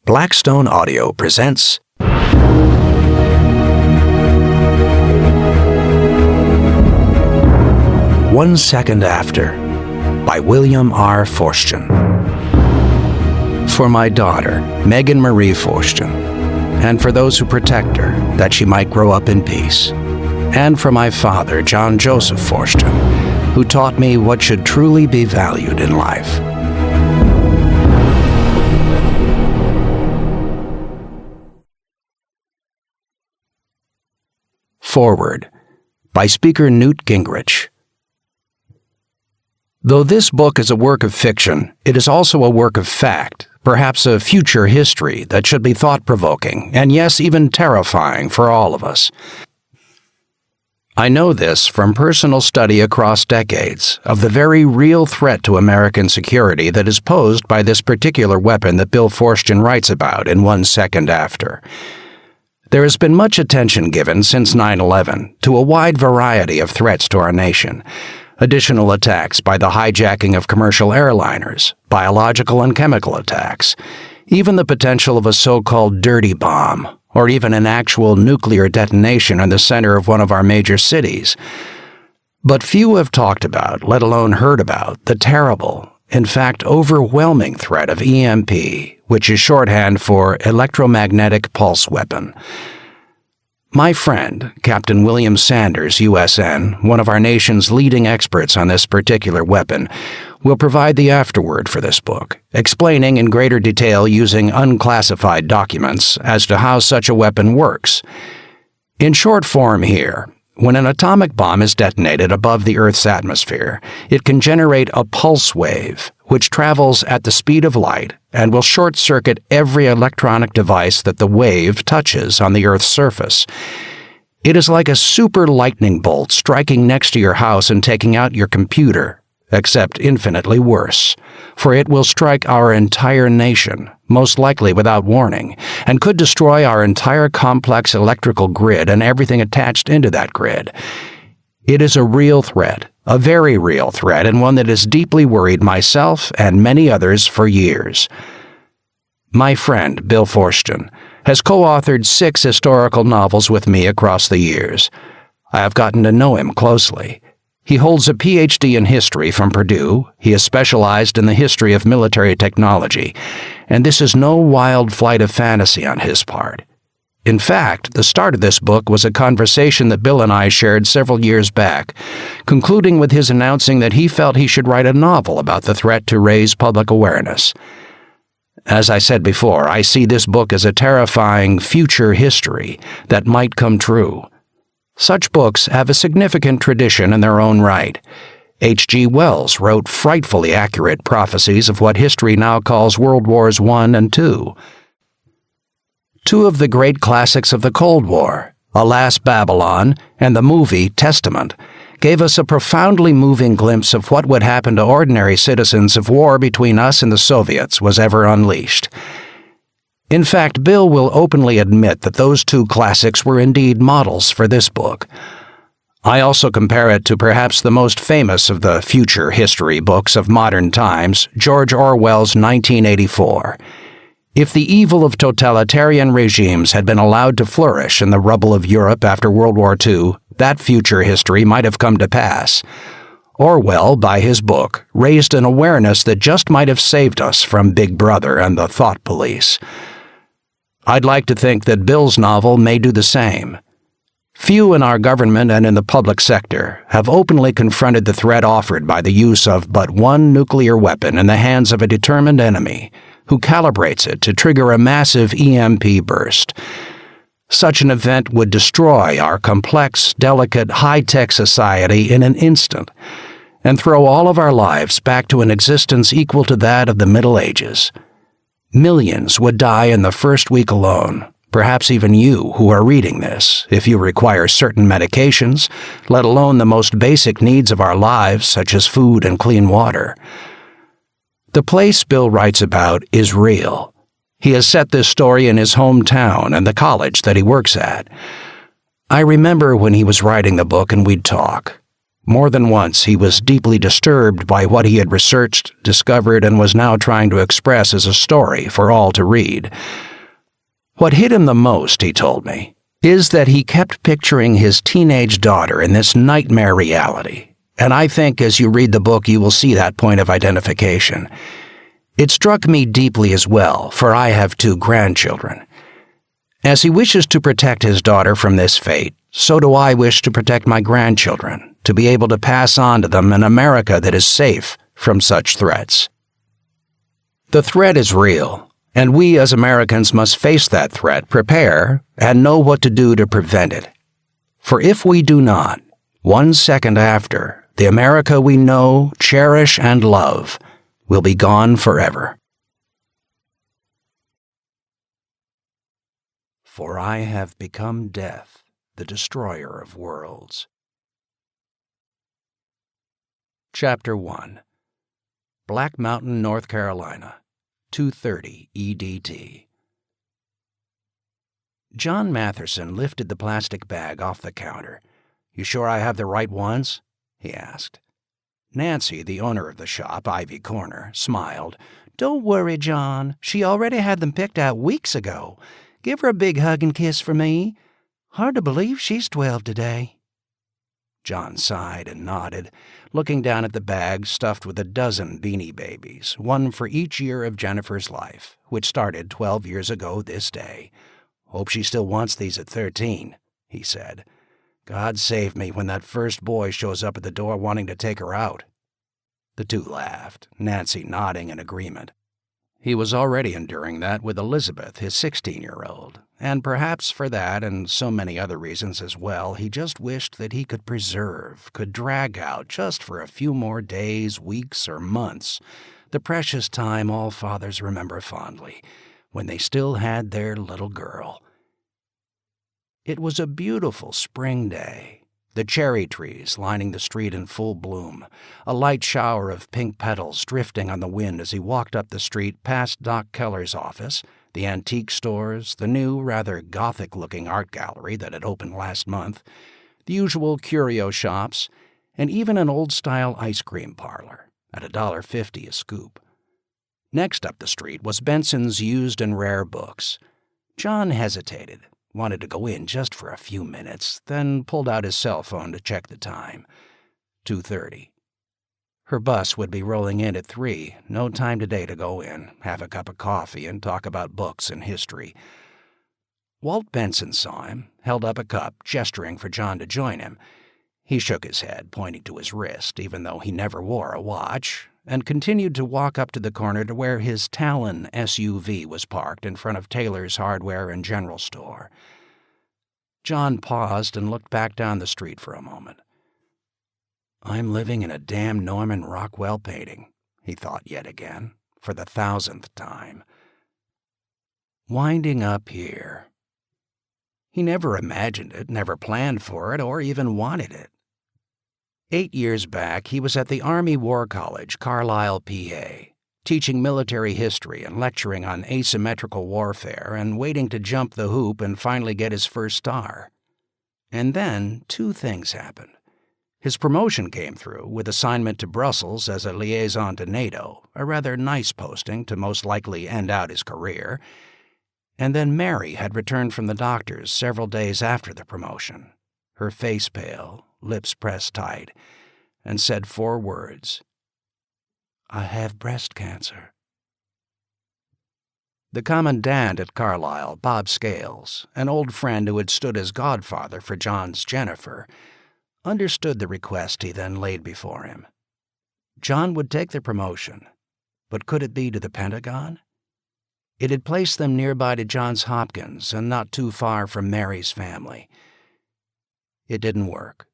Blackstone Audio presents 1 Second After by William R. Forstchen. For my daughter, Megan Marie Forstchen, and for those who protect her, that she might grow up in peace, and for my father, John Joseph Forstchen, who taught me what should truly be valued in life. Forward by Speaker Newt Gingrich. Though this book is a work of fiction, it is also a work of fact, perhaps a future history that should be thought-provoking, and yes, even terrifying for all of us. I know this from personal study across decades of the very real threat to American security that is posed by this particular weapon that Bill Forstchen writes about in 1 Second After. There has been much attention given since 9/11 to a wide variety of threats to our nation. Additional attacks by the hijacking of commercial airliners, biological and chemical attacks, even the potential of a so-called dirty bomb, or even an actual nuclear detonation in the center of one of our major cities. But few have talked about, let alone heard about, the terrible, in fact overwhelming threat of EMP, which is shorthand for electromagnetic pulse weapon. My friend, Captain William Sanders, USN, one of our nation's leading experts on this particular weapon, will provide the afterword for this book, explaining in greater detail using unclassified documents as to how such a weapon works. In short form here, when an atomic bomb is detonated above the Earth's atmosphere, it can generate a pulse wave, which travels at the speed of light and will short-circuit every electronic device that the wave touches on the Earth's surface. It is like a super lightning bolt striking next to your house and taking out your computer, except infinitely worse, for it will strike our entire nation, most likely without warning, and could destroy our entire complex electrical grid and everything attached into that grid. It is a real threat, a very real threat, and one that has deeply worried myself and many others for years. My friend, Bill Forstchen, has co-authored 6 historical novels with me across the years. I have gotten to know him closely. He holds a PhD in history from Purdue. He is specialized in the history of military technology, and this is no wild flight of fantasy on his part. In fact, the start of this book was a conversation that Bill and I shared several years back, concluding with his announcing that he felt he should write a novel about the threat to raise public awareness. As I said before, I see this book as a terrifying future history that might come true. Such books have a significant tradition in their own right. H.G. Wells wrote frightfully accurate prophecies of what history now calls World Wars I and II. Two of the great classics of the Cold War, Alas, Babylon, and the movie Testament, gave us a profoundly moving glimpse of what would happen to ordinary citizens if war between us and the Soviets was ever unleashed. In fact, Bill will openly admit that those two classics were indeed models for this book. I also compare it to perhaps the most famous of the future history books of modern times, George Orwell's 1984. If the evil of totalitarian regimes had been allowed to flourish in the rubble of Europe after World War II, that future history might have come to pass. Orwell, by his book, raised an awareness that just might have saved us from Big Brother and the thought police. I'd like to think that Bill's novel may do the same. Few in our government and in the public sector have openly confronted the threat offered by the use of but one nuclear weapon in the hands of a determined enemy who calibrates it to trigger a massive EMP burst. Such an event would destroy our complex, delicate, high-tech society in an instant and throw all of our lives back to an existence equal to that of the Middle Ages. Millions would die in the first week alone, perhaps even you who are reading this, if you require certain medications, let alone the most basic needs of our lives, such as food and clean water. The place Bill writes about is real. He has set this story in his hometown and the college that he works at. I remember when he was writing the book and we'd talk. More than once, he was deeply disturbed by what he had researched, discovered, and was now trying to express as a story for all to read. What hit him the most, he told me, is that he kept picturing his teenage daughter in this nightmare reality, and I think as you read the book you will see that point of identification. It struck me deeply as well, for I have 2 grandchildren. As he wishes to protect his daughter from this fate, so do I wish to protect my grandchildren, to be able to pass on to them an America that is safe from such threats. The threat is real, and we as Americans must face that threat, prepare, and know what to do to prevent it. For if we do not, 1 second after, the America we know, cherish, and love will be gone forever. For I have become death, the destroyer of worlds. Chapter 1. Black Mountain, North Carolina, 2:30 EDT. John Matherson lifted the plastic bag off the counter. "You sure I have the right ones?" he asked. Nancy, the owner of the shop, Ivy Corner, smiled. "Don't worry, John. She already had them picked out weeks ago. Give her a big hug and kiss for me. Hard to believe she's 12 today." John sighed and nodded, looking down at the bag stuffed with a dozen Beanie Babies, one for each year of Jennifer's life, which started 12 years ago this day. "Hope she still wants these at 13, he said. "God save me when that first boy shows up at the door wanting to take her out." The 2 laughed, Nancy nodding in agreement. He was already enduring that with Elizabeth, his 16-year-old, and perhaps for that and so many other reasons as well, he just wished that he could preserve, could drag out just for a few more days, weeks, or months, the precious time all fathers remember fondly, when they still had their little girl. It was a beautiful spring day, the cherry trees lining the street in full bloom, a light shower of pink petals drifting on the wind as he walked up the street past Doc Keller's office, the antique stores, the new, rather Gothic-looking art gallery that had opened last month, the usual curio shops, and even an old-style ice cream parlor at $1.50 a scoop. Next up the street was Benson's Used and Rare Books. John hesitated, wanted to go in just for a few minutes, then pulled out his cell phone to check the time. 2:30. Her bus would be rolling in at 3, no time today to go in, have a cup of coffee, and talk about books and history. Walt Benson saw him, held up a cup, gesturing for John to join him. He shook his head, pointing to his wrist, even though he never wore a watch, and continued to walk up to the corner to where his Talon SUV was parked in front of Taylor's Hardware and General Store. John paused and looked back down the street for a moment. "I'm living in a damn Norman Rockwell painting," he thought yet again, for the 1,000th time. Winding up here. He never imagined it, never planned for it, or even wanted it. 8 years back, he was at the Army War College, Carlisle, PA, teaching military history and lecturing on asymmetrical warfare and waiting to jump the hoop and finally get his first star. And then 2 things happened. His promotion came through with assignment to Brussels as a liaison to NATO, a rather nice posting to most likely end out his career. And then Mary had returned from the doctor's several days after the promotion, her face pale, lips pressed tight, and said 4 words. "I have breast cancer." The commandant at Carlisle, Bob Scales, an old friend who had stood as godfather for John's Jennifer, understood the request he then laid before him. John would take the promotion, but could it be to the Pentagon? It had placed them nearby to Johns Hopkins and not too far from Mary's family. It didn't work.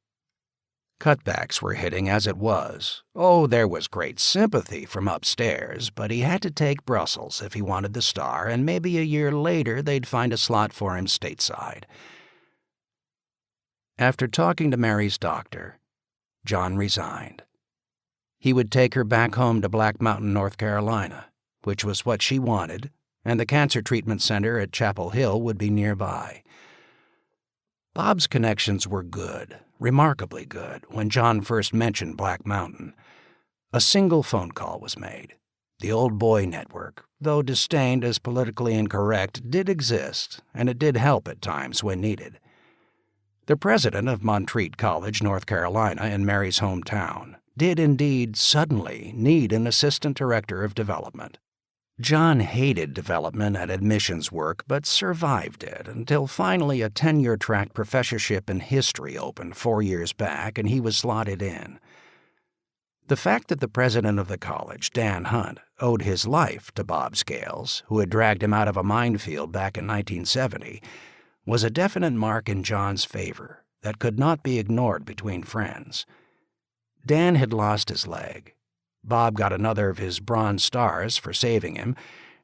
Cutbacks were hitting as it was. Oh, there was great sympathy from upstairs, but he had to take Brussels if he wanted the star, and maybe a year later they'd find a slot for him stateside. After talking to Mary's doctor, John resigned. He would take her back home to Black Mountain, North Carolina, which was what she wanted, and the cancer treatment center at Chapel Hill would be nearby. Bob's connections were good, remarkably good, when John first mentioned Black Mountain. A single phone call was made. The Old Boy Network, though disdained as politically incorrect, did exist, and it did help at times when needed. The president of Montreat College, North Carolina, in Mary's hometown, did indeed suddenly need an assistant director of development. John hated development and admissions work, but survived it until finally a tenure-track professorship in history opened 4 years back and he was slotted in. The fact that the president of the college, Dan Hunt, owed his life to Bob Scales, who had dragged him out of a minefield back in 1970, was a definite mark in John's favor that could not be ignored between friends. Dan had lost his leg. Bob got another of his Bronze Stars for saving him,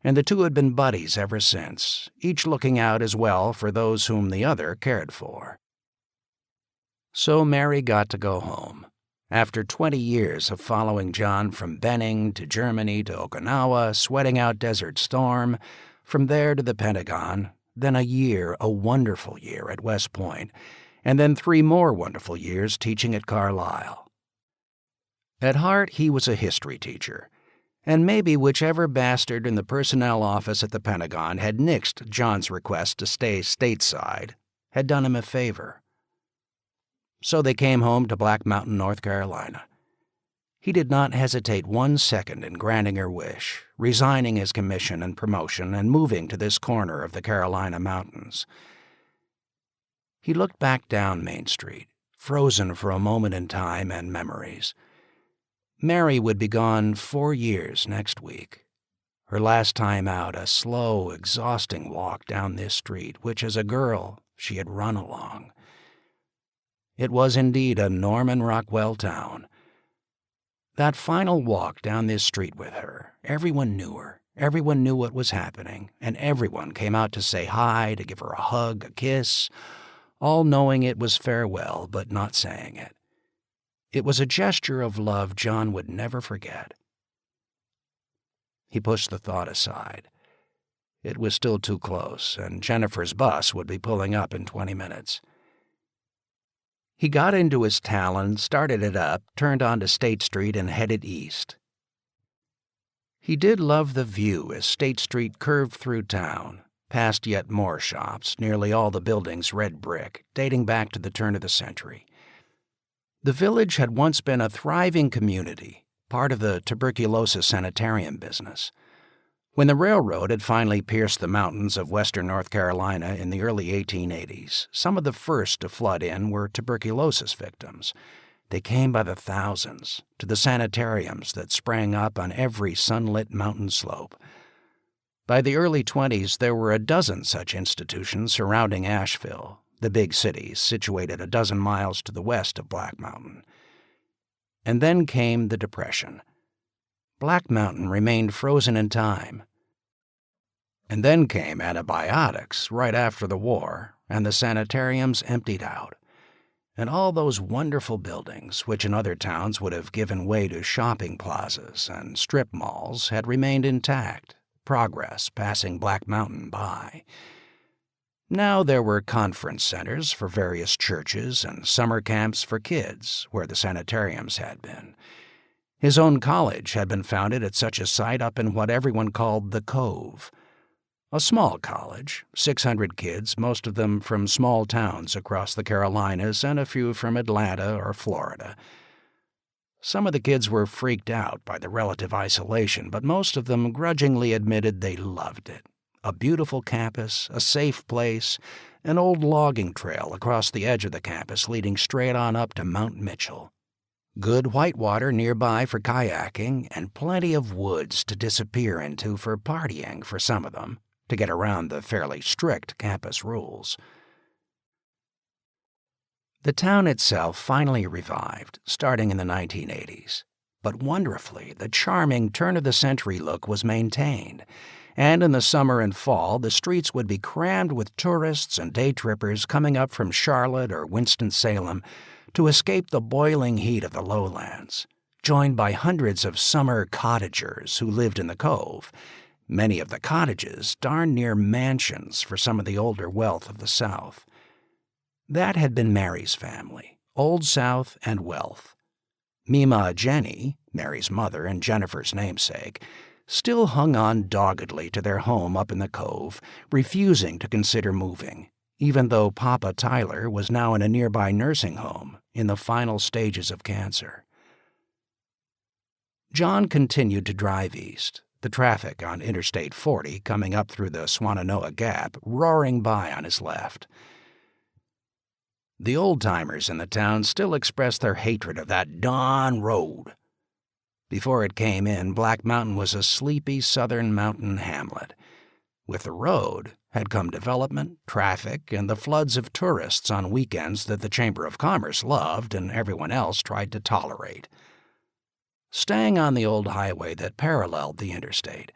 and the two had been buddies ever since, each looking out as well for those whom the other cared for. So Mary got to go home. After 20 years of following John from Benning to Germany to Okinawa, sweating out Desert Storm, from there to the Pentagon, then a wonderful year at West Point, and then 3 more wonderful years teaching at Carlisle. At heart, he was a history teacher, and maybe whichever bastard in the personnel office at the Pentagon had nixed John's request to stay stateside had done him a favor. So they came home to Black Mountain, North Carolina. He did not hesitate 1 second in granting her wish, resigning his commission and promotion and moving to this corner of the Carolina mountains. He looked back down Main Street, frozen for a moment in time and memories. Mary would be gone 4 years next week. Her last time out, a slow, exhausting walk down this street, which as a girl she had run along. It was indeed a Norman Rockwell town. That final walk down this street with her, everyone knew her, everyone knew what was happening, and everyone came out to say hi, to give her a hug, a kiss, all knowing it was farewell but not saying it. It was a gesture of love John would never forget. He pushed the thought aside. It was still too close, and Jennifer's bus would be pulling up in 20 minutes. He got into his Talon, started it up, turned onto State Street, and headed east. He did love the view as State Street curved through town, past yet more shops, nearly all the buildings red brick, dating back to the turn of the century. The village had once been a thriving community, part of the tuberculosis sanitarium business. When the railroad had finally pierced the mountains of western North Carolina in the early 1880s, some of the first to flood in were tuberculosis victims. They came by the thousands to the sanitariums that sprang up on every sunlit mountain slope. By the early 20s, there were a dozen such institutions surrounding Asheville, the big city situated a dozen miles to the west of Black Mountain. And then came the Depression. Black Mountain remained frozen in time. And then came antibiotics right after the war, and the sanitariums emptied out. And all those wonderful buildings, which in other towns would have given way to shopping plazas and strip malls, had remained intact, progress passing Black Mountain by. Now there were conference centers for various churches and summer camps for kids, where the sanitariums had been. His own college had been founded at such a site up in what everyone called the Cove. A small college, 600 kids, most of them from small towns across the Carolinas and a few from Atlanta or Florida. Some of the kids were freaked out by the relative isolation, but most of them grudgingly admitted they loved it. A beautiful campus, a safe place, an old logging trail across the edge of the campus leading straight on up to Mount Mitchell. Good whitewater nearby for kayaking, and plenty of woods to disappear into for partying for some of them, to get around the fairly strict campus rules. The town itself finally revived, starting in the 1980s. But wonderfully, the charming turn-of-the-century look was maintained, and in the summer and fall, the streets would be crammed with tourists and day-trippers coming up from Charlotte or Winston-Salem to escape the boiling heat of the lowlands, joined by hundreds of summer cottagers who lived in the Cove, many of the cottages darn near mansions for some of the older wealth of the South. That had been Mary's family, Old South and wealth. Mima Jenny, Mary's mother and Jennifer's namesake, still hung on doggedly to their home up in the cove, refusing to consider moving, even though Papa Tyler was now in a nearby nursing home in the final stages of cancer. John continued to drive east, the traffic on Interstate 40 coming up through the Swannanoa Gap roaring by on his left. The old-timers in the town still expressed their hatred of that darn road. Before it came in, Black Mountain was a sleepy southern mountain hamlet. With the road had come development, traffic, and the floods of tourists on weekends that the Chamber of Commerce loved and everyone else tried to tolerate. Staying on the old highway that paralleled the interstate,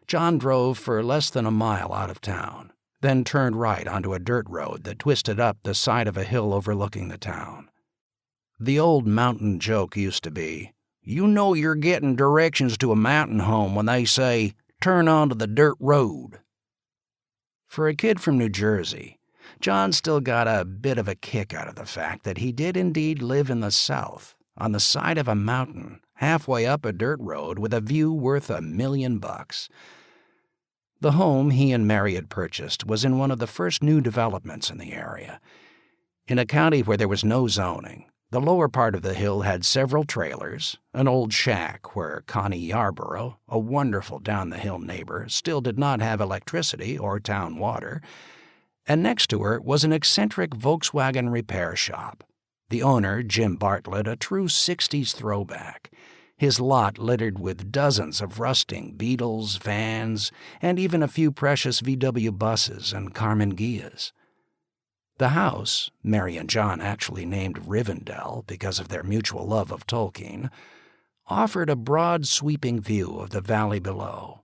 John drove for less than a mile out of town, then turned right onto a dirt road that twisted up the side of a hill overlooking the town. The old mountain joke used to be, "You know you're getting directions to a mountain home when they say, 'Turn onto the dirt road.'" For a kid from New Jersey, John still got a bit of a kick out of the fact that he did indeed live in the South, on the side of a mountain, halfway up a dirt road with a view worth $1 million. The home he and Mary had purchased was in one of the first new developments in the area. In a county where there was no zoning, the lower part of the hill had several trailers, an old shack where Connie Yarborough, a wonderful down-the-hill neighbor, still did not have electricity or town water, and next to her was an eccentric Volkswagen repair shop. The owner, Jim Bartlett, a true 60s throwback, his lot littered with dozens of rusting Beetles, vans, and even a few precious VW buses and Carmen Gias. The house, Mary and John actually named Rivendell because of their mutual love of Tolkien, offered a broad sweeping view of the valley below.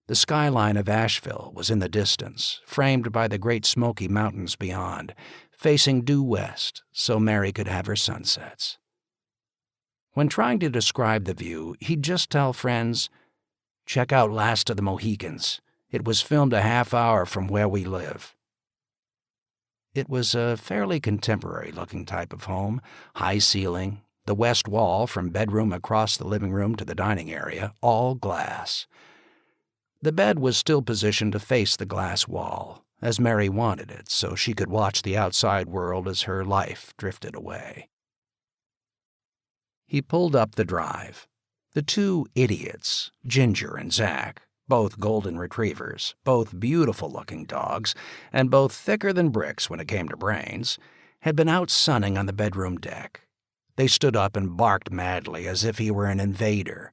The skyline of Asheville was in the distance, framed by the Great Smoky Mountains beyond, facing due west so Mary could have her sunsets. When trying to describe the view, he'd just tell friends, "Check out Last of the Mohicans. It was filmed a half hour from where we live." It was a fairly contemporary-looking type of home, high ceiling, the west wall from bedroom across the living room to the dining area, all glass. The bed was still positioned to face the glass wall, as Mary wanted it, so she could watch the outside world as her life drifted away. He pulled up the drive. The two idiots, Ginger and Zach, both golden retrievers, both beautiful-looking dogs, and both thicker than bricks when it came to brains, had been out sunning on the bedroom deck. They stood up and barked madly as if he were an invader,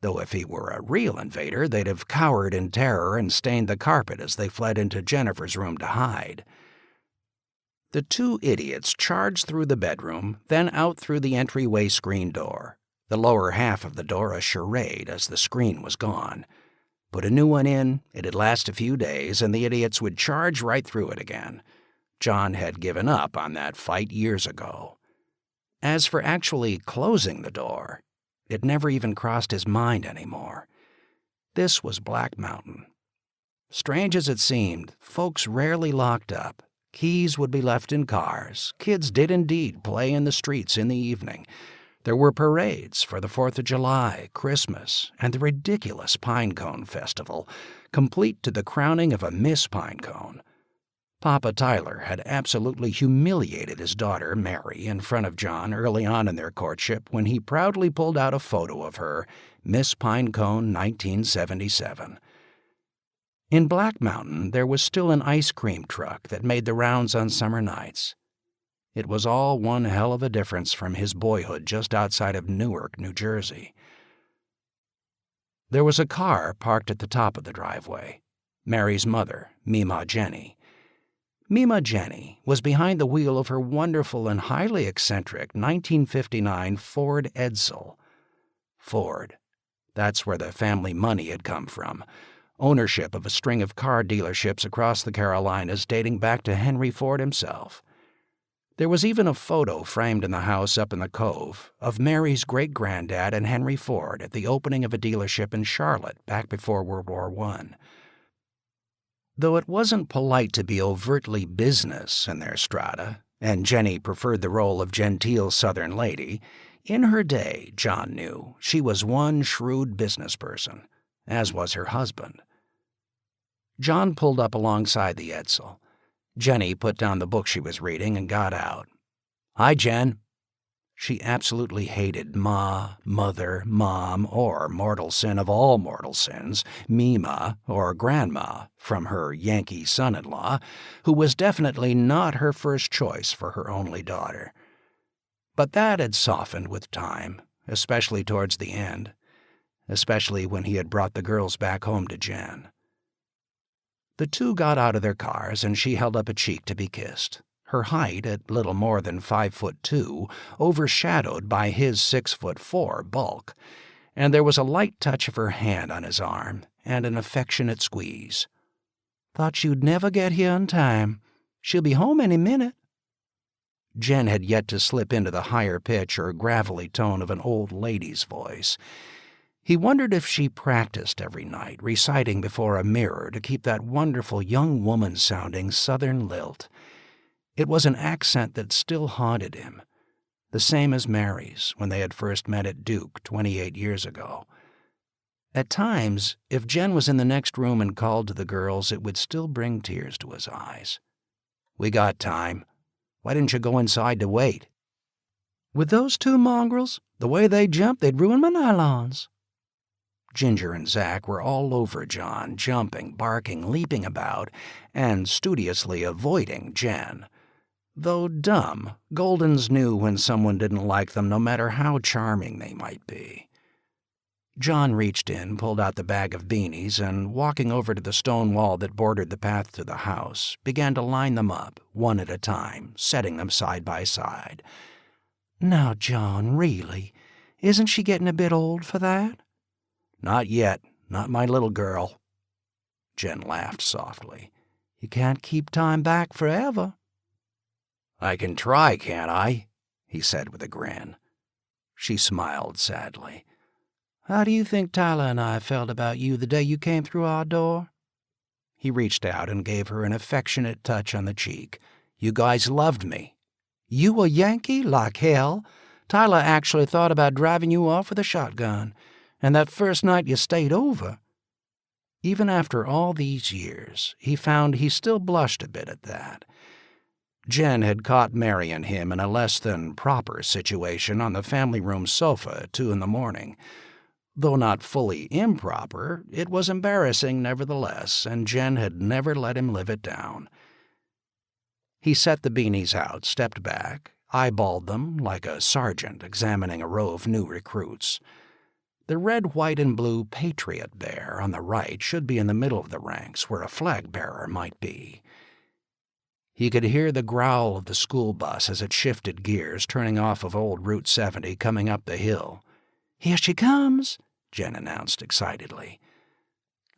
though if he were a real invader, they'd have cowered in terror and stained the carpet as they fled into Jennifer's room to hide. The two idiots charged through the bedroom, then out through the entryway screen door, the lower half of the door a charade as the screen was gone. Put a new one in, it'd last a few days, and the idiots would charge right through it again. John had given up on that fight years ago. As for actually closing the door, it never even crossed his mind anymore. This was Black Mountain. Strange as it seemed, folks rarely locked up. Keys would be left in cars. Kids did indeed play in the streets in the evening. There were parades for the 4th of July, Christmas, and the ridiculous Pinecone Festival, complete to the crowning of a Miss Pinecone. Papa Tyler had absolutely humiliated his daughter, Mary, in front of John early on in their courtship when he proudly pulled out a photo of her, Miss Pinecone 1977. In Black Mountain, there was still an ice cream truck that made the rounds on summer nights. It was all one hell of a difference from his boyhood just outside of Newark, New Jersey. There was a car parked at the top of the driveway. Mary's mother, Mima Jenny. Mima Jenny was behind the wheel of her wonderful and highly eccentric 1959 Ford Edsel. Ford. That's where the family money had come from. Ownership of a string of car dealerships across the Carolinas dating back to Henry Ford himself. There was even a photo framed in the house up in the cove of Mary's great-granddad and Henry Ford at the opening of a dealership in Charlotte back before World War I. Though it wasn't polite to be overtly business in their strata, and Jenny preferred the role of genteel Southern lady, in her day, John knew, she was one shrewd business person, as was her husband. John pulled up alongside the Edsel. Jenny put down the book she was reading and got out. "Hi, Jen." She absolutely hated Ma, Mother, Mom, or mortal sin of all mortal sins, Mima, or Grandma, from her Yankee son-in-law, who was definitely not her first choice for her only daughter. But that had softened with time, especially towards the end, especially when he had brought the girls back home to Jen. The two got out of their cars, and she held up a cheek to be kissed. Her height, at little more than 5'2", overshadowed by his 6'4" bulk, and there was a light touch of her hand on his arm and an affectionate squeeze. "Thought you'd never get here in time. She'll be home any minute." Jen had yet to slip into the higher pitch or gravelly tone of an old lady's voice. He wondered if she practiced every night, reciting before a mirror to keep that wonderful young woman-sounding Southern lilt. It was an accent that still haunted him, the same as Mary's when they had first met at Duke 28 years ago. At times, if Jen was in the next room and called to the girls, it would still bring tears to his eyes. "We got time. Why didn't you go inside to wait?" "With those two mongrels, the way they jump, they'd ruin my nylons." Ginger and Zach were all over John, jumping, barking, leaping about, and studiously avoiding Jen. Though dumb, Goldens knew when someone didn't like them, no matter how charming they might be. John reached in, pulled out the bag of beanies, and, walking over to the stone wall that bordered the path to the house, began to line them up, one at a time, setting them side by side. "Now, John, really, isn't she getting a bit old for that?" "Not yet. Not my little girl." Jen laughed softly. "You can't keep time back forever." "I can try, can't I?" he said with a grin. She smiled sadly. "How do you think Tyler and I felt about you the day you came through our door?" He reached out and gave her an affectionate touch on the cheek. "You guys loved me." "You a Yankee? Like hell. Tyler actually thought about driving you off with a shotgun. And that first night you stayed over." Even after all these years, he found he still blushed a bit at that. Jen had caught Mary and him in a less than proper situation on the family room sofa at 2 a.m. Though not fully improper, it was embarrassing nevertheless, and Jen had never let him live it down. He set the beanies out, stepped back, eyeballed them like a sergeant examining a row of new recruits. The red, white, and blue Patriot bear on the right should be in the middle of the ranks, where a flag-bearer might be. He could hear the growl of the school bus as it shifted gears, turning off of old Route 70, coming up the hill. "Here she comes," Jen announced excitedly.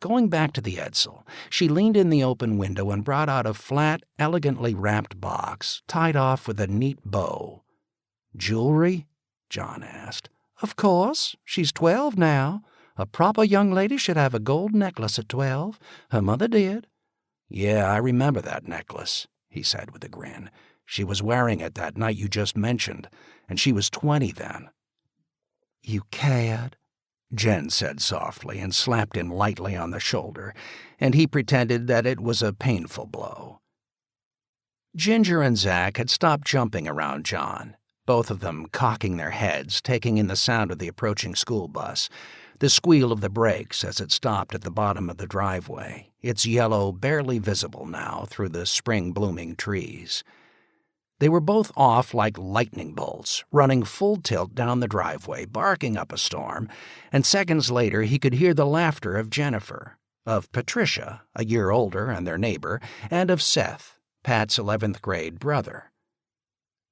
Going back to the Edsel, she leaned in the open window and brought out a flat, elegantly wrapped box, tied off with a neat bow. "Jewelry?" John asked. "Of course. She's 12 now. A proper young lady should have a gold necklace at 12. Her mother did." "Yeah, I remember that necklace," he said with a grin. "She was wearing it that night you just mentioned, and she was 20 then." "You cared?" Jen said softly and slapped him lightly on the shoulder, and he pretended that it was a painful blow. Ginger and Zach had stopped jumping around John, both of them cocking their heads, taking in the sound of the approaching school bus, the squeal of the brakes as it stopped at the bottom of the driveway, its yellow barely visible now through the spring-blooming trees. They were both off like lightning bolts, running full tilt down the driveway, barking up a storm, and seconds later he could hear the laughter of Jennifer, of Patricia, a year older and their neighbor, and of Seth, Pat's 11th grade brother.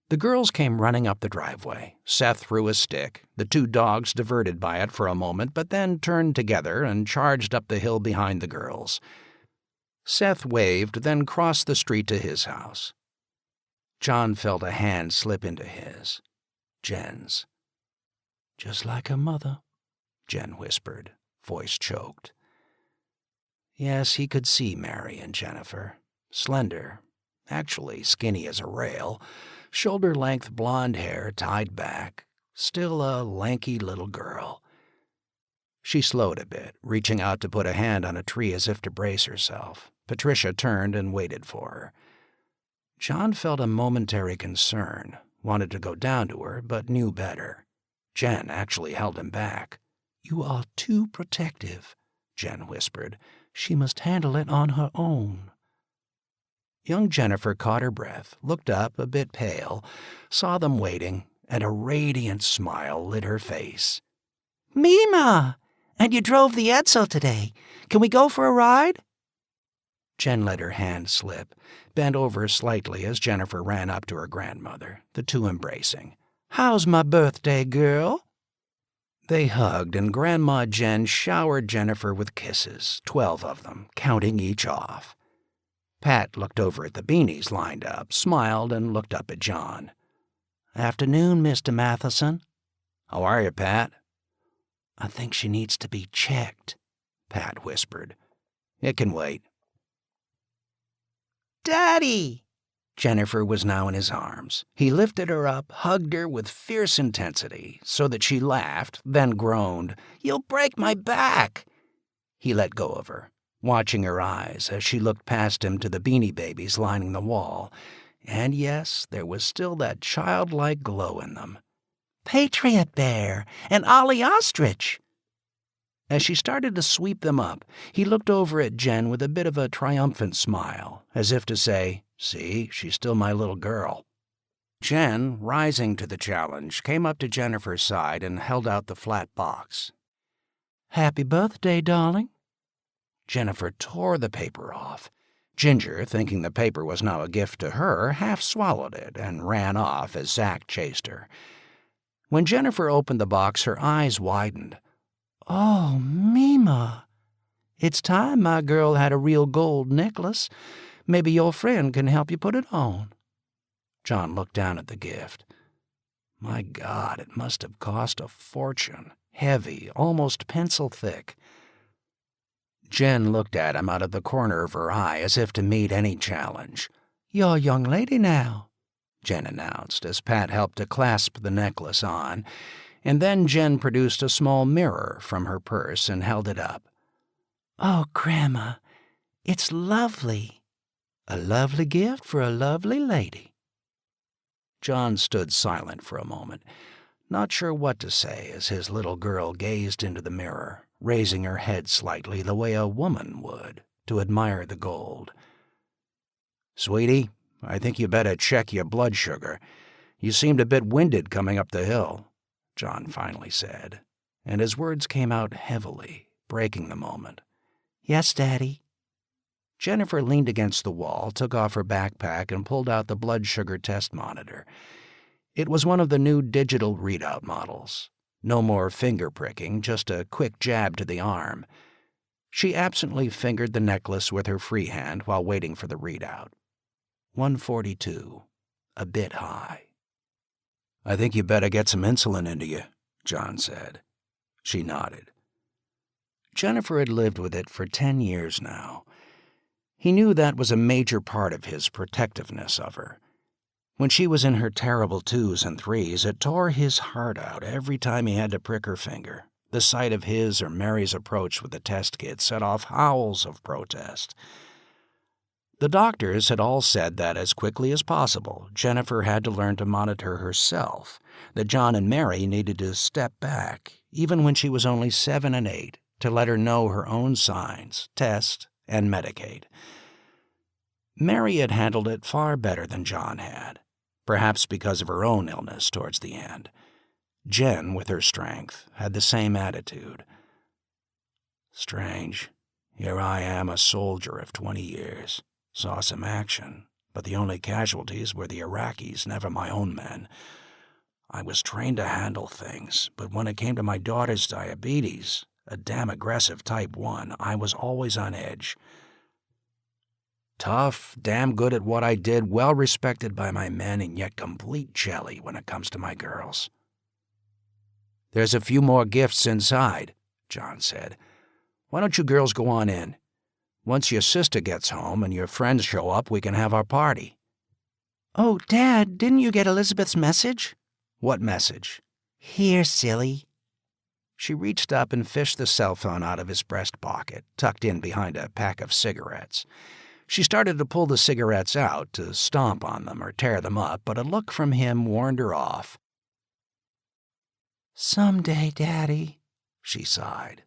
The girls came running up the driveway. Seth threw a stick, the two dogs diverted by it for a moment, but then turned together and charged up the hill behind the girls. Seth waved, then crossed the street to his house. John felt a hand slip into his. Jen's. "Just like her mother," Jen whispered, voice choked. Yes, he could see Mary and Jennifer. Slender, actually skinny as a rail, shoulder-length blonde hair tied back, still a lanky little girl. She slowed a bit, reaching out to put a hand on a tree as if to brace herself. Patricia turned and waited for her. John felt a momentary concern, wanted to go down to her, but knew better. Jen actually held him back. "You are too protective," Jen whispered. "She must handle it on her own." Young Jennifer caught her breath, looked up, a bit pale, saw them waiting, and a radiant smile lit her face. "Mima! And you drove the Edsel today. Can we go for a ride?" Jen let her hand slip, bent over slightly as Jennifer ran up to her grandmother, the two embracing. "How's my birthday, girl?" They hugged, and Grandma Jen showered Jennifer with kisses, 12 of them, counting each off. Pat looked over at the beanies lined up, smiled, and looked up at John. "Afternoon, Mr. Matheson." "How are you, Pat?" "I think she needs to be checked," Pat whispered. "It can wait." "Daddy!" Jennifer was now in his arms. He lifted her up, hugged her with fierce intensity, so that she laughed, then groaned, "You'll break my back!" He let go of her, watching her eyes as she looked past him to the Beanie Babies lining the wall. And yes, there was still that childlike glow in them. "Patriot Bear and Ollie Ostrich!" As she started to sweep them up, he looked over at Jen with a bit of a triumphant smile, as if to say, "See, she's still my little girl." Jen, rising to the challenge, came up to Jennifer's side and held out the flat box. "Happy birthday, darling." Jennifer tore the paper off. Ginger, thinking the paper was now a gift to her, half swallowed it and ran off as Zach chased her. When Jennifer opened the box, her eyes widened. "Oh, Mima, it's time my girl had a real gold necklace. Maybe your friend can help you put it on." John looked down at the gift. My God, it must have cost a fortune. Heavy, almost pencil thick. Jen looked at him out of the corner of her eye as if to meet any challenge. "You're a young lady now," Jen announced as Pat helped to clasp the necklace on, and then Jen produced a small mirror from her purse and held it up. "Oh, Grandma, it's lovely. A lovely gift for a lovely lady." John stood silent for a moment, not sure what to say as his little girl gazed into the mirror, raising her head slightly the way a woman would to admire the gold. "Sweetie, I think you better check your blood sugar. You seemed a bit winded coming up the hill," John finally said, and his words came out heavily, breaking the moment. "Yes, Daddy." Jennifer leaned against the wall, took off her backpack, and pulled out the blood sugar test monitor. It was one of the new digital readout models. No more finger pricking, just a quick jab to the arm. She absently fingered the necklace with her free hand while waiting for the readout. 142. A bit high. "I think you better get some insulin into you," John said. She nodded. Jennifer had lived with it for 10 years now. He knew that was a major part of his protectiveness of her. When she was in her terrible 2s and 3s, it tore his heart out every time he had to prick her finger. The sight of his or Mary's approach with the test kit set off howls of protest. The doctors had all said that as quickly as possible, Jennifer had to learn to monitor herself, that John and Mary needed to step back, even when she was only 7 and 8, to let her know her own signs, test, and medicate. Mary had handled it far better than John had, perhaps because of her own illness towards the end. Jen, with her strength, had the same attitude. Strange. Here I am, a soldier of 20 years. Saw some action, but the only casualties were the Iraqis, never my own men. I was trained to handle things, but when it came to my daughter's diabetes, a damn aggressive type 1, I was always on edge. Tough, damn good at what I did, well respected by my men, and yet complete jelly when it comes to my girls. "There's a few more gifts inside," John said. "Why don't you girls go on in? Once your sister gets home and your friends show up, we can have our party." "Oh, Dad, didn't you get Elizabeth's message?" "What message?" "Here, silly." She reached up and fished the cell phone out of his breast pocket, tucked in behind a pack of cigarettes. She started to pull the cigarettes out, to stomp on them or tear them up, but a look from him warned her off. "Someday, Daddy," she sighed.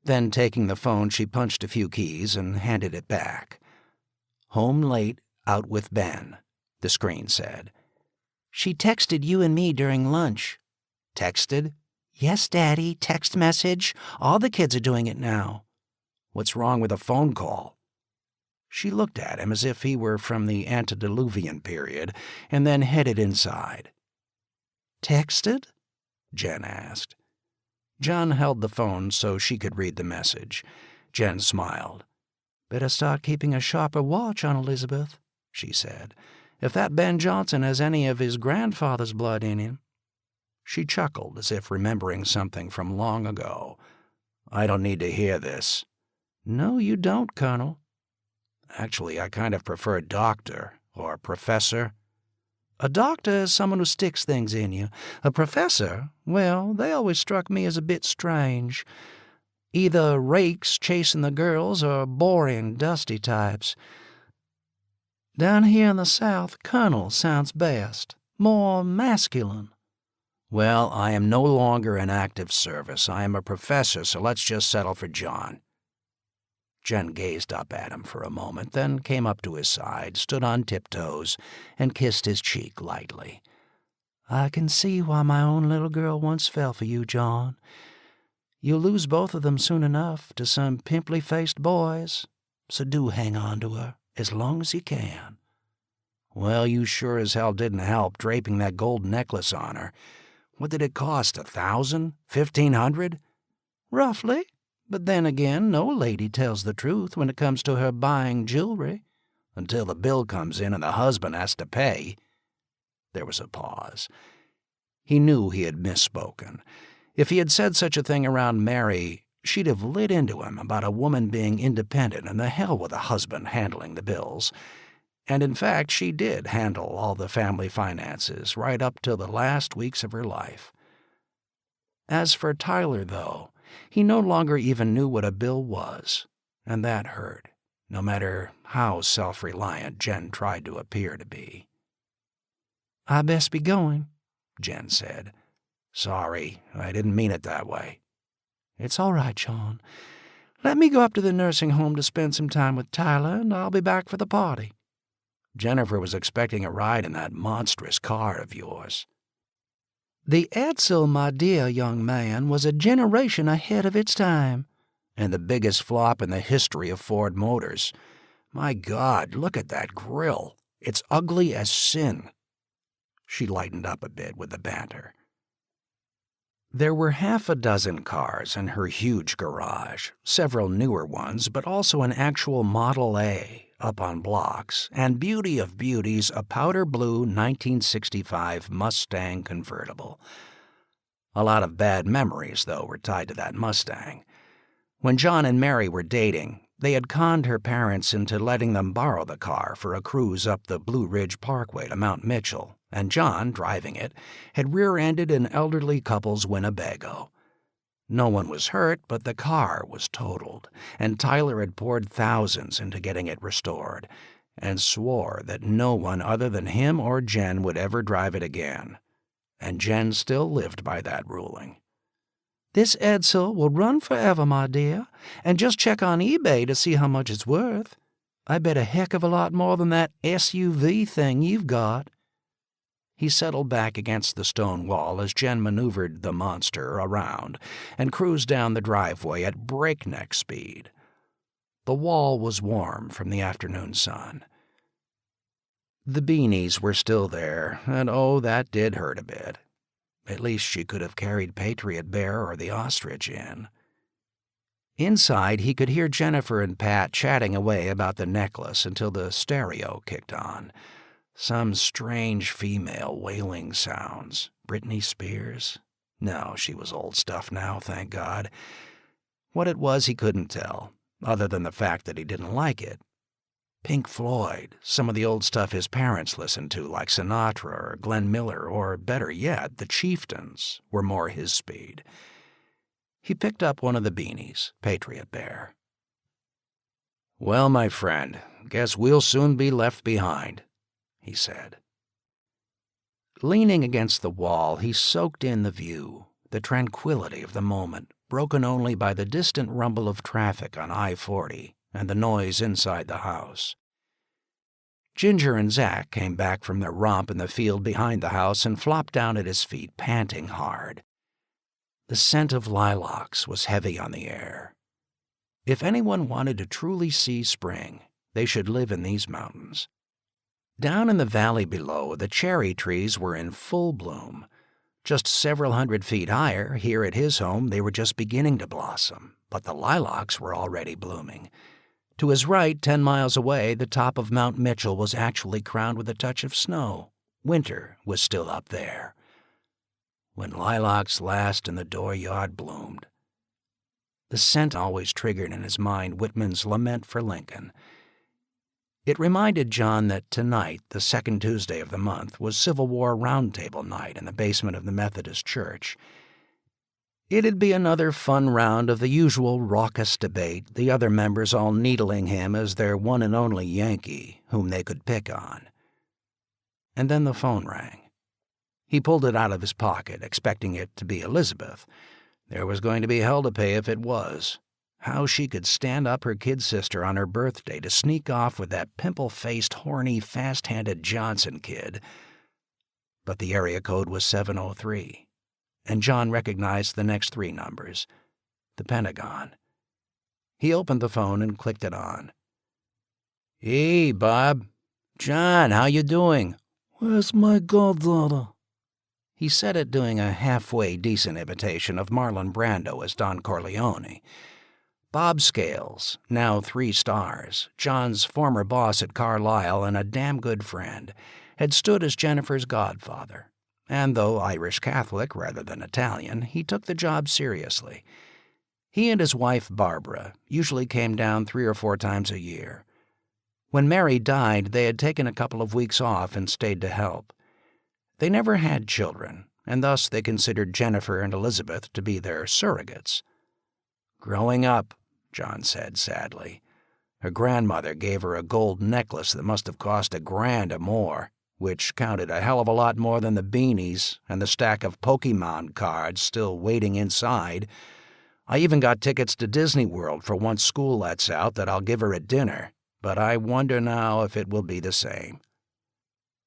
Then, taking the phone, she punched a few keys and handed it back. "Home late, out with Ben," the screen said. "She texted you and me during lunch." "Texted?" "Yes, Daddy, text message. All the kids are doing it now." "What's wrong with a phone call?" She looked at him as if he were from the antediluvian period, and then headed inside. "Texted?" Jen asked. John held the phone so she could read the message. Jen smiled. "Better start keeping a sharper watch on Elizabeth," she said. "If that Ben Johnson has any of his grandfather's blood in him." She chuckled as if remembering something from long ago. "I don't need to hear this." "No, you don't, Colonel." "Actually, I kind of prefer doctor or professor." "A doctor is someone who sticks things in you. A professor, well, they always struck me as a bit strange. Either rakes chasing the girls or boring, dusty types. Down here in the South, Colonel sounds best. More masculine." "Well, I am no longer in active service. I am a professor, so let's just settle for John." Jen gazed up at him for a moment, then came up to his side, stood on tiptoes, and kissed his cheek lightly. "I can see why my own little girl once fell for you, John. You'll lose both of them soon enough to some pimply-faced boys, so do hang on to her as long as you can." "Well, you sure as hell didn't help draping that gold necklace on her. What did it cost, 1,000? 1,500? "Roughly. But then again, no lady tells the truth when it comes to her buying jewelry." "Until the bill comes in and the husband has to pay." There was a pause. He knew he had misspoken. If he had said such a thing around Mary, she'd have lit into him about a woman being independent and the hell with a husband handling the bills. And in fact, she did handle all the family finances right up till the last weeks of her life. As for Tyler, though, he no longer even knew what a bill was, and that hurt, no matter how self-reliant Jen tried to appear to be. "I best be going," Jen said. "Sorry, I didn't mean it that way." "It's all right, John. Let me go up to the nursing home to spend some time with Tyler, and I'll be back for the party." Jennifer was expecting a ride in that monstrous car of yours. "The Edsel, my dear young man, was a generation ahead of its time." "And the biggest flop in the history of Ford Motors. My God, look at that grill. It's ugly as sin." She lightened up a bit with the banter. There were half a dozen cars in her huge garage, several newer ones, but also an actual Model A up on blocks, and beauty of beauties, a powder blue 1965 Mustang convertible. A lot of bad memories, though, were tied to that Mustang. When John and Mary were dating, they had conned her parents into letting them borrow the car for a cruise up the Blue Ridge Parkway to Mount Mitchell, and John, driving it, had rear-ended an elderly couple's Winnebago. No one was hurt, but the car was totaled, and Tyler had poured thousands into getting it restored, and swore that no one other than him or Jen would ever drive it again. And Jen still lived by that ruling. "This Edsel will run forever, my dear, and just check on eBay to see how much it's worth. I bet a heck of a lot more than that SUV thing you've got." He settled back against the stone wall as Jen maneuvered the monster around and cruised down the driveway at breakneck speed. The wall was warm from the afternoon sun. The beanies were still there, and oh, that did hurt a bit. At least she could have carried Patriot Bear or the ostrich in. Inside, he could hear Jennifer and Pat chatting away about the necklace until the stereo kicked on. Some strange female wailing sounds. Britney Spears? No, she was old stuff now, thank God. What it was, he couldn't tell. other than the fact that he didn't like it. Pink Floyd, some of the old stuff his parents listened to, like Sinatra or Glenn Miller, or better yet, the Chieftains, were more his speed. He picked up one of the beanies, Patriot Bear. "Well, my friend, guess we'll soon be left behind," he said. Leaning against the wall, he soaked in the view, the tranquility of the moment, broken only by the distant rumble of traffic on I-40 and the noise inside the house. Ginger and Zach came back from their romp in the field behind the house and flopped down at his feet, panting hard. The scent of lilacs was heavy on the air. If anyone wanted to truly see spring, they should live in these mountains. Down in the valley below, the cherry trees were in full bloom. Just several hundred feet higher, here at his home, they were just beginning to blossom, but the lilacs were already blooming. To his right, 10 miles away, the top of Mount Mitchell was actually crowned with a touch of snow. Winter was still up there. When lilacs last and the dooryard bloomed. The scent always triggered in his mind Whitman's lament for Lincoln. It reminded John that tonight, the second Tuesday of the month, was Civil War roundtable night in the basement of the Methodist Church. It'd be another fun round of the usual raucous debate, the other members all needling him as their one and only Yankee, whom they could pick on. And then the phone rang. He pulled it out of his pocket, expecting it to be Elizabeth. There was going to be hell to pay if it was. How she could stand up her kid sister on her birthday to sneak off with that pimple-faced, horny, fast-handed Johnson kid. But the area code was 703, and John recognized the next 3 numbers. The Pentagon. He opened the phone and clicked it on. "Hey, Bob. John, how you doing?" "Where's my goddaughter?" He said it doing a halfway decent imitation of Marlon Brando as Don Corleone. Bob Scales, now 3 stars, John's former boss at Carlisle and a damn good friend, had stood as Jennifer's godfather. And though Irish Catholic rather than Italian, he took the job seriously. He and his wife, Barbara, usually came down 3 or 4 times a year. When Mary died, they had taken a couple of weeks off and stayed to help. They never had children, and thus they considered Jennifer and Elizabeth to be their surrogates. "Growing up," John said sadly. Her grandmother gave her a gold necklace that must have cost $1,000 or more, which counted a hell of a lot more than the beanies and the stack of Pokemon cards still waiting inside. I even got tickets to Disney World for once school lets out that I'll give her at dinner, but I wonder now if it will be the same.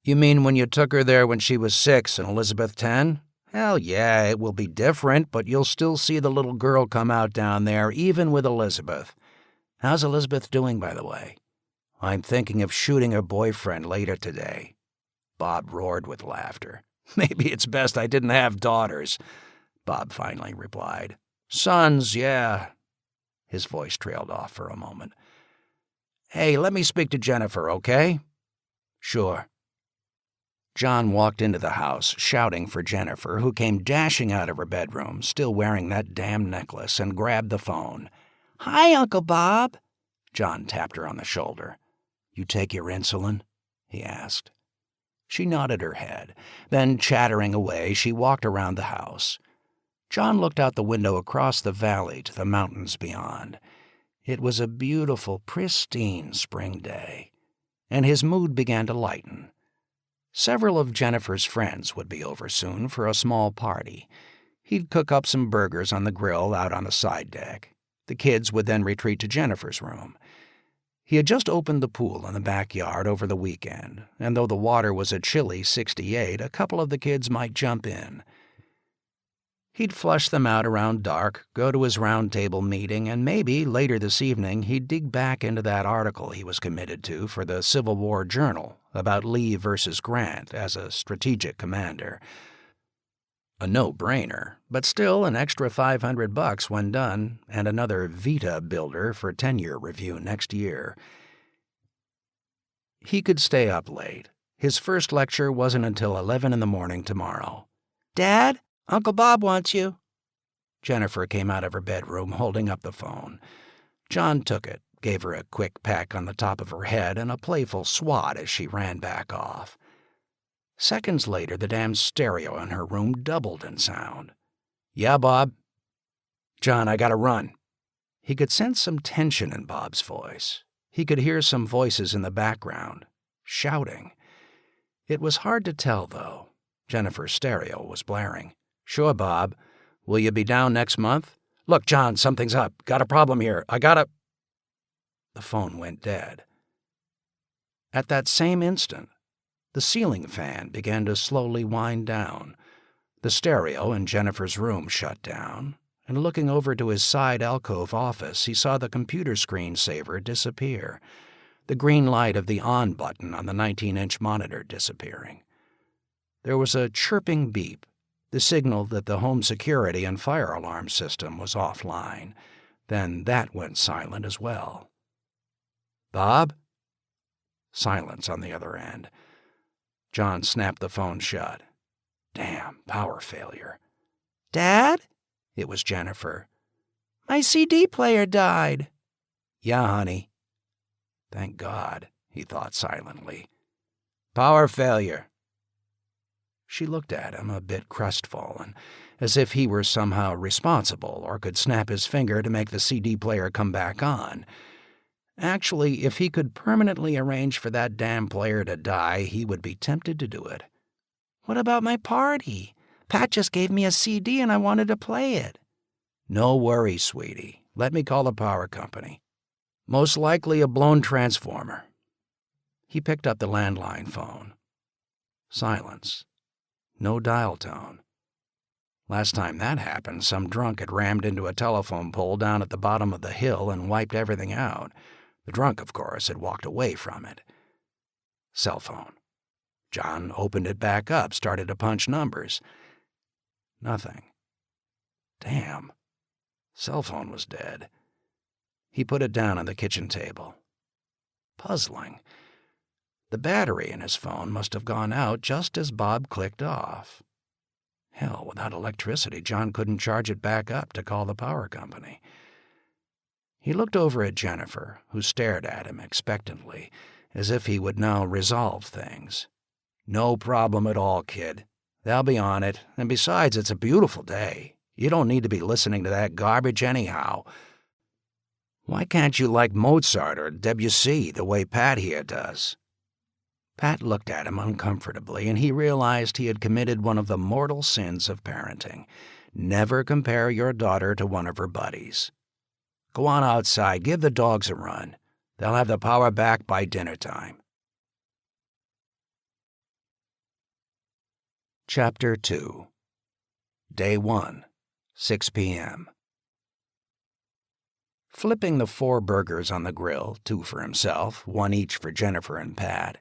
"You mean when you took her there when she was 6 and Elizabeth 10? Hell yeah, it will be different, but you'll still see the little girl come out down there, even with Elizabeth. How's Elizabeth doing, by the way?" "I'm thinking of shooting her boyfriend later today." Bob roared with laughter. "Maybe it's best I didn't have daughters," Bob finally replied. "Sons, yeah." His voice trailed off for a moment. "Hey, let me speak to Jennifer, okay?" "Sure." John walked into the house, shouting for Jennifer, who came dashing out of her bedroom, still wearing that damn necklace, and grabbed the phone. "Hi, Uncle Bob." John tapped her on the shoulder. "You take your insulin?" he asked. She nodded her head. Then, chattering away, she walked around the house. John looked out the window across the valley to the mountains beyond. It was a beautiful, pristine spring day, and his mood began to lighten. Several of Jennifer's friends would be over soon for a small party. He'd cook up some burgers on the grill out on the side deck. The kids would then retreat to Jennifer's room. He had just opened the pool in the backyard over the weekend, and though the water was a chilly 68, a couple of the kids might jump in. He'd flush them out around dark, go to his round table meeting, and maybe, later this evening, he'd dig back into that article he was committed to for the Civil War Journal about Lee versus Grant as a strategic commander. A no-brainer, but still an extra $500 when done, and another Vita builder for tenure review next year. He could stay up late. His first lecture wasn't until 11 in the morning tomorrow. "Dad, Uncle Bob wants you." Jennifer came out of her bedroom holding up the phone. John took it, gave her a quick peck on the top of her head and a playful swat as she ran back off. Seconds later, the damn stereo in her room doubled in sound. "Yeah, Bob?" "John, I gotta run." He could sense some tension in Bob's voice. He could hear some voices in the background, shouting. It was hard to tell, though. Jennifer's stereo was blaring. "Sure, Bob. Will you be down next month? Look, John, something's up. Got a problem here. I gotta—" The phone went dead. At that same instant, the ceiling fan began to slowly wind down. The stereo in Jennifer's room shut down, and looking over to his side alcove office, he saw the computer screensaver disappear, the green light of the on button on the 19-inch monitor disappearing. There was a chirping beep, the signal that the home security and fire alarm system was offline. Then that went silent as well. "Bob?" Silence on the other end. John snapped the phone shut. Damn, power failure. "Dad?" It was Jennifer. "My CD player died." "Yeah, honey." Thank God, he thought silently. "Power failure." She looked at him, a bit crestfallen, as if he were somehow responsible or could snap his finger to make the CD player come back on. Actually, if he could permanently arrange for that damn player to die, he would be tempted to do it. "What about my party? Pat just gave me a CD and I wanted to play it." "No worries, sweetie. Let me call the power company. Most likely a blown transformer." He picked up the landline phone. Silence. No dial tone. Last time that happened, some drunk had rammed into a telephone pole down at the bottom of the hill and wiped everything out. The drunk, of course, had walked away from it. Cell phone. John opened it back up, started to punch numbers. Nothing. Damn. Cell phone was dead. He put it down on the kitchen table. Puzzling. The battery in his phone must have gone out just as Bob clicked off. Hell, without electricity, John couldn't charge it back up to call the power company. He looked over at Jennifer, who stared at him expectantly, as if he would now resolve things. "No problem at all, kid. They'll be on it, and besides, it's a beautiful day. You don't need to be listening to that garbage anyhow. Why can't you like Mozart or Debussy the way Pat here does?" Pat looked at him uncomfortably, and he realized he had committed one of the mortal sins of parenting. Never compare your daughter to one of her buddies. "Go on outside, give the dogs a run. They'll have the power back by dinner time." Chapter 2. Day 1, 6 p.m. Flipping the 4 burgers on the grill, 2 for himself, 1 each for Jennifer and Pat,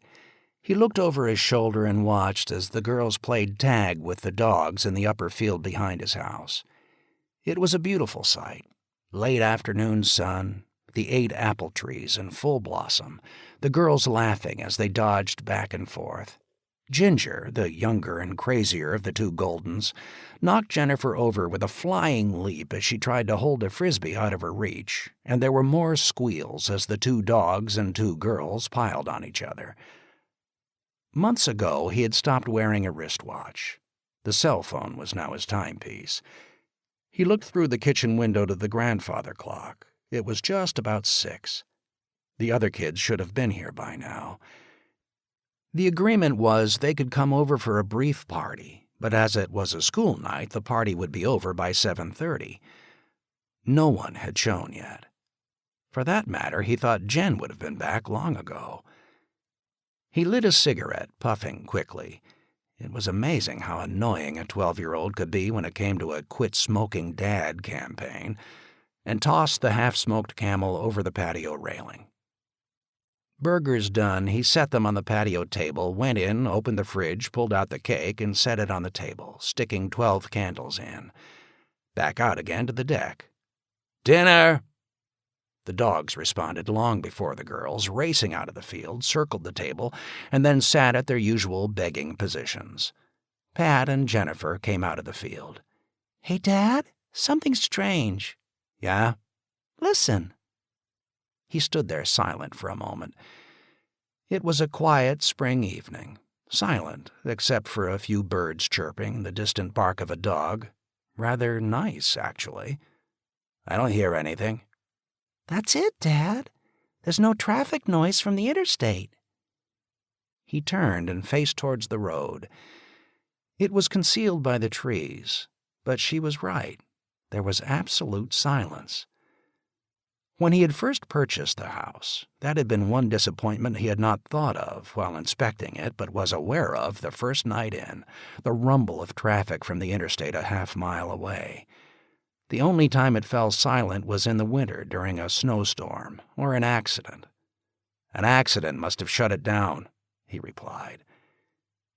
he looked over his shoulder and watched as the girls played tag with the dogs in the upper field behind his house. It was a beautiful sight. Late afternoon sun, the 8 apple trees in full blossom, the girls laughing as they dodged back and forth. Ginger, the younger and crazier of the 2 Goldens, knocked Jennifer over with a flying leap as she tried to hold a frisbee out of her reach, and there were more squeals as the 2 dogs and 2 girls piled on each other. Months ago, he had stopped wearing a wristwatch. The cell phone was now his timepiece. He looked through the kitchen window to the grandfather clock. It was just about 6. The other kids should have been here by now. The agreement was they could come over for a brief party, but as it was a school night, the party would be over by 7:30. No one had shown yet. For that matter, he thought Jen would have been back long ago. He lit a cigarette, puffing quickly. It was amazing how annoying a 12-year-old could be when it came to a Quit Smoking Dad campaign, and tossed the half-smoked Camel over the patio railing. Burgers done, he set them on the patio table, went in, opened the fridge, pulled out the cake, and set it on the table, sticking 12 candles in. Back out again to the deck. "Dinner!" The dogs responded long before the girls, racing out of the field, circled the table, and then sat at their usual begging positions. Pat and Jennifer came out of the field. "Hey, Dad, something strange." "Yeah?" "Listen." He stood there silent for a moment. It was a quiet spring evening, silent except for a few birds chirping, the distant bark of a dog. Rather nice, actually. I don't hear anything. That's it, Dad. There's no traffic noise from the interstate. He turned and faced towards the road. It was concealed by the trees, but she was right. There was absolute silence. When he had first purchased the house, that had been one disappointment he had not thought of while inspecting it, but was aware of the first night in, the rumble of traffic from the interstate a half-mile away. The only time it fell silent was in the winter during a snowstorm or an accident. An accident must have shut it down, he replied.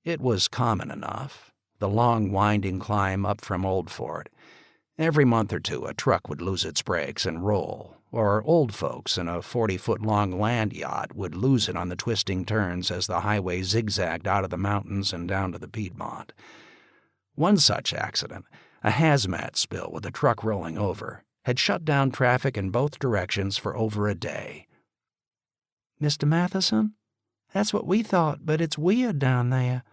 It was common enough, the long winding climb up from Old Fort. Every month or two a truck would lose its brakes and roll, or old folks in a 40-foot-long land yacht would lose it on the twisting turns as the highway zigzagged out of the mountains and down to the Piedmont. One such accident, a hazmat spill with a truck rolling over, had shut down traffic in both directions for over a day. Mr. Matheson, that's what we thought, but it's weird down there.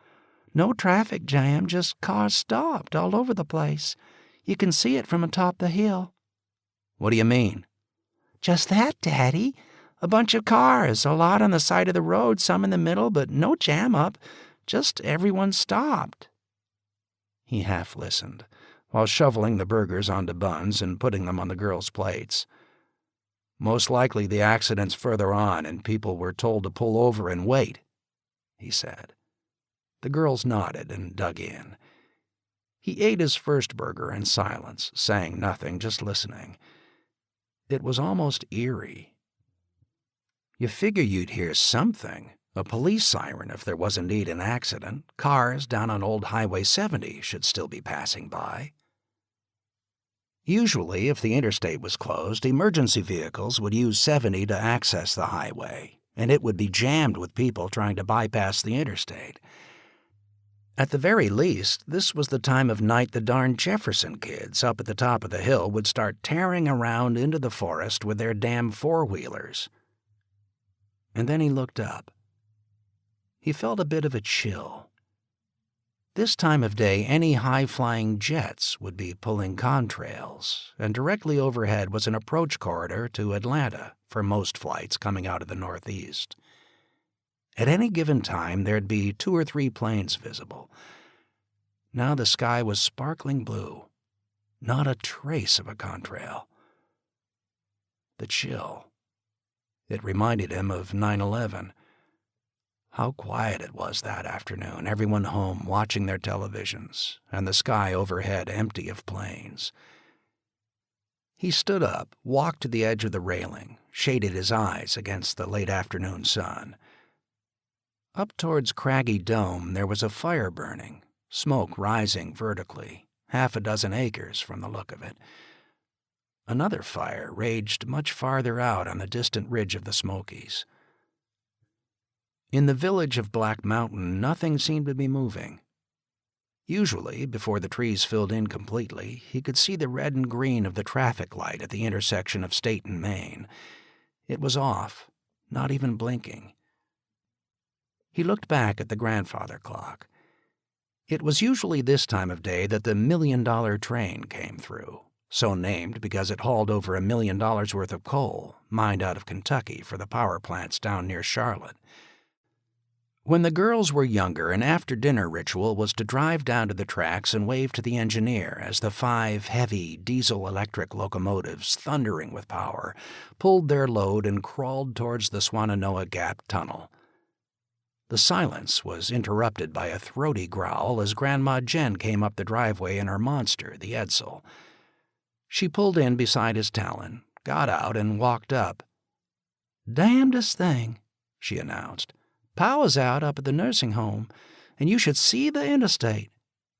No traffic jam, just cars stopped all over the place. You can see it from atop the hill. What do you mean? Just that, Daddy. A bunch of cars, a lot on the side of the road, some in the middle, but no jam up. Just everyone stopped. He half listened, while shoveling the burgers onto buns and putting them on the girls' plates. Most likely the accident's further on and people were told to pull over and wait, he said. The girls nodded and dug in. He ate his first burger in silence, saying nothing, just listening. It was almost eerie. You figure you'd hear something, a police siren if there was indeed an accident. Cars down on Old Highway 70 should still be passing by. Usually, if the interstate was closed, emergency vehicles would use 70 to access the highway, and it would be jammed with people trying to bypass the interstate. At the very least, this was the time of night the darn Jefferson kids up at the top of the hill would start tearing around into the forest with their damn four-wheelers. And then he looked up. He felt a bit of a chill. This time of day, any high-flying jets would be pulling contrails, and directly overhead was an approach corridor to Atlanta for most flights coming out of the Northeast. At any given time, there'd be 2 or 3 planes visible. Now the sky was sparkling blue. Not a trace of a contrail. The chill. It reminded him of 9/11. How quiet it was that afternoon, everyone home watching their televisions, and the sky overhead empty of planes. He stood up, walked to the edge of the railing, shaded his eyes against the late afternoon sun. Up towards Craggy Dome there was a fire burning, smoke rising vertically, 6 acres from the look of it. Another fire raged much farther out on the distant ridge of the Smokies. In the village of Black Mountain, nothing seemed to be moving. Usually, before the trees filled in completely, he could see the red and green of the traffic light at the intersection of State and Main. It was off, not even blinking. He looked back at the grandfather clock. It was usually this time of day that the $1 million train came through, so named because it hauled over $1 million worth of coal, mined out of Kentucky for the power plants down near Charlotte. When the girls were younger, an after-dinner ritual was to drive down to the tracks and wave to the engineer as the 5 heavy diesel-electric locomotives, thundering with power, pulled their load and crawled towards the Swannanoa Gap Tunnel. The silence was interrupted by a throaty growl as Grandma Jen came up the driveway in her monster, the Edsel. She pulled in beside his Talon, got out, and walked up. "Damnedest thing," she announced. "Power's out up at the nursing home, and you should see the interstate.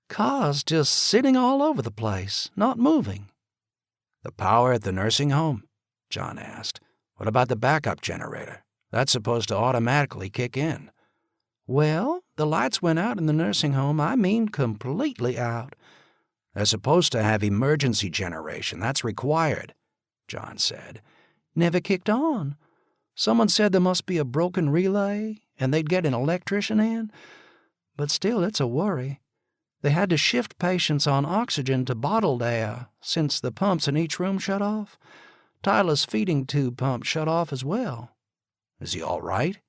Cars just sitting all over the place, not moving." "The power at the nursing home?" John asked. "What about the backup generator? That's supposed to automatically kick in." "Well, the lights went out in the nursing home. I mean completely out." "They're supposed to have emergency generation. That's required," John said. "Never kicked on. Someone said there must be a broken relay, and they'd get an electrician in, but still it's a worry. They had to shift patients on oxygen to bottled air since the pumps in each room shut off. Tyler's feeding tube pump shut off as well. Is he all right?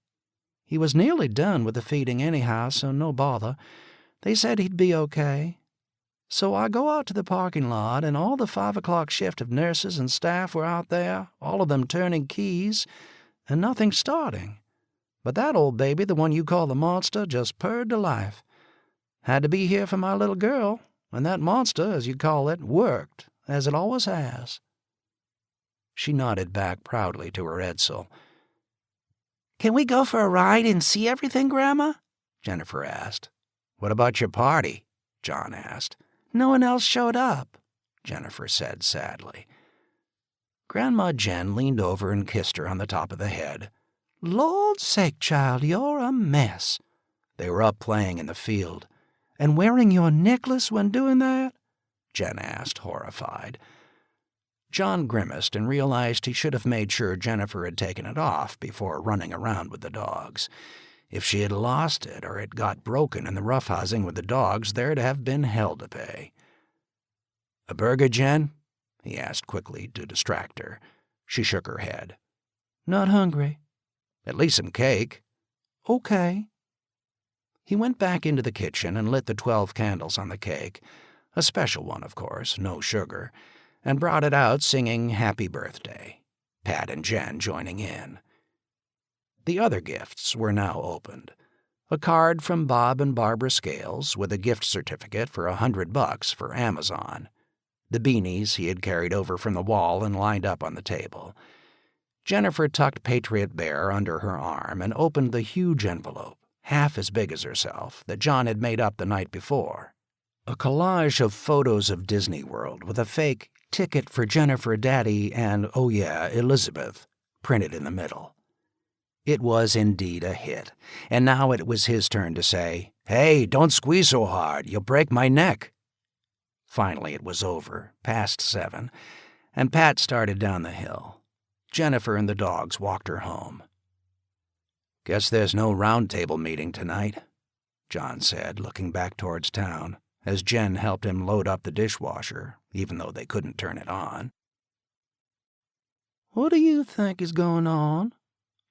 He was nearly done with the feeding anyhow, so no bother. They said he'd be okay. So I go out to the parking lot, and all the 5 o'clock shift of nurses and staff were out there, all of them turning keys, and nothing starting. But that old baby, the one you call the monster, just purred to life. Had to be here for my little girl, and that monster, as you call it, worked, as it always has. She nodded back proudly to her Edsel. "Can we go for a ride and see everything, Grandma?" Jennifer asked. "What about your party?" John asked. "No one else showed up," Jennifer said sadly. Grandma Jen leaned over and kissed her on the top of the head. "Lord's sake, child, you're a mess." They were up playing in the field. "And wearing your necklace when doing that?" Jen asked, horrified. John grimaced and realized he should have made sure Jennifer had taken it off before running around with the dogs. If she had lost it or it got broken in the roughhousing with the dogs, there'd have been hell to pay. "A burger, Jen?" he asked quickly to distract her. She shook her head. "Not hungry." "At least some cake." "Okay." He went back into the kitchen and lit the 12 candles on the cake, a special one, of course, no sugar, and brought it out singing Happy Birthday, Pat and Jen joining in. The other gifts were now opened. A card from Bob and Barbara Scales with a gift certificate for $100 for Amazon. The beanies he had carried over from the wall and lined up on the table. Jennifer tucked Patriot Bear under her arm and opened the huge envelope, half as big as herself, that John had made up the night before. A collage of photos of Disney World with a fake ticket for Jennifer, Daddy, and, oh yeah, Elizabeth, printed in the middle. It was indeed a hit, and now it was his turn to say, "Hey, don't squeeze so hard, you'll break my neck." Finally it was over, past 7, and Pat started down the hill. Jennifer and the dogs walked her home. "Guess there's no round table meeting tonight," John said, looking back towards town, as Jen helped him load up the dishwasher, even though they couldn't turn it on. "What do you think is going on?"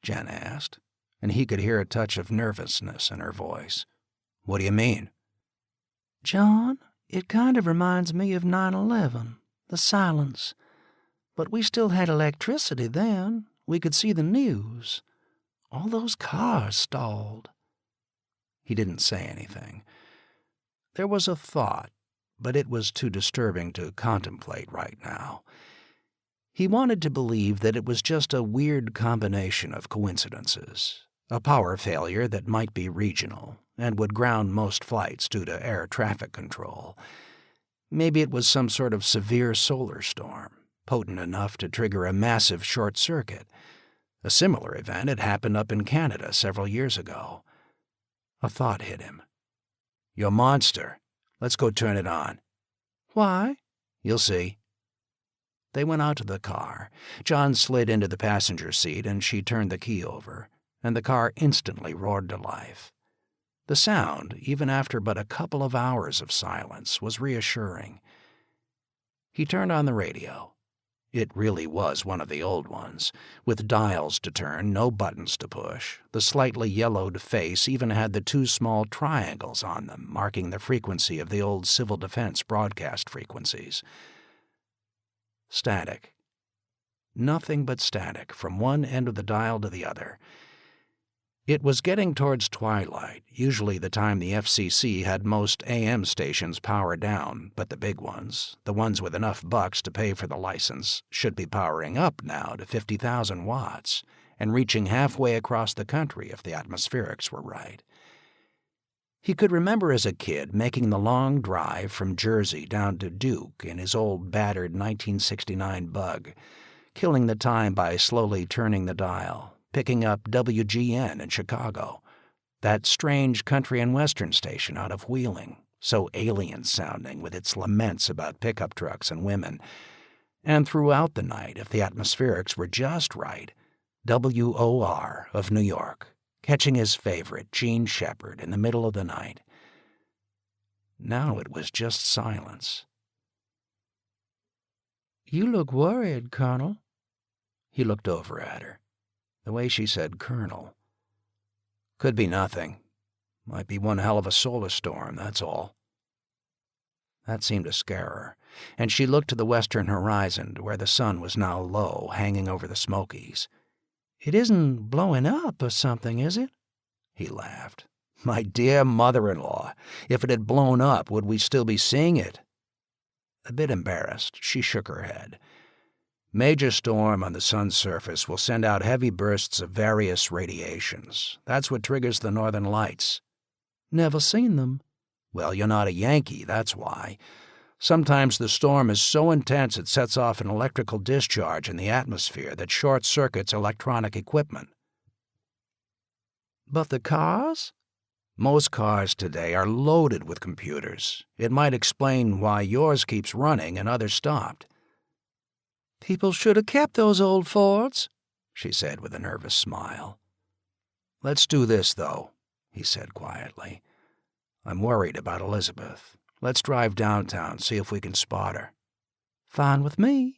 Jen asked, and he could hear a touch of nervousness in her voice. "What do you mean?" "John, it kind of reminds me of 9/11, the silence. But we still had electricity then. We could see the news. All those cars stalled." He didn't say anything. There was a thought, but it was too disturbing to contemplate right now. He wanted to believe that it was just a weird combination of coincidences, a power failure that might be regional and would ground most flights due to air traffic control. Maybe it was some sort of severe solar storm, potent enough to trigger a massive short circuit. A similar event had happened up in Canada several years ago. A thought hit him. "Your monster. Let's go turn it on." "Why?" "You'll see." They went out to the car. John slid into the passenger seat and she turned the key over, and the car instantly roared to life. The sound, even after but a couple of hours of silence, was reassuring. He turned on the radio. It really was one of the old ones, with dials to turn, no buttons to push. The slightly yellowed face even had the 2 small triangles on them, marking the frequency of the old civil defense broadcast frequencies. Static. Nothing but static from one end of the dial to the other. It was getting towards twilight, usually the time the FCC had most AM stations powered down, but the big ones, the ones with enough bucks to pay for the license, should be powering up now to 50,000 watts and reaching halfway across the country if the atmospherics were right. He could remember as a kid making the long drive from Jersey down to Duke in his old battered 1969 Bug, killing the time by slowly turning the dial, picking up WGN in Chicago, that strange country and western station out of Wheeling, so alien-sounding with its laments about pickup trucks and women, and throughout the night, if the atmospherics were just right, WOR of New York, catching his favorite, Jean Shepherd, in the middle of the night. Now it was just silence. "You look worried, Colonel." He looked over at her. The way she said Colonel. Could be nothing. Might be one hell of a solar storm, that's all. That seemed to scare her, and she looked to the western horizon, where the sun was now low, hanging over the Smokies. "It isn't blowing up or something, is it?" He laughed. My dear mother-in-law, if it had blown up, would we still be seeing it? A bit embarrassed, she shook her head. Major storm on the sun's surface will send out heavy bursts of various radiations. That's what triggers the northern lights. "Never seen them." Well, you're not a Yankee, that's why. Sometimes the storm is so intense it sets off an electrical discharge in the atmosphere that short-circuits electronic equipment. "But the cars?" Most cars today are loaded with computers. It might explain why yours keeps running and others stopped. "People should have kept those old Fords," she said with a nervous smile. "Let's do this, though," he said quietly. "I'm worried about Elizabeth. Let's drive downtown, see if we can spot her." "Fine with me."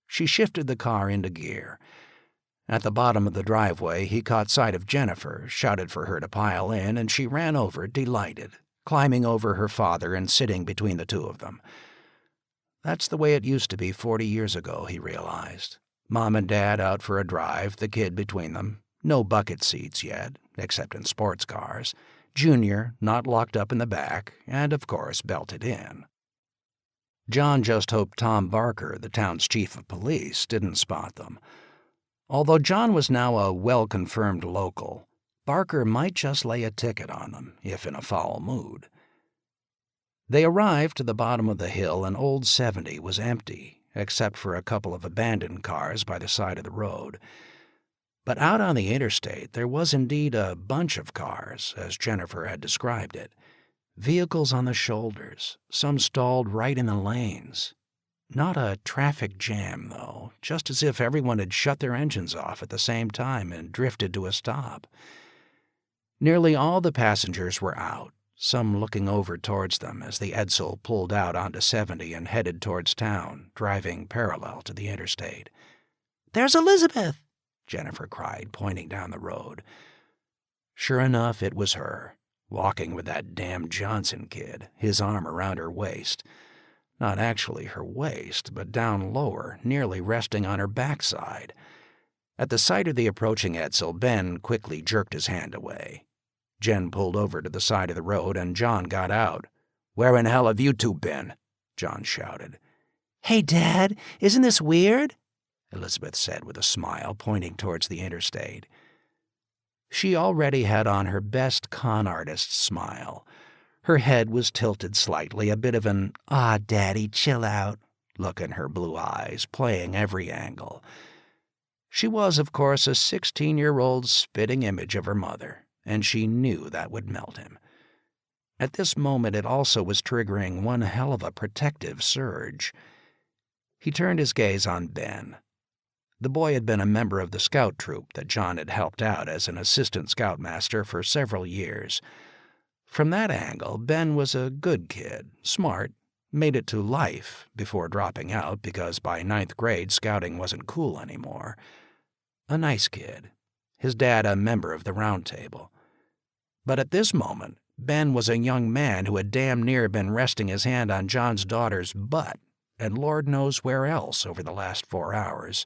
She shifted the car into gear. At the bottom of the driveway, he caught sight of Jennifer, shouted for her to pile in, and she ran over, delighted, climbing over her father and sitting between the two of them. That's the way it used to be 40 years ago, he realized. Mom and Dad out for a drive, the kid between them. No bucket seats yet, except in sports cars. Junior not locked up in the back, and of course belted in. John just hoped Tom Barker, the town's chief of police, didn't spot them. Although John was now a well-confirmed local, Barker might just lay a ticket on them, if in a foul mood. They arrived to the bottom of the hill, and Old 70 was empty, except for a couple of abandoned cars by the side of the road. But out on the interstate there was indeed a bunch of cars, as Jennifer had described it. Vehicles on the shoulders, some stalled right in the lanes. Not a traffic jam, though, just as if everyone had shut their engines off at the same time and drifted to a stop. Nearly all the passengers were out, some looking over towards them as the Edsel pulled out onto 70 and headed towards town, driving parallel to the interstate. "There's Elizabeth!" Jennifer cried, pointing down the road. Sure enough, it was her, walking with that damn Johnson kid, his arm around her waist. Not actually her waist, but down lower, nearly resting on her backside. At the sight of the approaching Edsel, Ben quickly jerked his hand away. Jen pulled over to the side of the road, and John got out. "Where in hell have you two been?" John shouted. "Hey, Dad, isn't this weird?" Elizabeth said with a smile, pointing towards the interstate. She already had on her best con artist smile. Her head was tilted slightly, a bit of an, "Ah, Daddy, chill out," look in her blue eyes, playing every angle. She was, of course, a 16-year-old spitting image of her mother, and she knew that would melt him. At this moment it also was triggering one hell of a protective surge. He turned his gaze on Ben. The boy had been a member of the scout troop that John had helped out as an assistant scoutmaster for several years. From that angle, Ben was a good kid, smart, made it to life before dropping out because by 9th grade scouting wasn't cool anymore. A nice kid, his dad a member of the Round Table. But at this moment, Ben was a young man who had damn near been resting his hand on John's daughter's butt, and Lord knows where else over the last 4 hours.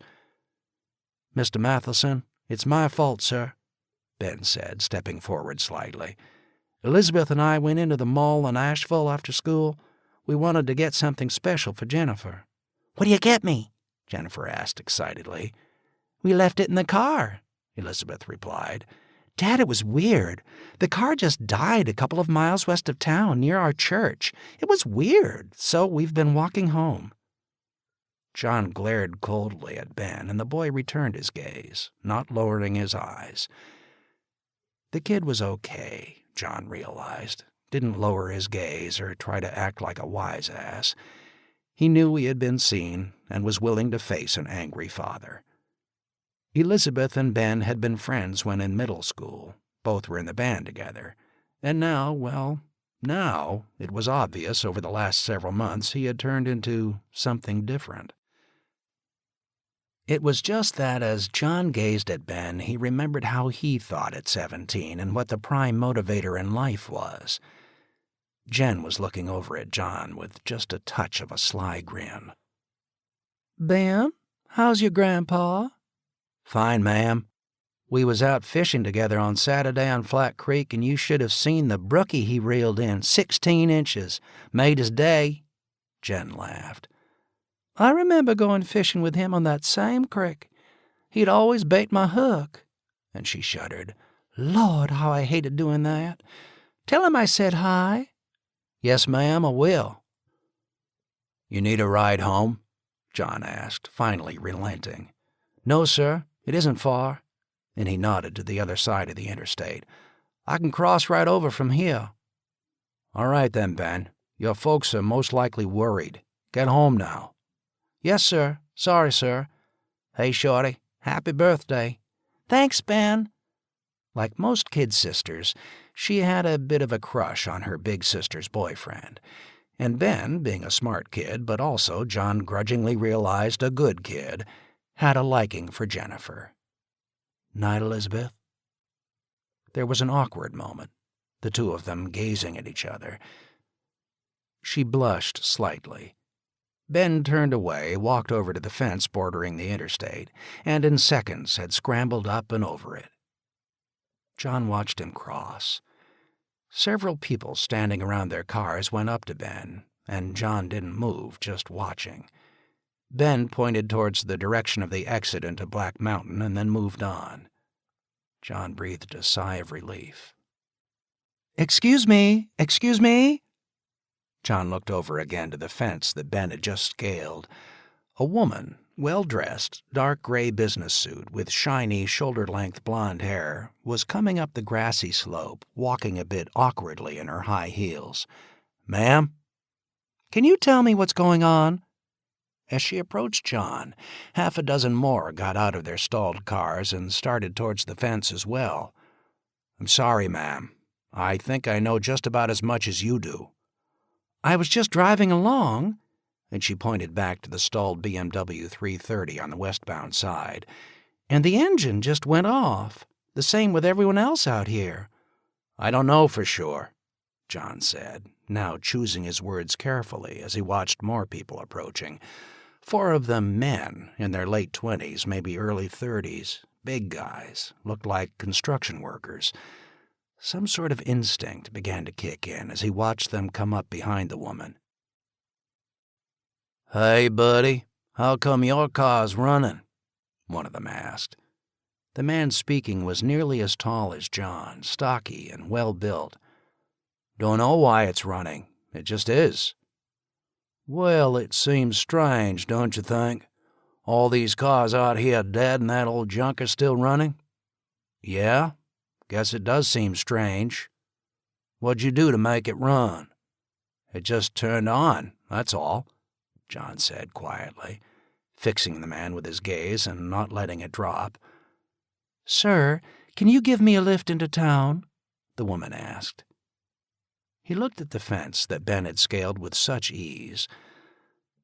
"Mr. Matheson, it's my fault, sir," Ben said, stepping forward slightly. "Elizabeth and I went into the mall in Asheville after school. We wanted to get something special for Jennifer." "What do you get me?" Jennifer asked excitedly. "We left it in the car," Elizabeth replied. "Dad, it was weird. The car just died a couple of miles west of town near our church. It was weird, so we've been walking home." John glared coldly at Ben, and the boy returned his gaze, not lowering his eyes. The kid was okay, John realized. Didn't lower his gaze or try to act like a wise ass. He knew he had been seen and was willing to face an angry father. Elizabeth and Ben had been friends when in middle school. Both were in the band together. And now it was obvious over the last several months he had turned into something different. It was just that as John gazed at Ben, he remembered how he thought at 17 and what the prime motivator in life was. Jen was looking over at John with just a touch of a sly grin. Ben, how's your grandpa? Fine, ma'am. We was out fishing together on Saturday on Flat Creek, and you should have seen the brookie he reeled in, 16 inches. Made his day. Jen laughed. I remember going fishing with him on that same creek. He'd always bait my hook. And she shuddered. Lord, how I hated doing that. Tell him I said hi. Yes, ma'am, I will. You need a ride home? John asked, finally relenting. No, sir, it isn't far. And he nodded to the other side of the interstate. I can cross right over from here. All right then, Ben. Your folks are most likely worried. Get home now. Yes, sir. Sorry, sir. Hey, Shorty, happy birthday. Thanks, Ben. Like most kid sisters, she had a bit of a crush on her big sister's boyfriend. And Ben, being a smart kid, but also, John grudgingly realized, a good kid, had a liking for Jennifer. Night, Elizabeth? There was an awkward moment, the two of them gazing at each other. She blushed slightly. Ben turned away, walked over to the fence bordering the interstate, and in seconds had scrambled up and over it. John watched him cross. Several people standing around their cars went up to Ben, and John didn't move, just watching. Ben pointed towards the direction of the exit into Black Mountain and then moved on. John breathed a sigh of relief. Excuse me. John looked over again to the fence that Ben had just scaled. A woman, well-dressed, dark gray business suit with shiny, shoulder-length blonde hair, was coming up the grassy slope, walking a bit awkwardly in her high heels. Ma'am? Can you tell me what's going on? As she approached John, half a dozen more got out of their stalled cars and started towards the fence as well. I'm sorry, ma'am. I think I know just about as much as you do. I was just driving along, and she pointed back to the stalled BMW 330 on the westbound side, and the engine just went off. The same with everyone else out here. I don't know for sure, John said, now choosing his words carefully as he watched more people approaching. 4 of them men, in their late 20s, maybe early 30s, big guys, looked like construction workers. Some sort of instinct began to kick in as he watched them come up behind the woman. Hey, buddy, how come your car's running? One of them asked. The man speaking was nearly as tall as John, stocky and well-built. Don't know why it's running. It just is. Well, it seems strange, don't you think? All these cars out here dead and that old junker still running? Yeah, guess it does seem strange. What'd you do to make it run? It just turned on, that's all, John said quietly, fixing the man with his gaze and not letting it drop. Sir, can you give me a lift into town? The woman asked. He looked at the fence that Ben had scaled with such ease.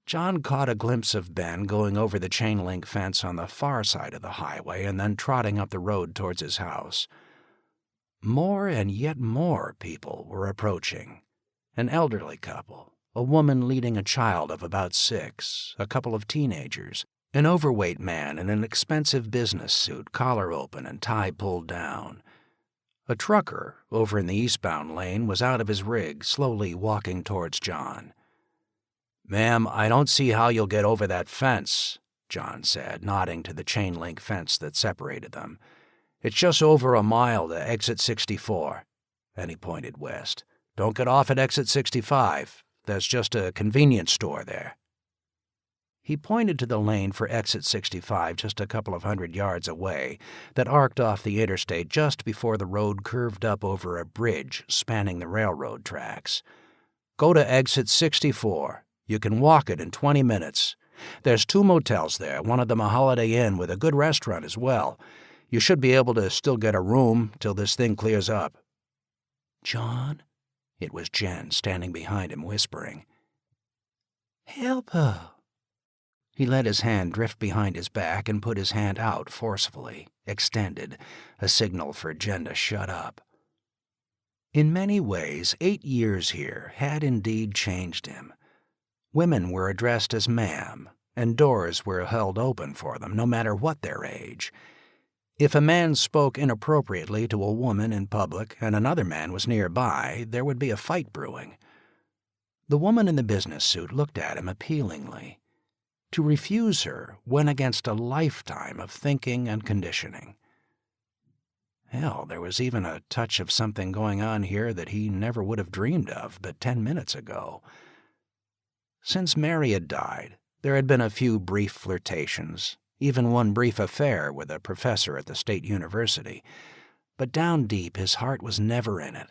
John caught a glimpse of Ben going over the chain-link fence on the far side of the highway and then trotting up the road towards his house. More and yet more people were approaching. An elderly couple, a woman leading a child of about 6, a couple of teenagers, an overweight man in an expensive business suit, collar open and tie pulled down. A trucker, over in the eastbound lane, was out of his rig, slowly walking towards John. Ma'am, I don't see how you'll get over that fence, John said, nodding to the chain-link fence that separated them. It's just over a mile to exit 64. And he pointed west. Don't get off at exit 65. There's just a convenience store there. He pointed to the lane for exit 65 just a couple of 100 yards away that arced off the interstate just before the road curved up over a bridge spanning the railroad tracks. Go to exit 64. You can walk it in 20 minutes. There's 2 motels there, one of them a Holiday Inn with a good restaurant as well. You should be able to still get a room till this thing clears up." "John," it was Jen standing behind him whispering. "Help her." He let his hand drift behind his back and put his hand out forcefully, extended, a signal for Jen to shut up. In many ways, 8 years here had indeed changed him. Women were addressed as ma'am, and doors were held open for them, no matter what their age. If a man spoke inappropriately to a woman in public and another man was nearby, there would be a fight brewing. The woman in the business suit looked at him appealingly. To refuse her went against a lifetime of thinking and conditioning. Hell, there was even a touch of something going on here that he never would have dreamed of but 10 minutes ago. Since Mary had died, there had been a few brief flirtations, even one brief affair with a professor at the state university, but down deep his heart was never in it.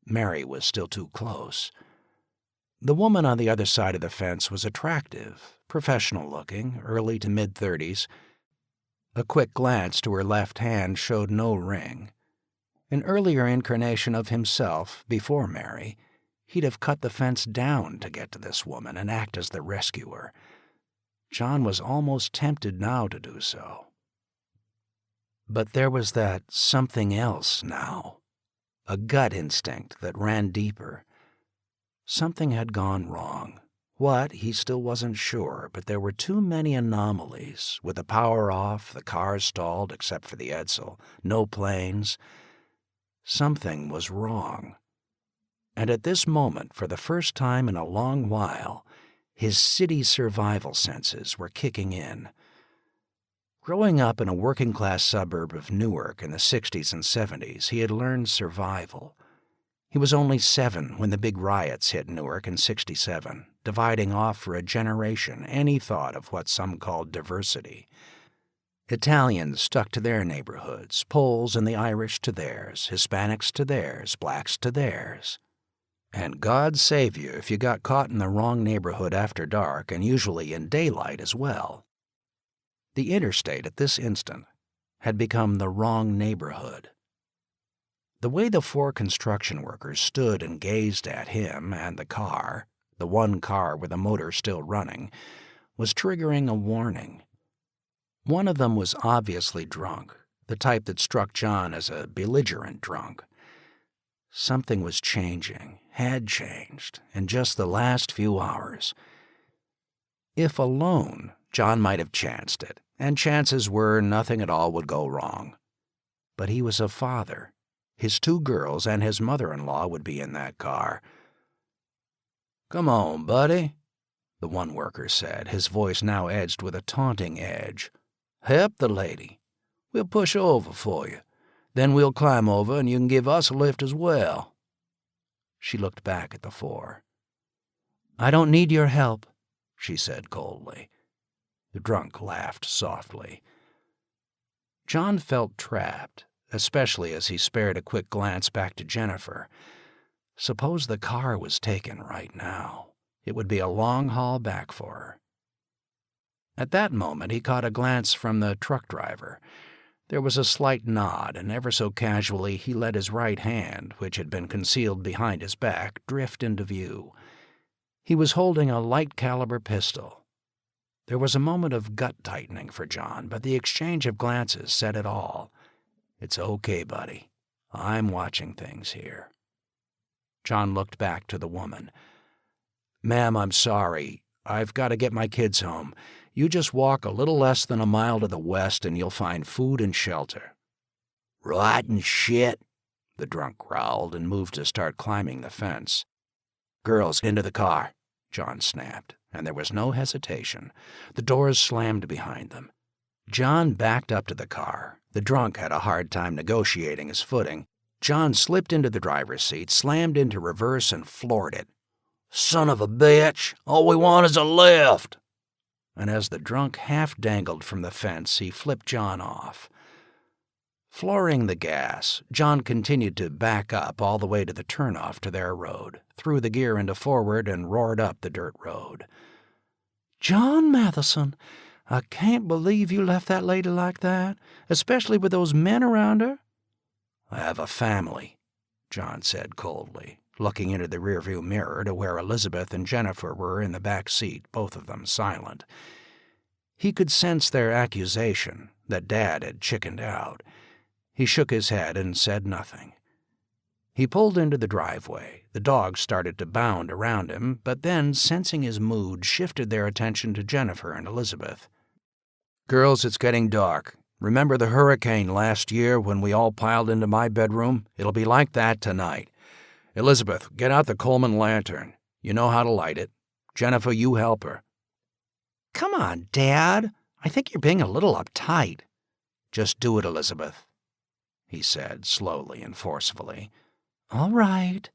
Mary was still too close. The woman on the other side of the fence was attractive, professional-looking, early to mid-30s. A quick glance to her left hand showed no ring. An earlier incarnation of himself, before Mary, he'd have cut the fence down to get to this woman and act as the rescuer. John was almost tempted now to do so. But there was that something else now, a gut instinct that ran deeper. Something had gone wrong. What, he still wasn't sure, but there were too many anomalies. With the power off, the cars stalled except for the Edsel, no planes. Something was wrong. And at this moment, for the first time in a long while, his city survival senses were kicking in. Growing up in a working-class suburb of Newark in the 60s and 70s, he had learned survival. He was only 7 when the big riots hit Newark in '67, dividing off for a generation any thought of what some called diversity. Italians stuck to their neighborhoods, Poles and the Irish to theirs, Hispanics to theirs, blacks to theirs. And God save you if you got caught in the wrong neighborhood after dark, and usually in daylight as well. The interstate at this instant had become the wrong neighborhood. The way the 4 construction workers stood and gazed at him and the car, the one car with the motor still running, was triggering a warning. One of them was obviously drunk, the type that struck John as a belligerent drunk. Something was changing, had changed, in just the last few hours. If alone, John might have chanced it, and chances were nothing at all would go wrong. But he was a father. His 2 girls and his mother-in-law would be in that car. "Come on, buddy," the one worker said, his voice now edged with a taunting edge. "Help the lady. We'll push over for you. Then we'll climb over and you can give us a lift as well." She looked back at the 4. "I don't need your help," she said coldly. The drunk laughed softly. John felt trapped, especially as he spared a quick glance back to Jennifer. Suppose the car was taken right now. It would be a long haul back for her. At that moment, he caught a glance from the truck driver. There was a slight nod, and ever so casually he let his right hand, which had been concealed behind his back, drift into view. He was holding a light-caliber pistol. There was a moment of gut-tightening for John, but the exchange of glances said it all. "It's okay, buddy. I'm watching things here." John looked back to the woman. "Ma'am, I'm sorry. I've got to get my kids home. You just walk a little less than a mile to the west and you'll find food and shelter." "Rotten shit," the drunk growled and moved to start climbing the fence. "Girls, into the car," John snapped, and there was no hesitation. The doors slammed behind them. John backed up to the car. The drunk had a hard time negotiating his footing. John slipped into the driver's seat, slammed into reverse, and floored it. "Son of a bitch! All we want is a lift!" And as the drunk half dangled from the fence, he flipped John off. Flooring the gas, John continued to back up all the way to the turnoff to their road, threw the gear into forward, and roared up the dirt road. John Matheson, I can't believe you left that lady like that, especially with those men around her. I have a family, John said coldly, looking into the rearview mirror to where Elizabeth and Jennifer were in the back seat, both of them silent. He could sense their accusation that Dad had chickened out. He shook his head and said nothing. He pulled into the driveway. The dogs started to bound around him, but then, sensing his mood, shifted their attention to Jennifer and Elizabeth. Girls, it's getting dark. Remember the hurricane last year when we all piled into my bedroom? It'll be like that tonight. Elizabeth, get out the Coleman lantern. You know how to light it. Jennifer, you help her. Come on, Dad. I think you're being a little uptight. Just do it, Elizabeth, he said slowly and forcefully. All right.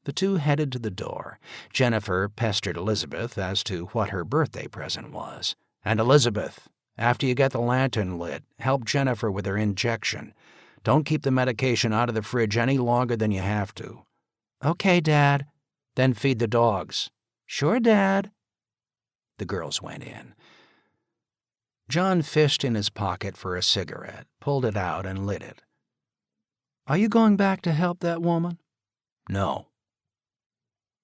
The two headed to the door. Jennifer pestered Elizabeth as to what her birthday present was. And Elizabeth, after you get the lantern lit, help Jennifer with her injection. Don't keep the medication out of the fridge any longer than you have to. Okay, Dad. Then feed the dogs. Sure, Dad. The girls went in. John fished in his pocket for a cigarette, pulled it out, and lit it. Are you going back to help that woman? No.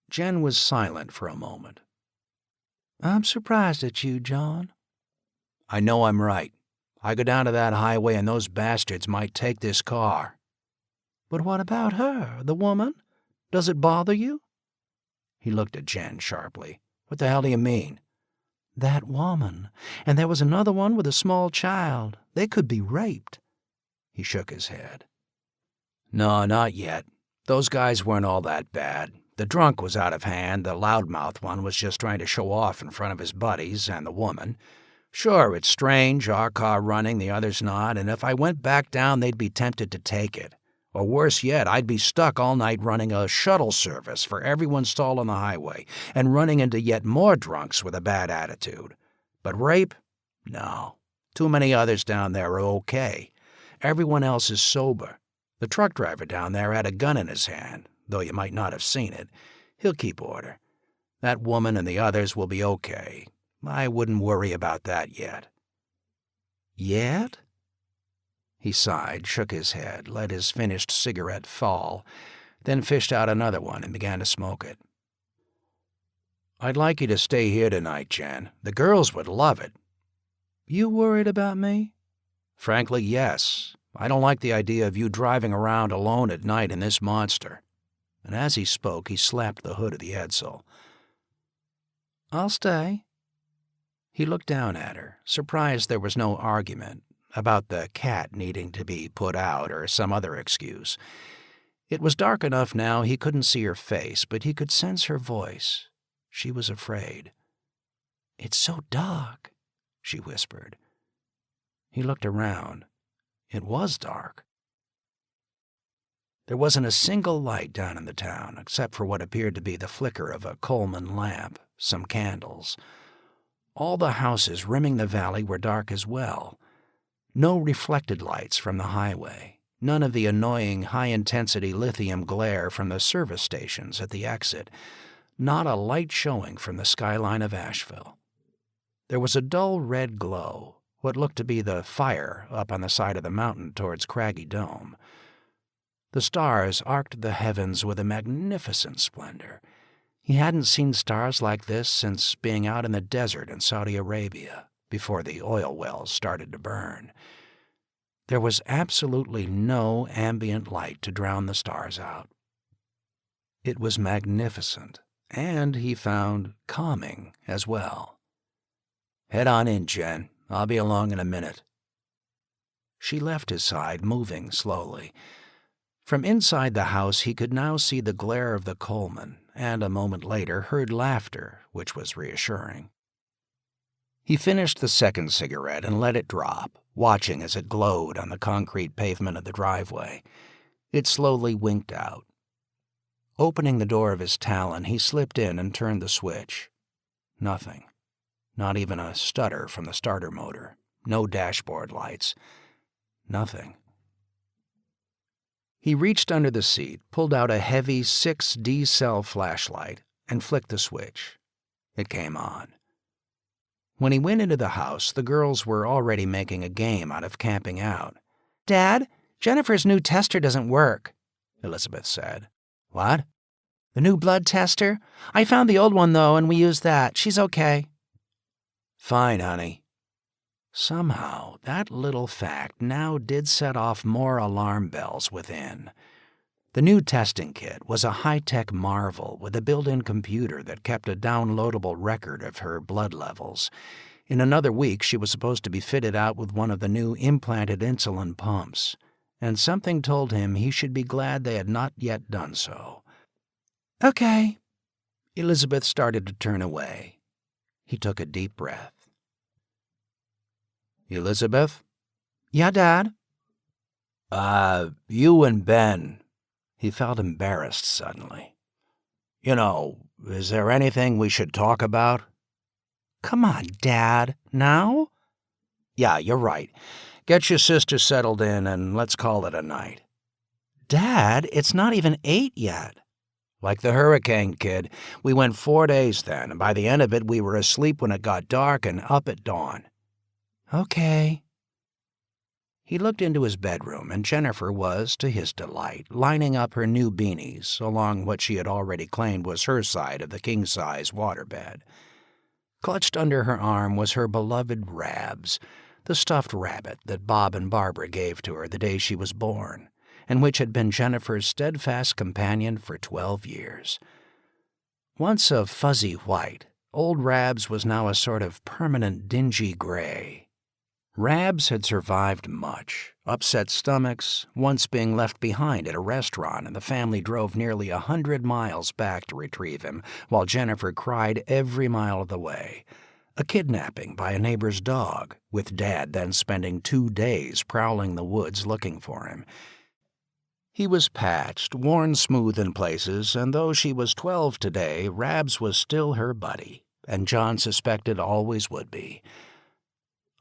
Jen was silent for a moment. I'm surprised at you, John. I know I'm right. I go down to that highway and those bastards might take this car. But what about her, the woman? Does it bother you? He looked at Jen sharply. What the hell do you mean? That woman. And there was another one with a small child. They could be raped. He shook his head. No, not yet. Those guys weren't all that bad. The drunk was out of hand, the loudmouth one was just trying to show off in front of his buddies and the woman. Sure, it's strange, our car running, the others not, and if I went back down, they'd be tempted to take it. Or worse yet, I'd be stuck all night running a shuttle service for everyone stalled on the highway and running into yet more drunks with a bad attitude. But rape? No. Too many others down there are okay. Everyone else is sober. The truck driver down there had a gun in his hand, though you might not have seen it. He'll keep order. That woman and the others will be okay. I wouldn't worry about that yet. Yet? He sighed, shook his head, let his finished cigarette fall, then fished out another one and began to smoke it. I'd like you to stay here tonight, Jen. The girls would love it. You worried about me? Frankly, yes. I don't like the idea of you driving around alone at night in this monster. And as he spoke, he slapped the hood of the Edsel. I'll stay. He looked down at her, surprised there was no argument about the cat needing to be put out or some other excuse. It was dark enough now he couldn't see her face, but he could sense her voice. She was afraid. It's so dark, she whispered. He looked around. It was dark. There wasn't a single light down in the town, except for what appeared to be the flicker of a Coleman lamp, some candles. All the houses rimming the valley were dark as well. No reflected lights from the highway, none of the annoying high-intensity lithium glare from the service stations at the exit, not a light showing from the skyline of Asheville. There was a dull red glow, what looked to be the fire up on the side of the mountain towards Craggy Dome. The stars arced the heavens with a magnificent splendor. He hadn't seen stars like this since being out in the desert in Saudi Arabia, before the oil wells started to burn. There was absolutely no ambient light to drown the stars out. It was magnificent, and he found calming as well. Head on in, Jen. I'll be along in a minute. She left his side, moving slowly. From inside the house he could now see the glare of the Coleman, and a moment later heard laughter, which was reassuring. He finished the second cigarette and let it drop, watching as it glowed on the concrete pavement of the driveway. It slowly winked out. Opening the door of his Talon, he slipped in and turned the switch. Nothing. Not even a stutter from the starter motor. No dashboard lights. Nothing. He reached under the seat, pulled out a heavy 6D cell flashlight, and flicked the switch. It came on. When he went into the house, the girls were already making a game out of camping out. Dad, Jennifer's new tester doesn't work, Elizabeth said. What? The new blood tester? I found the old one, though, and we used that. She's okay. Fine, honey. Somehow, that little fact now did set off more alarm bells within. The new testing kit was a high-tech marvel with a built-in computer that kept a downloadable record of her blood levels. In another week, she was supposed to be fitted out with one of the new implanted insulin pumps, and something told him he should be glad they had not yet done so. Okay. Elizabeth started to turn away. He took a deep breath. Elizabeth? Yeah, Dad? You and Ben. He felt embarrassed suddenly. You know, is there anything we should talk about? Come on, Dad. Now? Yeah, you're right. Get your sister settled in and let's call it a night. Dad, it's not even 8 yet. Like the hurricane, kid. We went 4 days then, and by the end of it we were asleep when it got dark and up at dawn. Okay. He looked into his bedroom, and Jennifer was, to his delight, lining up her new beanies along what she had already claimed was her side of the king-size waterbed. Clutched under her arm was her beloved Rabs, the stuffed rabbit that Bob and Barbara gave to her the day she was born, and which had been Jennifer's steadfast companion for 12 years. Once of fuzzy white, old Rabs was now a sort of permanent dingy gray. Rabs had survived much, upset stomachs, once being left behind at a restaurant, and the family drove nearly 100 miles back to retrieve him, while Jennifer cried every mile of the way. A kidnapping by a neighbor's dog, with Dad then spending 2 days prowling the woods looking for him. He was patched, worn smooth in places, and though she was 12 today, Rabs was still her buddy, and John suspected always would be.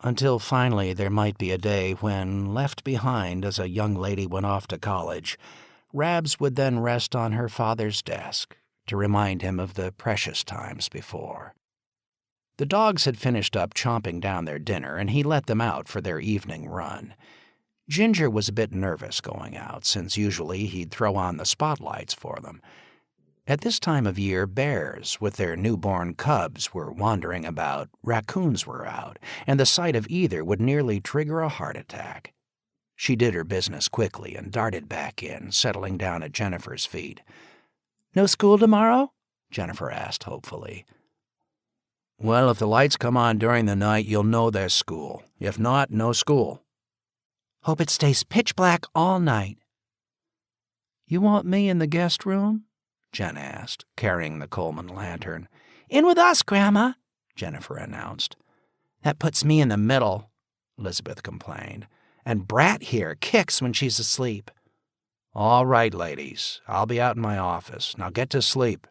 Until finally there might be a day when, left behind as a young lady went off to college, Rabs would then rest on her father's desk to remind him of the precious times before. The dogs had finished up chomping down their dinner, and he let them out for their evening run. Ginger was a bit nervous going out, since usually he'd throw on the spotlights for them. At this time of year, bears with their newborn cubs were wandering about, raccoons were out, and the sight of either would nearly trigger a heart attack. She did her business quickly and darted back in, settling down at Jennifer's feet. No school tomorrow? Jennifer asked hopefully. Well, if the lights come on during the night, you'll know there's school. If not, no school. Hope it stays pitch black all night. You want me in the guest room? Jen asked, carrying the Coleman lantern. In with us, Grandma, Jennifer announced. That puts me in the middle, Elizabeth complained. And Brat here kicks when she's asleep. All right, ladies. I'll be out in my office. Now get to sleep.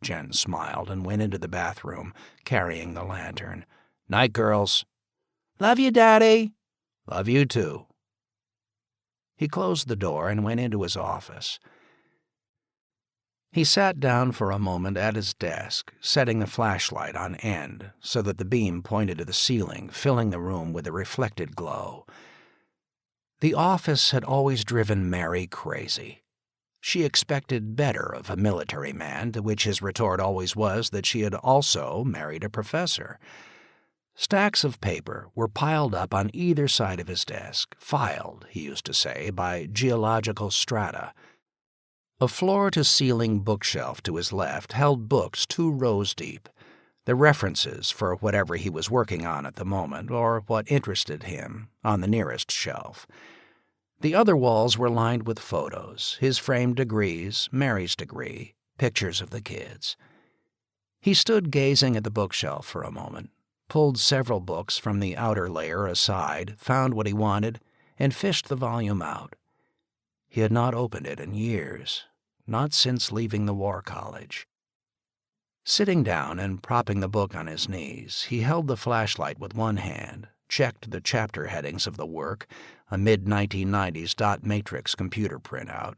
Jen smiled and went into the bathroom, carrying the lantern. Night, girls. Love you, Daddy. Love you, too. He closed the door and went into his office. He sat down for a moment at his desk, setting the flashlight on end so that the beam pointed to the ceiling, filling the room with a reflected glow. The office had always driven Mary crazy. She expected better of a military man, to which his retort always was that she had also married a professor. Stacks of paper were piled up on either side of his desk, filed, he used to say, by geological strata. A floor-to-ceiling bookshelf to his left held books 2 rows deep, the references for whatever he was working on at the moment, or what interested him, on the nearest shelf. The other walls were lined with photos, his framed degrees, Mary's degree, pictures of the kids. He stood gazing at the bookshelf for a moment, pulled several books from the outer layer aside, found what he wanted, and fished the volume out. He had not opened it in years, not since leaving the War College. Sitting down and propping the book on his knees, he held the flashlight with one hand, checked the chapter headings of the work, a mid-1990s dot matrix computer printout,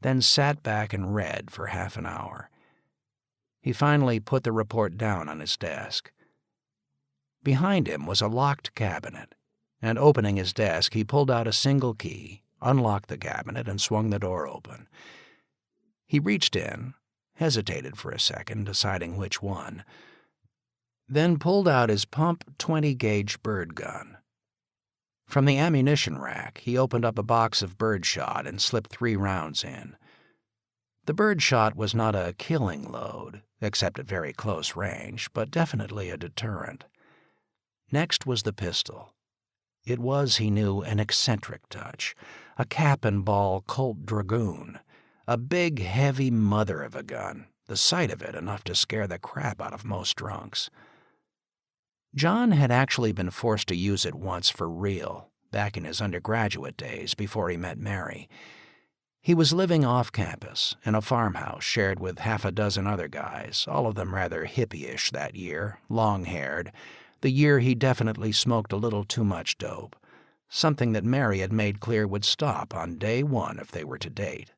then sat back and read for half an hour. He finally put the report down on his desk. Behind him was a locked cabinet, and opening his desk, he pulled out a single key, unlocked the cabinet, and swung the door open. He reached in, hesitated for a second, deciding which one, then pulled out his pump 20-gauge bird gun. From the ammunition rack, he opened up a box of birdshot and slipped 3 rounds in. The birdshot was not a killing load, except at very close range, but definitely a deterrent. Next was the pistol. It was, he knew, an eccentric touch, a cap-and-ball Colt Dragoon, a big, heavy mother of a gun, the sight of it enough to scare the crap out of most drunks. John had actually been forced to use it once for real, back in his undergraduate days before he met Mary. He was living off campus in a farmhouse shared with half a dozen other guys, all of them rather hippie-ish that year, long-haired, the year he definitely smoked a little too much dope, something that Mary had made clear would stop on day 1 if they were to date.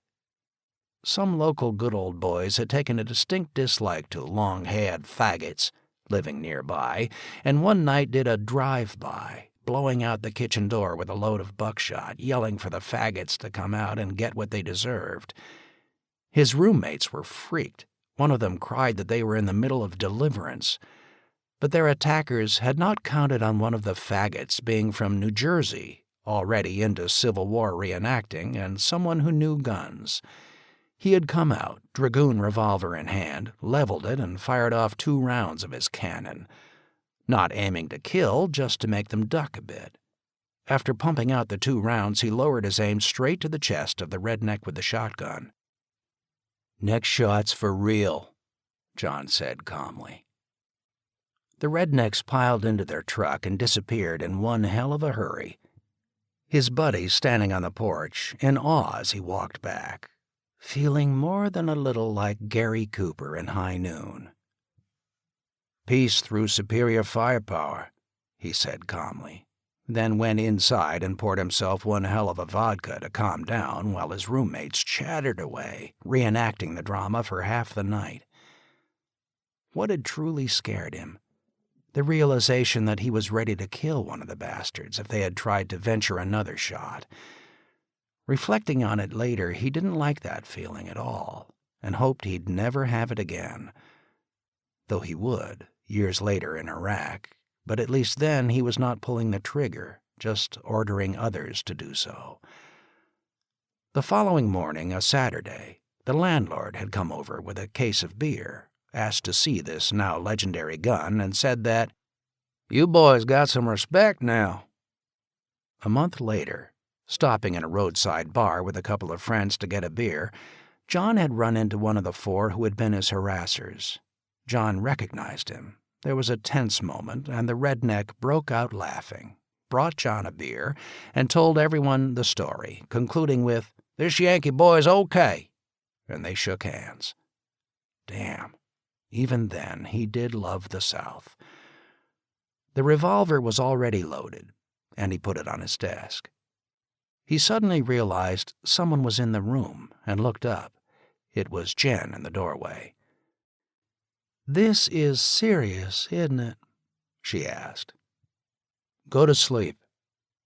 Some local good old boys had taken a distinct dislike to long-haired faggots living nearby, and one night did a drive-by, blowing out the kitchen door with a load of buckshot, yelling for the faggots to come out and get what they deserved. His roommates were freaked. One of them cried that they were in the middle of deliverance. But their attackers had not counted on one of the faggots being from New Jersey, already into Civil War reenacting, and someone who knew guns. He had come out, dragoon revolver in hand, leveled it, and fired off 2 rounds of his cannon. Not aiming to kill, just to make them duck a bit. After pumping out the 2 rounds, he lowered his aim straight to the chest of the redneck with the shotgun. "Next shot's for real," John said calmly. The rednecks piled into their truck and disappeared in one hell of a hurry. His buddy standing on the porch, in awe as he walked back, feeling more than a little like Gary Cooper in High Noon. "Peace through superior firepower," he said calmly, then went inside and poured himself one hell of a vodka to calm down while his roommates chattered away, reenacting the drama for half the night. What had truly scared him? The realization that he was ready to kill one of the bastards if they had tried to venture another shot. Reflecting on it later, he didn't like that feeling at all, and hoped he'd never have it again. Though he would, years later in Iraq, but at least then he was not pulling the trigger, just ordering others to do so. The following morning, a Saturday, the landlord had come over with a case of beer, asked to see this now legendary gun, and said that, "You boys got some respect now." A month later, stopping in a roadside bar with a couple of friends to get a beer, John had run into one of the 4 who had been his harassers. John recognized him. There was a tense moment, and the redneck broke out laughing, brought John a beer, and told everyone the story, concluding with, "This Yankee boy's okay," and they shook hands. Damn, even then he did love the South. The revolver was already loaded, and he put it on his desk. He suddenly realized someone was in the room and looked up. It was Jen in the doorway. "This is serious, isn't it?" she asked. "Go to sleep."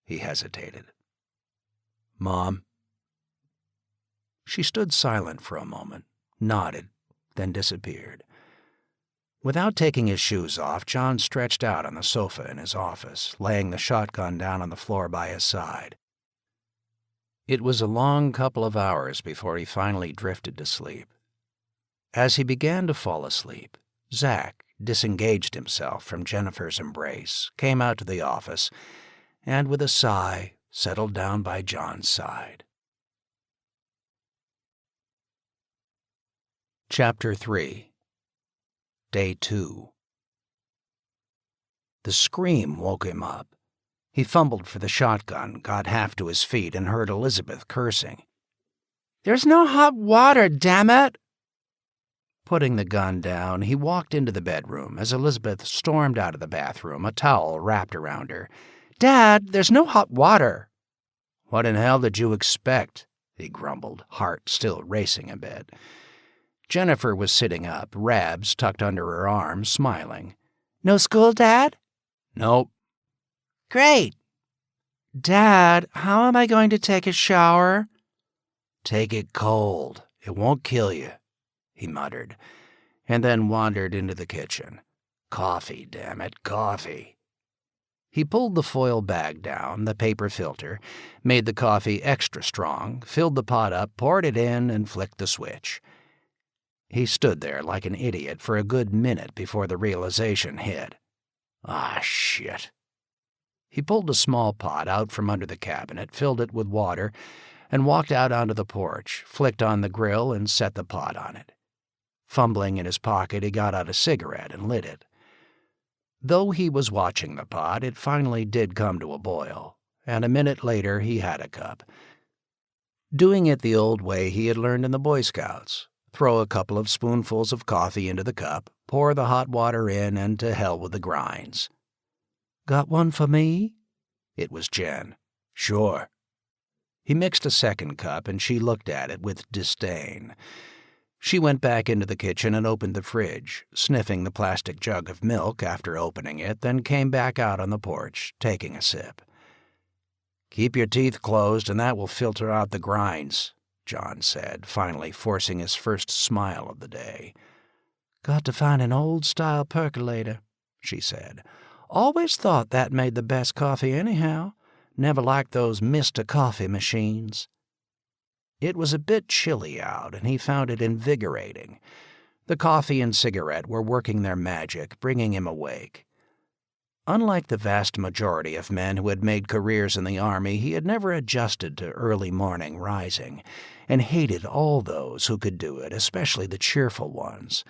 He hesitated. "Mom?" She stood silent for a moment, nodded, then disappeared. Without taking his shoes off, John stretched out on the sofa in his office, laying the shotgun down on the floor by his side. It was a long couple of hours before he finally drifted to sleep. As he began to fall asleep, Zach disengaged himself from Jennifer's embrace, came out to the office, and with a sigh settled down by John's side. Chapter 3. Day 2. The scream woke him up. He fumbled for the shotgun, got half to his feet, and heard Elizabeth cursing. "There's no hot water, damn it!" Putting the gun down, he walked into the bedroom as Elizabeth stormed out of the bathroom, a towel wrapped around her. "Dad, there's no hot water." "What in hell did you expect?" he grumbled, heart still racing a bit. Jennifer was sitting up, Rabs tucked under her arm, smiling. "No school, Dad?" Nope. Great. Dad, how am I going to take a shower? Take it cold. It won't kill you, he muttered, and then wandered into the kitchen. Coffee, damn it, coffee. He pulled the foil bag down, the paper filter, made the coffee extra strong, filled the pot up, poured it in, and flicked the switch. He stood there like an idiot for a good minute before the realization hit. Ah, shit. He pulled a small pot out from under the cabinet, filled it with water, and walked out onto the porch, flicked on the grill, and set the pot on it. Fumbling in his pocket, he got out a cigarette and lit it. Though he was watching the pot, it finally did come to a boil, and a minute later he had a cup. Doing it the old way he had learned in the Boy Scouts. Throw a couple of spoonfuls of coffee into the cup, pour the hot water in, and to hell with the grinds. Got one for me? It was Jen. Sure. He mixed a second cup, and she looked at it with disdain. She went back into the kitchen and opened the fridge, sniffing the plastic jug of milk after opening it, then came back out on the porch, taking a sip. Keep your teeth closed, and that will filter out the grinds, John said, finally forcing his first smile of the day. Got to find an old-style percolator, she said. Always thought that made the best coffee anyhow. Never liked those Mr. Coffee machines. It was a bit chilly out, and he found it invigorating. The coffee and cigarette were working their magic, bringing him awake. Unlike the vast majority of men who had made careers in the Army, he had never adjusted to early morning rising, and hated all those who could do it, especially the cheerful ones.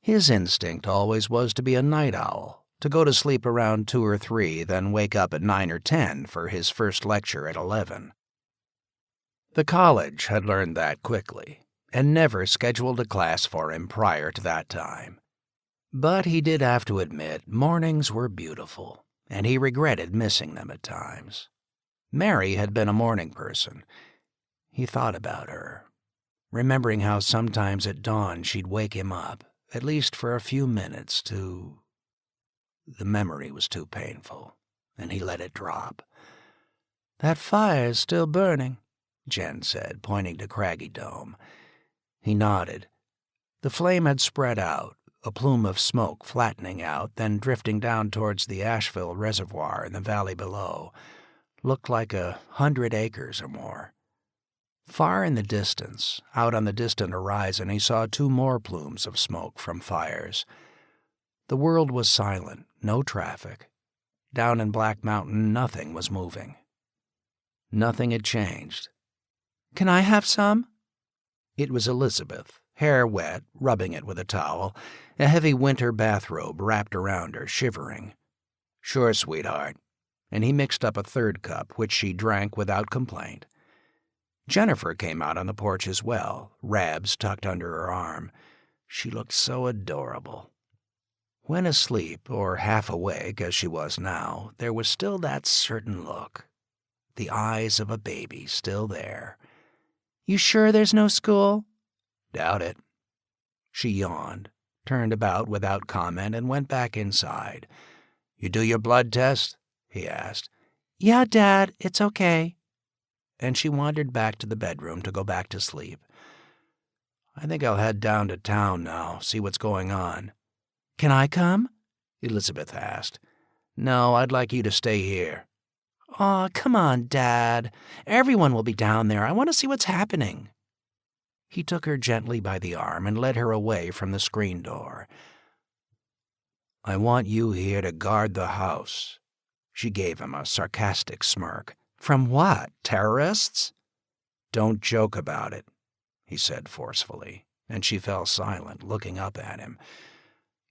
His instinct always was to be a night owl, to go to sleep around 2 or 3, then wake up at 9 or 10 for his first lecture at 11. The college had learned that quickly, and never scheduled a class for him prior to that time. But he did have to admit mornings were beautiful, and he regretted missing them at times. Mary had been a morning person. He thought about her, remembering how sometimes at dawn she'd wake him up, at least for a few minutes, to... The memory was too painful, and he let it drop. That fire's still burning, Jen said, pointing to Craggy Dome. He nodded. The flame had spread out, a plume of smoke flattening out, then drifting down towards the Asheville Reservoir in the valley below. Looked like 100 acres or more. Far in the distance, out on the distant horizon, he saw 2 more plumes of smoke from fires. The world was silent, no traffic. Down in Black Mountain, nothing was moving. Nothing had changed. Can I have some? It was Elizabeth, hair wet, rubbing it with a towel, a heavy winter bathrobe wrapped around her, shivering. Sure, sweetheart. And he mixed up a third cup, which she drank without complaint. Jennifer came out on the porch as well, Rabs tucked under her arm. She looked so adorable. When asleep, or half awake as she was now, there was still that certain look. The eyes of a baby still there. You sure there's no school? Doubt it. She yawned, turned about without comment, and went back inside. You do your blood test? He asked. Yeah, Dad, it's okay. And she wandered back to the bedroom to go back to sleep. I think I'll head down to town now, see what's going on. Can I come? Elizabeth asked. No, I'd like you to stay here. Aw, come on, Dad. Everyone will be down there. I want to see what's happening. He took her gently by the arm and led her away from the screen door. I want you here to guard the house. She gave him a sarcastic smirk. From what? Terrorists? Don't joke about it, he said forcefully, and she fell silent, looking up at him.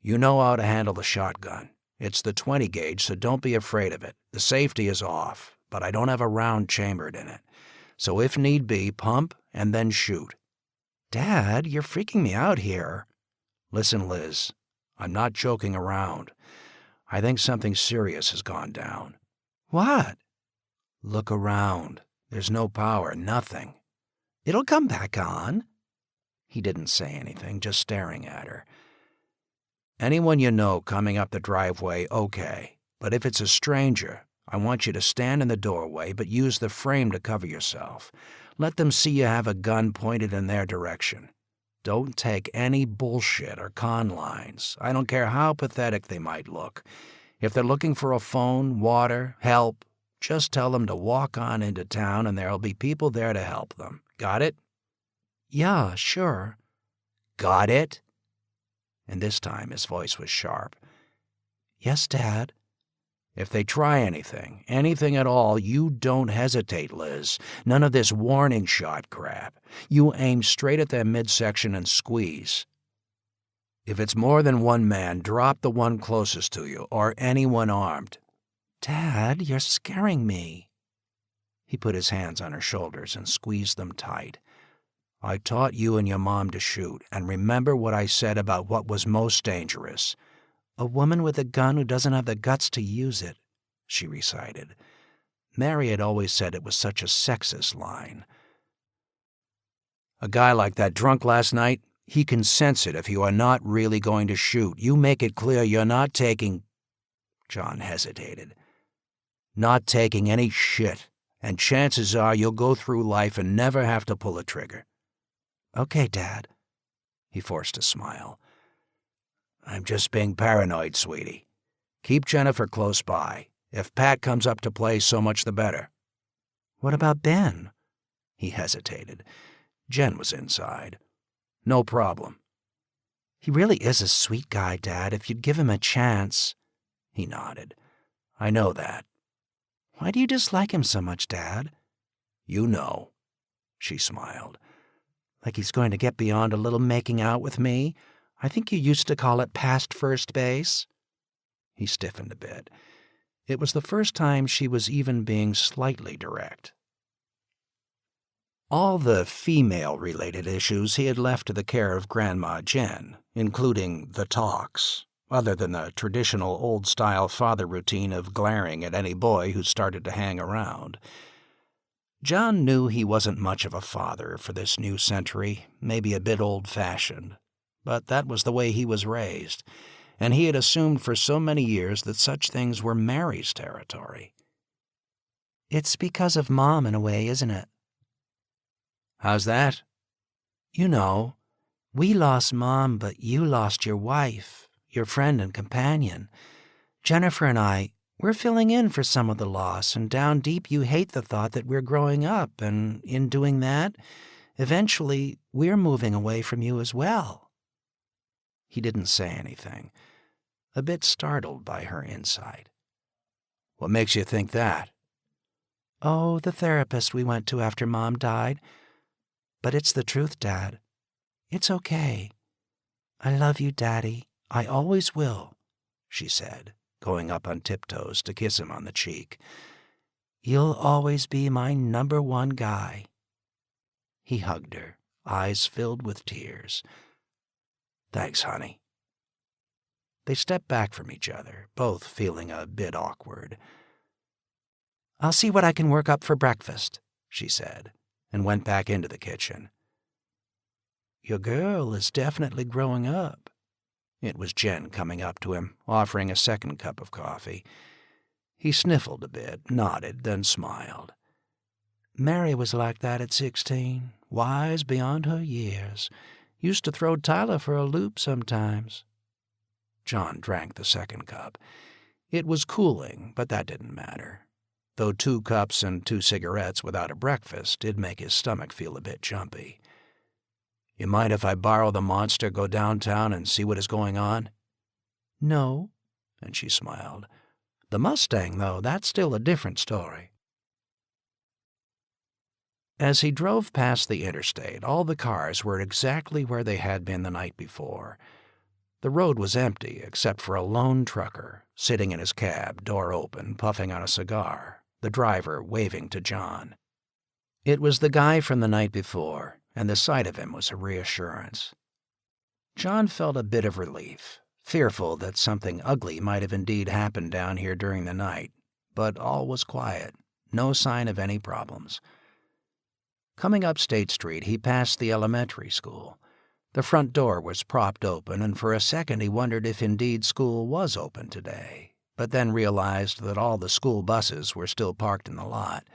You know how to handle the shotgun. It's the 20 gauge, so don't be afraid of it. The safety is off, but I don't have a round chambered in it. So if need be, pump and then shoot. Dad, you're freaking me out here. Listen, Liz, I'm not joking around. I think something serious has gone down. What? Look around. There's no power, nothing. It'll come back on. He didn't say anything, just staring at her. Anyone you know coming up the driveway, okay. But if it's a stranger, I want you to stand in the doorway but use the frame to cover yourself. Let them see you have a gun pointed in their direction. Don't take any bullshit or con lines. I don't care how pathetic they might look. If they're looking for a phone, water, help, just tell them to walk on into town and there'll be people there to help them. Got it? Yeah, sure. Got it? And this time his voice was sharp. Yes, Dad. If they try anything at all, you don't hesitate, Liz. None of this warning shot crap. You aim straight at their midsection and squeeze. If it's more than one man, drop the one closest to you, or anyone armed. Dad, you're scaring me. He put his hands on her shoulders and squeezed them tight. I taught you and your mom to shoot, and remember what I said about what was most dangerous. A woman with a gun who doesn't have the guts to use it, she recited. Mary had always said it was such a sexist line. A guy like that drunk last night, he can sense it if you are not really going to shoot. You make it clear you're not taking... John hesitated. Not taking any shit, and chances are you'll go through life and never have to pull a trigger. Okay, Dad. He forced a smile. I'm just being paranoid, sweetie. Keep Jennifer close by. If Pat comes up to play, so much the better. What about Ben? He hesitated. Jen was inside. No problem. He really is a sweet guy, Dad, if you'd give him a chance. He nodded. I know that. Why do you dislike him so much, Dad? You know. She smiled. Like he's going to get beyond a little making out with me? I think you used to call it past first base. He stiffened a bit. It was the first time she was even being slightly direct. All the female-related issues he had left to the care of Grandma Jen, including the talks, other than the traditional old-style father routine of glaring at any boy who started to hang around. John knew he wasn't much of a father for this new century, maybe a bit old-fashioned. But that was the way he was raised, and he had assumed for so many years that such things were Mary's territory. It's because of Mom in a way, isn't it? How's that? You know, we lost Mom, but you lost your wife, your friend and companion. Jennifer and I, we're filling in for some of the loss, and down deep you hate the thought that we're growing up, and in doing that, eventually we're moving away from you as well. He didn't say anything, a bit startled by her insight. What makes you think that? Oh, the therapist we went to after Mom died. But it's the truth, Dad. It's okay. I love you, Daddy. I always will, she said, going up on tiptoes to kiss him on the cheek. You'll always be my #1 guy. He hugged her, eyes filled with tears. Thanks, honey. They stepped back from each other, both feeling a bit awkward. I'll see what I can work up for breakfast, she said, and went back into the kitchen. Your girl is definitely growing up. It was Jen coming up to him, offering a second cup of coffee. He sniffled a bit, nodded, then smiled. Mary was like that at 16, wise beyond her years. Used to throw Tyler for a loop sometimes. John drank the second cup. It was cooling, but that didn't matter. Though 2 cups and 2 cigarettes without a breakfast did make his stomach feel a bit jumpy. You mind if I borrow the monster, go downtown, and see what is going on? No, and she smiled. The Mustang, though, that's still a different story. As he drove past the interstate, all the cars were exactly where they had been the night before. The road was empty except for a lone trucker, sitting in his cab, door open, puffing on a cigar, the driver waving to John. It was the guy from the night before, and the sight of him was a reassurance. John felt a bit of relief, fearful that something ugly might have indeed happened down here during the night, but all was quiet, no sign of any problems. Coming up State Street, he passed the elementary school. The front door was propped open, and for a second he wondered if indeed school was open today, but then realized that all the school buses were still parked in the lot.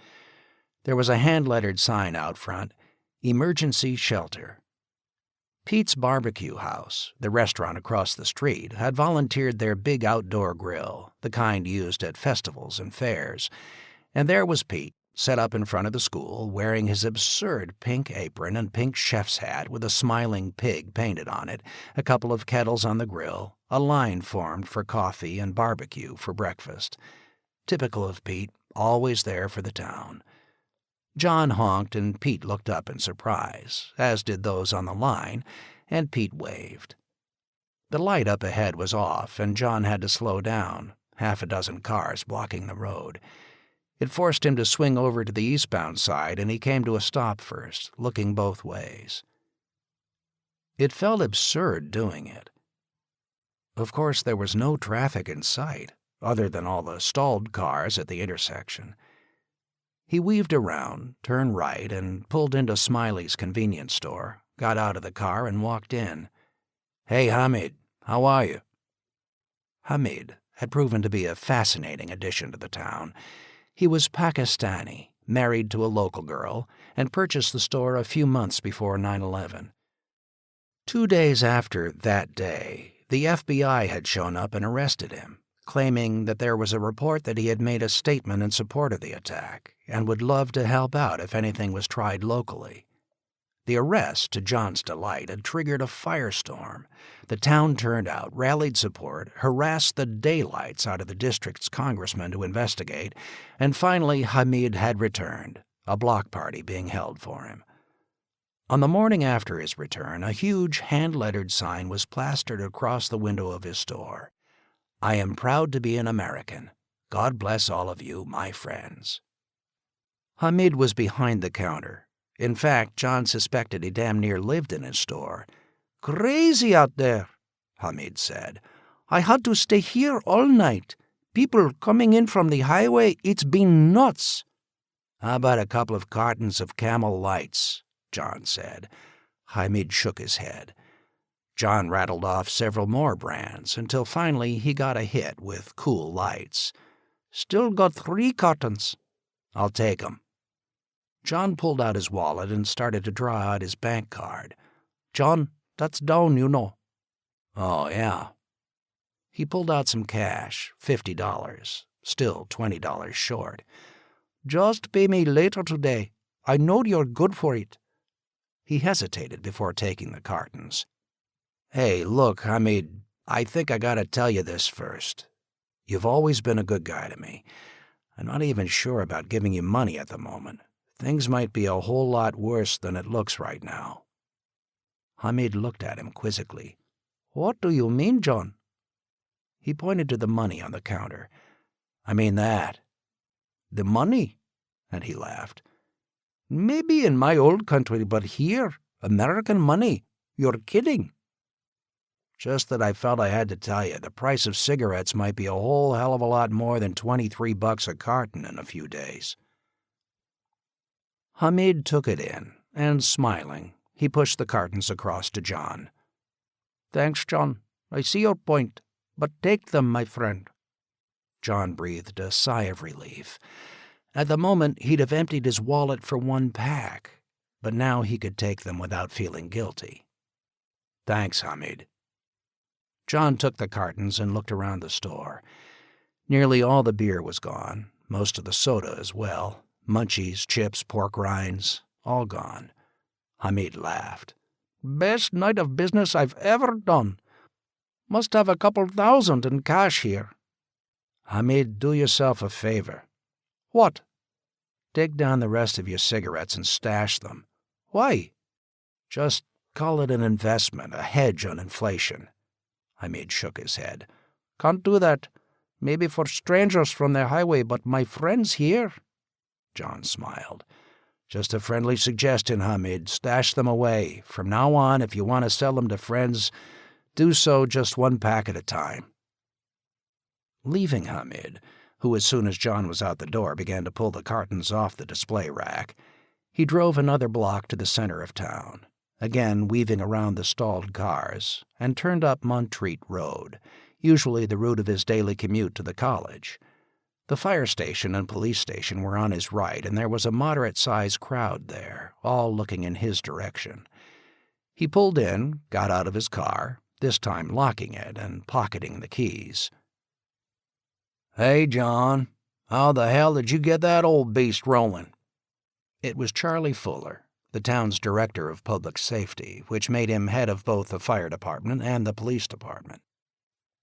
There was a hand-lettered sign out front, "Emergency Shelter." Pete's Barbecue House, the restaurant across the street, had volunteered their big outdoor grill, the kind used at festivals and fairs, and there was Pete, set up in front of the school, wearing his absurd pink apron and pink chef's hat with a smiling pig painted on it, a couple of kettles on the grill, a line formed for coffee and barbecue for breakfast. Typical of Pete, always there for the town. John honked and Pete looked up in surprise, as did those on the line, and Pete waved. The light up ahead was off, and John had to slow down, half a dozen cars blocking the road. It forced him to swing over to the eastbound side, and he came to a stop first, looking both ways. It felt absurd doing it. Of course, there was no traffic in sight, other than all the stalled cars at the intersection. He weaved around, turned right, and pulled into Smiley's convenience store, got out of the car and walked in. "Hey, Hamid, how are you?" Hamid had proven to be a fascinating addition to the town. He was Pakistani, married to a local girl, and purchased the store a few months before 9/11. 2 days after that day, the FBI had shown up and arrested him, claiming that there was a report that he had made a statement in support of the attack and would love to help out if anything was tried locally. The arrest, to John's delight, had triggered a firestorm. The town turned out, rallied support, harassed the daylights out of the district's congressman to investigate, and finally Hamid had returned, a block party being held for him. On the morning after his return, a huge hand-lettered sign was plastered across the window of his store. "I am proud to be an American. God bless all of you, my friends." Hamid was behind the counter. In fact, John suspected he damn near lived in his store. "Crazy out there," Hamid said. "I had to stay here all night. People coming in from the highway, it's been nuts." "How about a couple of cartons of Camel Lights?" John said. Hamid shook his head. John rattled off several more brands until finally he got a hit with Cool Lights. "Still got 3 cartons." "I'll take 'em." John pulled out his wallet and started to draw out his bank card. "John, that's down, you know." "Oh, yeah." He pulled out some cash, $50, still $20 short. "Just pay me later today. I know you're good for it." He hesitated before taking the cartons. "Hey, look, Hamid, I think I gotta tell you this first. You've always been a good guy to me. I'm not even sure about giving you money at the moment. Things might be a whole lot worse than it looks right now." Hamid looked at him quizzically. "What do you mean, John?" He pointed to the money on the counter. "I mean that." "The money?" And he laughed. "Maybe in my old country, but here, American money. You're kidding." "Just that I felt I had to tell you, the price of cigarettes might be a whole hell of a lot more than $23 a carton in a few days." Hamid took it in, and smiling, he pushed the cartons across to John. "Thanks, John. I see your point, but take them, my friend." John breathed a sigh of relief. At the moment, he'd have emptied his wallet for 1 pack, but now he could take them without feeling guilty. "Thanks, Hamid." John took the cartons and looked around the store. Nearly all the beer was gone, most of the soda as well. Munchies, chips, pork rinds, all gone. Hamid laughed. "Best night of business I've ever done. Must have a couple thousand in cash here." "Hamid, do yourself a favor." "What?" "Take down the rest of your cigarettes and stash them." "Why?" "Just call it an investment, a hedge on inflation." Hamid shook his head. "Can't do that. Maybe for strangers from the highway, but my friends here." John smiled. "Just a friendly suggestion, Hamid. Stash them away. From now on, if you want to sell them to friends, do so just 1 pack at a time." Leaving Hamid, who as soon as John was out the door began to pull the cartons off the display rack, he drove another block to the center of town. again weaving around the stalled cars, and turned up Montreat Road, usually the route of his daily commute to the college. The fire station and police station were on his right, and there was a moderate-sized crowd there, all looking in his direction. He pulled in, got out of his car, this time locking it and pocketing the keys. "Hey, John, how the hell did you get that old beast rolling?" It was Charlie Fuller, the town's director of public safety, which made him head of both the fire department and the police department.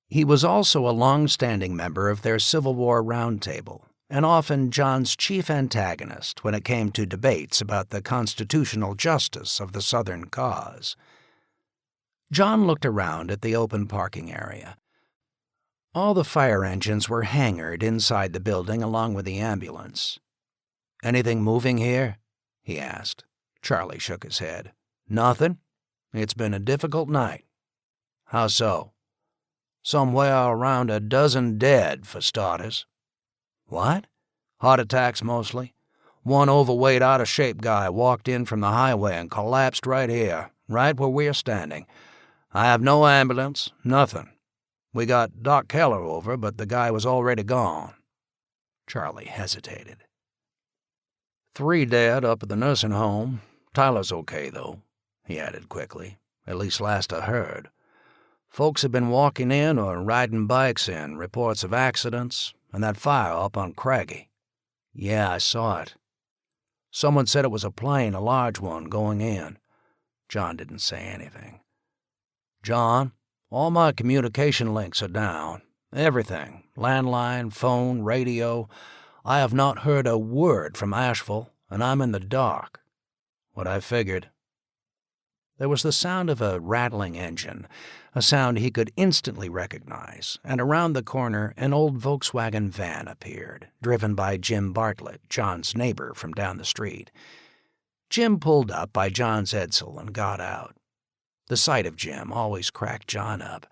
He was also a long-standing member of their Civil War roundtable, and often John's chief antagonist when it came to debates about the constitutional justice of the Southern cause. John looked around at the open parking area. All the fire engines were hangared inside the building along with the ambulance. "Anything moving here?" he asked. Charlie shook his head. "Nothing. It's been a difficult night." "How so?" "Somewhere around a dozen dead, for starters." "What?" "Heart attacks, mostly. One overweight, out-of-shape guy walked in from the highway and collapsed right here, right where we're standing. I have no ambulance, nothing. We got Doc Keller over, but the guy was already gone." Charlie hesitated. "3 dead up at the nursing home. Tyler's okay, though," he added quickly. "At least last I heard. Folks have been walking in or riding bikes in, reports of accidents, and that fire up on Craggy." "Yeah, I saw it." "Someone said it was a plane, a large one, going in." John didn't say anything. "John, all my communication links are down. Everything. Landline, phone, radio. I have not heard a word from Asheville, and I'm in the dark." "What I figured." There was the sound of a rattling engine, a sound he could instantly recognize, and around the corner an old Volkswagen van appeared, driven by Jim Bartlett, John's neighbor from down the street. Jim pulled up by John's Edsel and got out. The sight of Jim always cracked John up.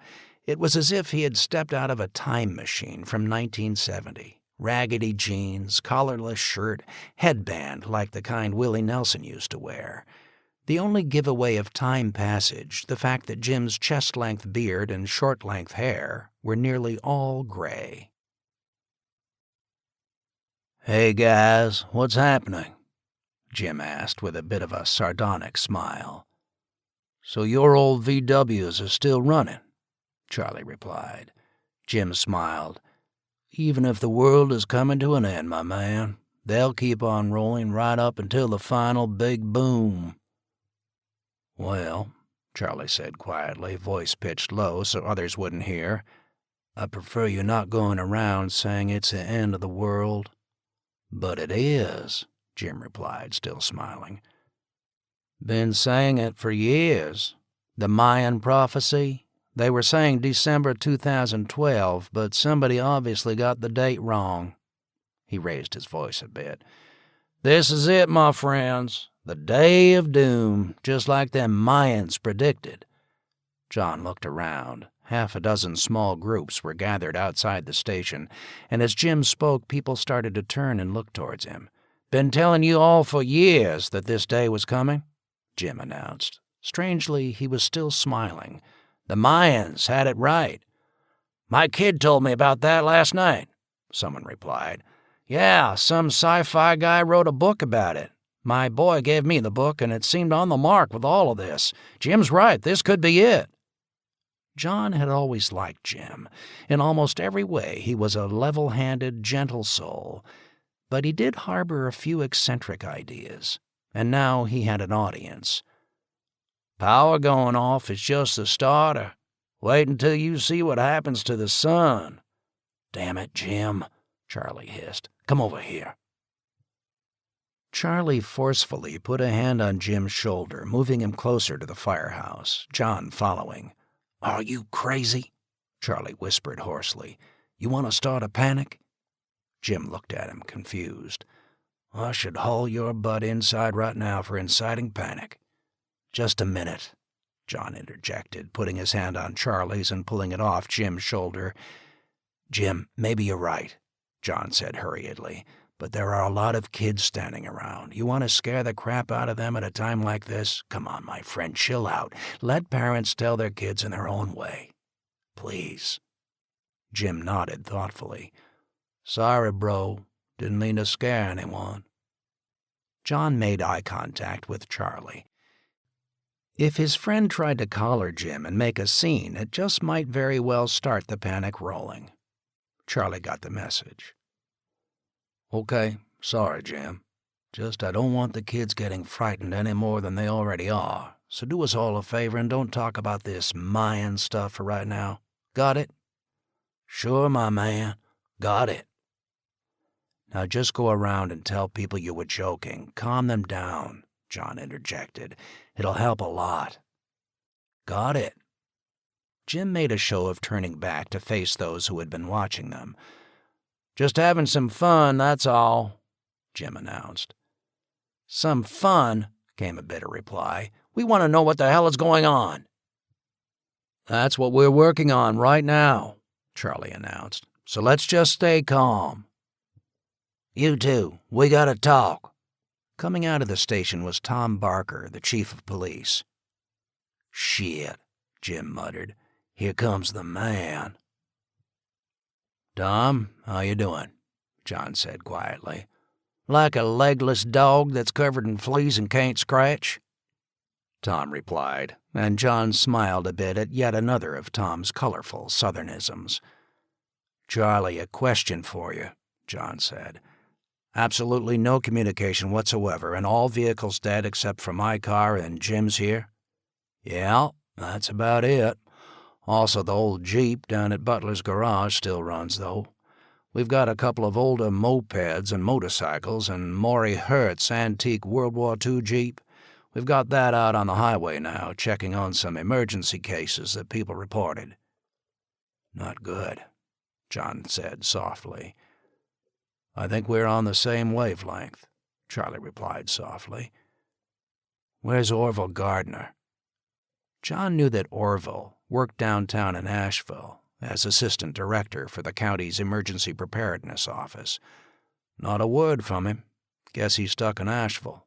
It was as if he had stepped out of a time machine from 1970. Raggedy jeans, collarless shirt, headband like the kind Willie Nelson used to wear. The only giveaway of time passage, the fact that Jim's chest-length beard and short-length hair were nearly all gray. "Hey, guys, what's happening?" Jim asked with a bit of a sardonic smile. "So your old VWs are still running?" Charlie replied. Jim smiled. "Even if the world is coming to an end, my man, they'll keep on rolling right up until the final big boom." "Well," Charlie said quietly, voice pitched low so others wouldn't hear, "I prefer you not going around saying it's the end of the world." "But it is," Jim replied, still smiling. "Been saying it for years. The Mayan prophecy. They were saying December 2012, but somebody obviously got the date wrong." He raised his voice a bit. "This is it, my friends. The day of doom, just like them Mayans predicted." John looked around. Half a dozen small groups were gathered outside the station, and as Jim spoke, people started to turn and look towards him. "Been telling you all for years that this day was coming," Jim announced. Strangely, he was still smiling. "The Mayans had it right." "My kid told me about that last night," someone replied. "Yeah, some sci-fi guy wrote a book about it. My boy gave me the book, and it seemed on the mark with all of this. Jim's right, this could be it." John had always liked Jim. In almost every way, he was a level-handed, gentle soul. But he did harbor a few eccentric ideas, and now he had an audience. "Power going off is just the starter. Wait until you see what happens to the sun." "Damn it, Jim," Charlie hissed. "Come over here." Charlie forcefully put a hand on Jim's shoulder, moving him closer to the firehouse, John following. "Are you crazy?" Charlie whispered hoarsely. "You want to start a panic?" Jim looked at him, confused. "I should haul your butt inside right now for inciting panic." "Just a minute," John interjected, putting his hand on Charlie's and pulling it off Jim's shoulder. "Jim, maybe you're right," John said hurriedly. But there are a lot of kids standing around. You want to scare the crap out of them at a time like this? Come on, my friend, chill out. Let parents tell their kids in their own way. Please." Jim nodded thoughtfully. "Sorry, bro. Didn't mean to scare anyone." John made eye contact with Charlie. If his friend tried to collar Jim and make a scene, it just might very well start the panic rolling. Charlie got the message. "Okay, sorry, Jim. Just I don't want the kids getting frightened any more than they already are, so do us all a favor and don't talk about this Mayan stuff for right now. Got it?" "Sure, my man. Got it." "Now just go around and tell people you were joking. Calm them down," John interjected. "It'll help a lot." "Got it." Jim made a show of turning back to face those who had been watching them. "Just having some fun, that's all," Jim announced. "Some fun?" came a bitter reply. "We want to know what the hell is going on." "That's what we're working on right now," Charlie announced. "So let's just stay calm." "You two, we gotta talk." Coming out of the station was Tom Barker, the chief of police. "Shit," Jim muttered. "Here comes the man." "Tom, how you doing?" John said quietly. "Like a legless dog that's covered in fleas and can't scratch?" Tom replied, and John smiled a bit at yet another of Tom's colorful Southernisms. "Charlie, a question for you," John said. "Absolutely no communication whatsoever, and all vehicles dead except for my car and Jim's here?" "Yeah, that's about it. Also, the old Jeep down at Butler's garage still runs, though. We've got a couple of older mopeds and motorcycles, and Maury Hert's antique World War II Jeep. We've got that out on the highway now, checking on some emergency cases that people reported." "Not good," John said softly. "I think we're on the same wavelength," Charlie replied softly. "Where's Orville Gardner?" John knew that Orville worked downtown in Asheville as assistant director for the county's emergency preparedness office. "Not a word from him. Guess he's stuck in Asheville."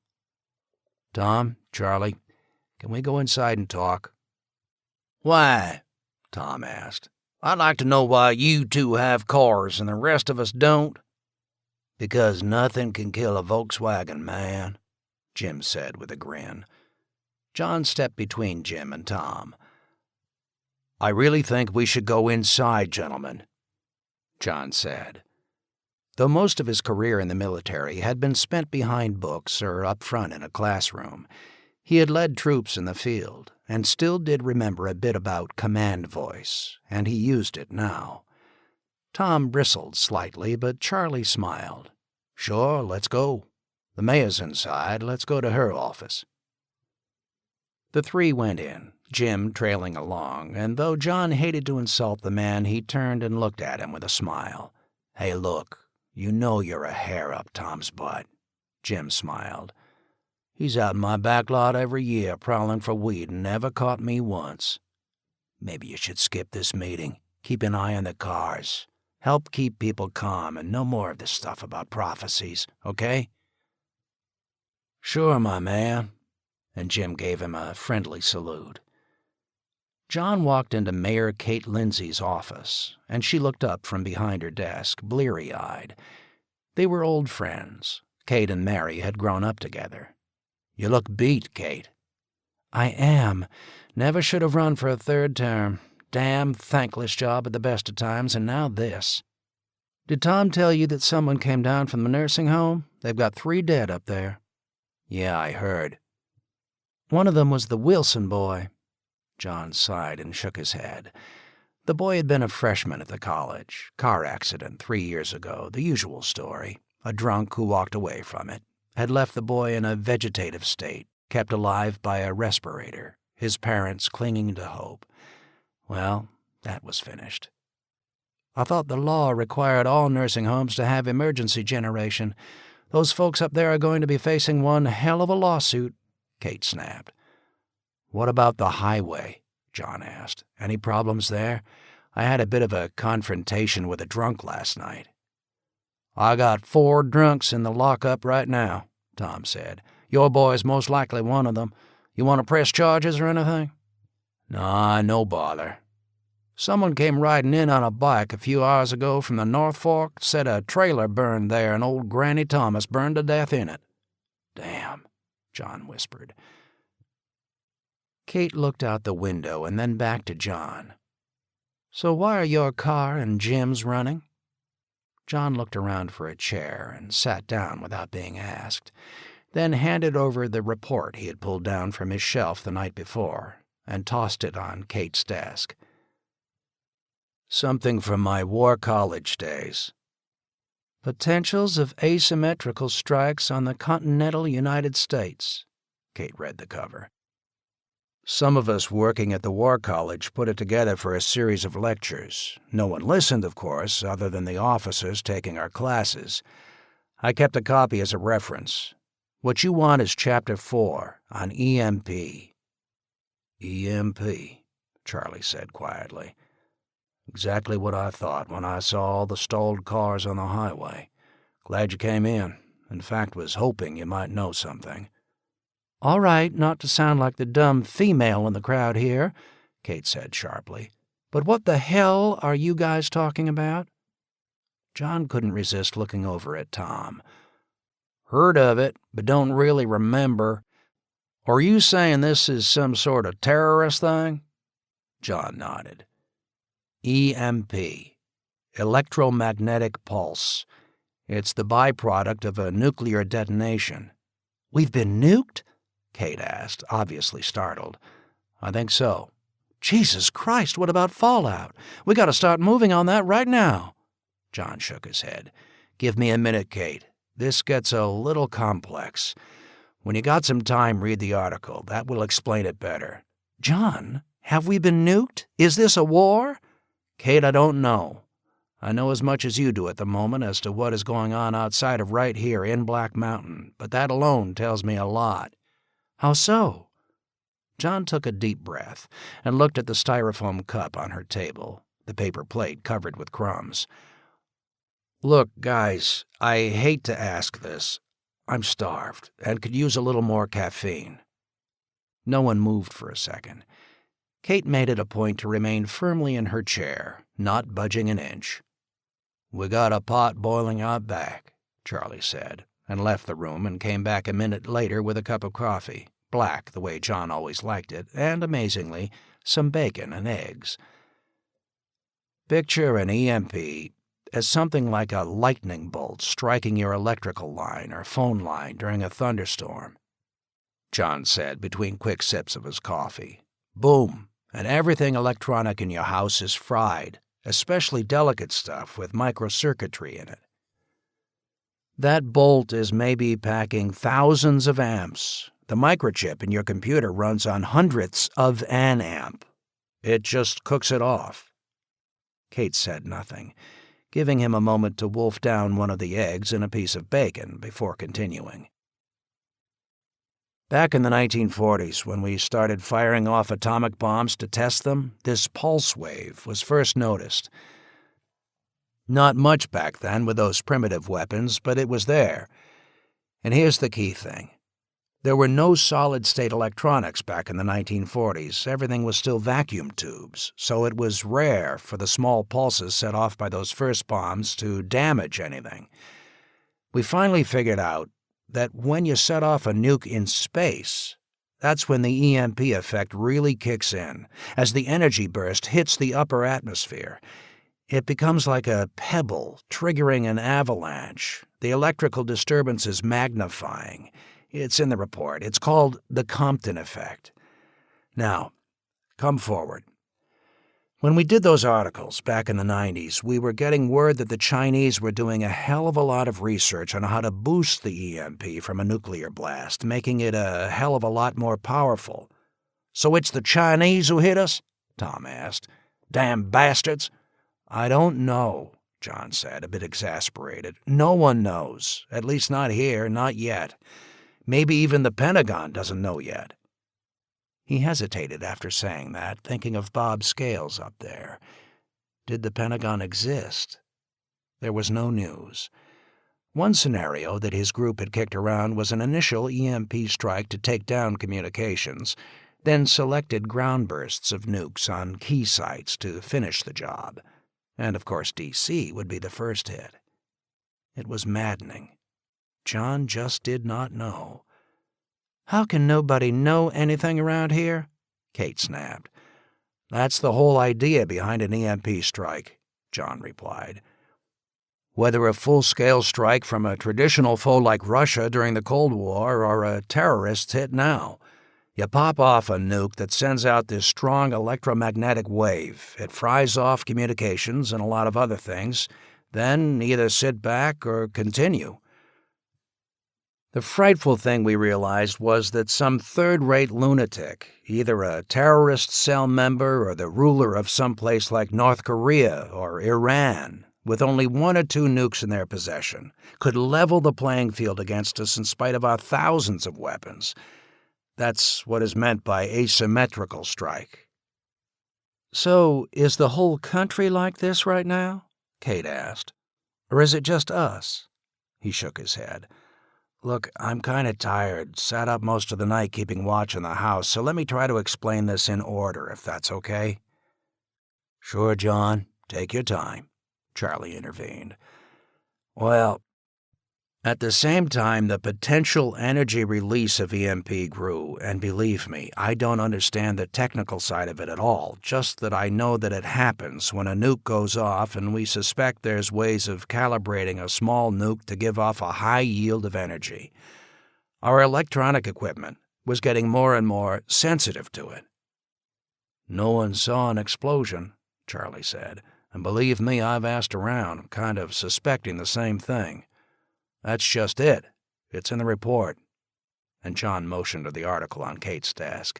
"Tom, Charlie, can we go inside and talk?" "Why?" Tom asked. "I'd like to know why you two have cars and the rest of us don't." "Because nothing can kill a Volkswagen, man," Jim said with a grin. John stepped between Jim and Tom. "I really think we should go inside, gentlemen," John said. Though most of his career in the military had been spent behind books or up front in a classroom, he had led troops in the field and still did remember a bit about command voice, and he used it now. Tom bristled slightly, but Charlie smiled. "Sure, let's go. The mayor's inside. Let's go to her office." The three went in, Jim trailing along, and though John hated to insult the man, he turned and looked at him with a smile. "Hey, look, you know you're a hair up Tom's butt," Jim smiled. "He's out in my back lot every year prowling for weed and never caught me once. Maybe you should skip this meeting. Keep an eye on the cars. Help keep people calm and no more of this stuff about prophecies, okay?" "Sure, my man," and Jim gave him a friendly salute. John walked into Mayor Kate Lindsay's office, and she looked up from behind her desk, bleary-eyed. They were old friends. Kate and Mary had grown up together. "You look beat, Kate." "I am. Never should have run for a third term. Damn thankless job at the best of times, and now this." "Did Tom tell you that someone came down from the nursing home? They've got 3 dead up there." "Yeah, I heard." "One of them was the Wilson boy." John sighed and shook his head. The boy had been a freshman at the college. Car accident 3 years ago, the usual story. A drunk who walked away from it. Had left the boy in a vegetative state, kept alive by a respirator, his parents clinging to hope. Well, that was finished. "I thought the law required all nursing homes to have emergency generation. Those folks up there are going to be facing one hell of a lawsuit," Kate snapped. "What about the highway?" John asked. "Any problems there? I had a bit of a confrontation with a drunk last night." "I got 4 drunks in the lockup right now," Tom said. "Your boy's most likely one of them. You want to press charges or anything?" "Nah, no bother. Someone came riding in on a bike a few hours ago from the North Fork, said a trailer burned there and old Granny Thomas burned to death in it." "Damn," John whispered. Kate looked out the window and then back to John. "So why are your car and Jim's running?" John looked around for a chair and sat down without being asked, then handed over the report he had pulled down from his shelf the night before and tossed it on Kate's desk. "Something from my war college days. Potentials of asymmetrical strikes on the continental United States," Kate read the cover. "Some of us working at the War College put it together for a series of lectures. No one listened, of course, other than the officers taking our classes. I kept a copy as a reference. What you want is Chapter 4 on EMP. EMP, Charlie said quietly. Exactly what I thought when I saw all the stalled cars on the highway. Glad you came in. In fact, was hoping you might know something." "All right, not to sound like the dumb female in the crowd here," Kate said sharply. "But what the hell are you guys talking about?" John couldn't resist looking over at Tom. "Heard of it, but don't really remember. Are you saying this is some sort of terrorist thing?" John nodded. EMP, electromagnetic pulse. It's the byproduct of a nuclear detonation. "We've been nuked?" Kate asked, obviously startled. "I think so." "Jesus Christ, what about fallout? We got to start moving on that right now." John shook his head. "Give me a minute, Kate. This gets a little complex. When you got some time, read the article. That will explain it better." "John, have we been nuked? Is this a war?" "Kate, I don't know. I know as much as you do at the moment as to what is going on outside of right here in Black Mountain, but that alone tells me a lot." "How so?" John took a deep breath and looked at the styrofoam cup on her table, the paper plate covered with crumbs. "Look, guys, I hate to ask this. I'm starved and could use a little more caffeine." No one moved for a second. Kate made it a point to remain firmly in her chair, not budging an inch. "We got a pot boiling out back," Charlie said, and left the room and came back a minute later with a cup of coffee, black the way John always liked it, and, amazingly, some bacon and eggs. "Picture an EMP as something like a lightning bolt striking your electrical line or phone line during a thunderstorm," John said between quick sips of his coffee. "Boom, and everything electronic in your house is fried, especially delicate stuff with microcircuitry in it. That bolt is maybe packing thousands of amps. The microchip in your computer runs on hundredths of an amp. It just cooks it off." Kate said nothing, giving him a moment to wolf down one of the eggs and a piece of bacon before continuing. "Back in the 1940s, when we started firing off atomic bombs to test them, this pulse wave was first noticed. Not much back then with those primitive weapons, but it was there. And here's the key thing. There were no solid-state electronics back in the 1940s. Everything was still vacuum tubes, so it was rare for the small pulses set off by those first bombs to damage anything. We finally figured out that when you set off a nuke in space, that's when the EMP effect really kicks in. As the energy burst hits the upper atmosphere, it becomes like a pebble triggering an avalanche, the electrical disturbances magnifying. It's in the report. It's called the Compton effect. Now, come forward. When we did those articles back in the 90s, we were getting word that the Chinese were doing a hell of a lot of research on how to boost the EMP from a nuclear blast, making it a hell of a lot more powerful. "So it's the Chinese who hit us?" Tom asked. "Damn bastards." "I don't know," John said, a bit exasperated. "No one knows. At least not here, not yet. Maybe even the Pentagon doesn't know yet." He hesitated after saying that, thinking of Bob Scales up there. Did the Pentagon exist? There was no news. One scenario that his group had kicked around was an initial EMP strike to take down communications, then selected ground bursts of nukes on key sites to finish the job. And of course DC would be the first hit. It was maddening. John just did not know. "How can nobody know anything around here?" Kate snapped. "That's the whole idea behind an EMP strike," John replied. "Whether a full-scale strike from a traditional foe like Russia during the Cold War or a terrorist hit now, you pop off a nuke that sends out this strong electromagnetic wave. It fries off communications and a lot of other things, then either sit back or continue." The frightful thing we realized was that some third-rate lunatic, either a terrorist cell member or the ruler of some place like North Korea or Iran, with only 1 or 2 nukes in their possession, could level the playing field against us in spite of our thousands of weapons. That's what is meant by asymmetrical strike. "So, is the whole country like this right now?" Kate asked. "Or is it just us?" He shook his head. "Look, I'm kind of tired. Sat up most of the night keeping watch in the house, so let me try to explain this in order, if that's okay." "Sure, John. Take your time," Charlie intervened. "Well, at the same time the potential energy release of EMP grew, and believe me, I don't understand the technical side of it at all, just that I know that it happens when a nuke goes off, and we suspect there's ways of calibrating a small nuke to give off a high yield of energy. Our electronic equipment was getting more and more sensitive to it." "No one saw an explosion," Charlie said, "and believe me, I've asked around, kind of suspecting the same thing. That's just it. It's in the report." And John motioned to the article on Kate's desk.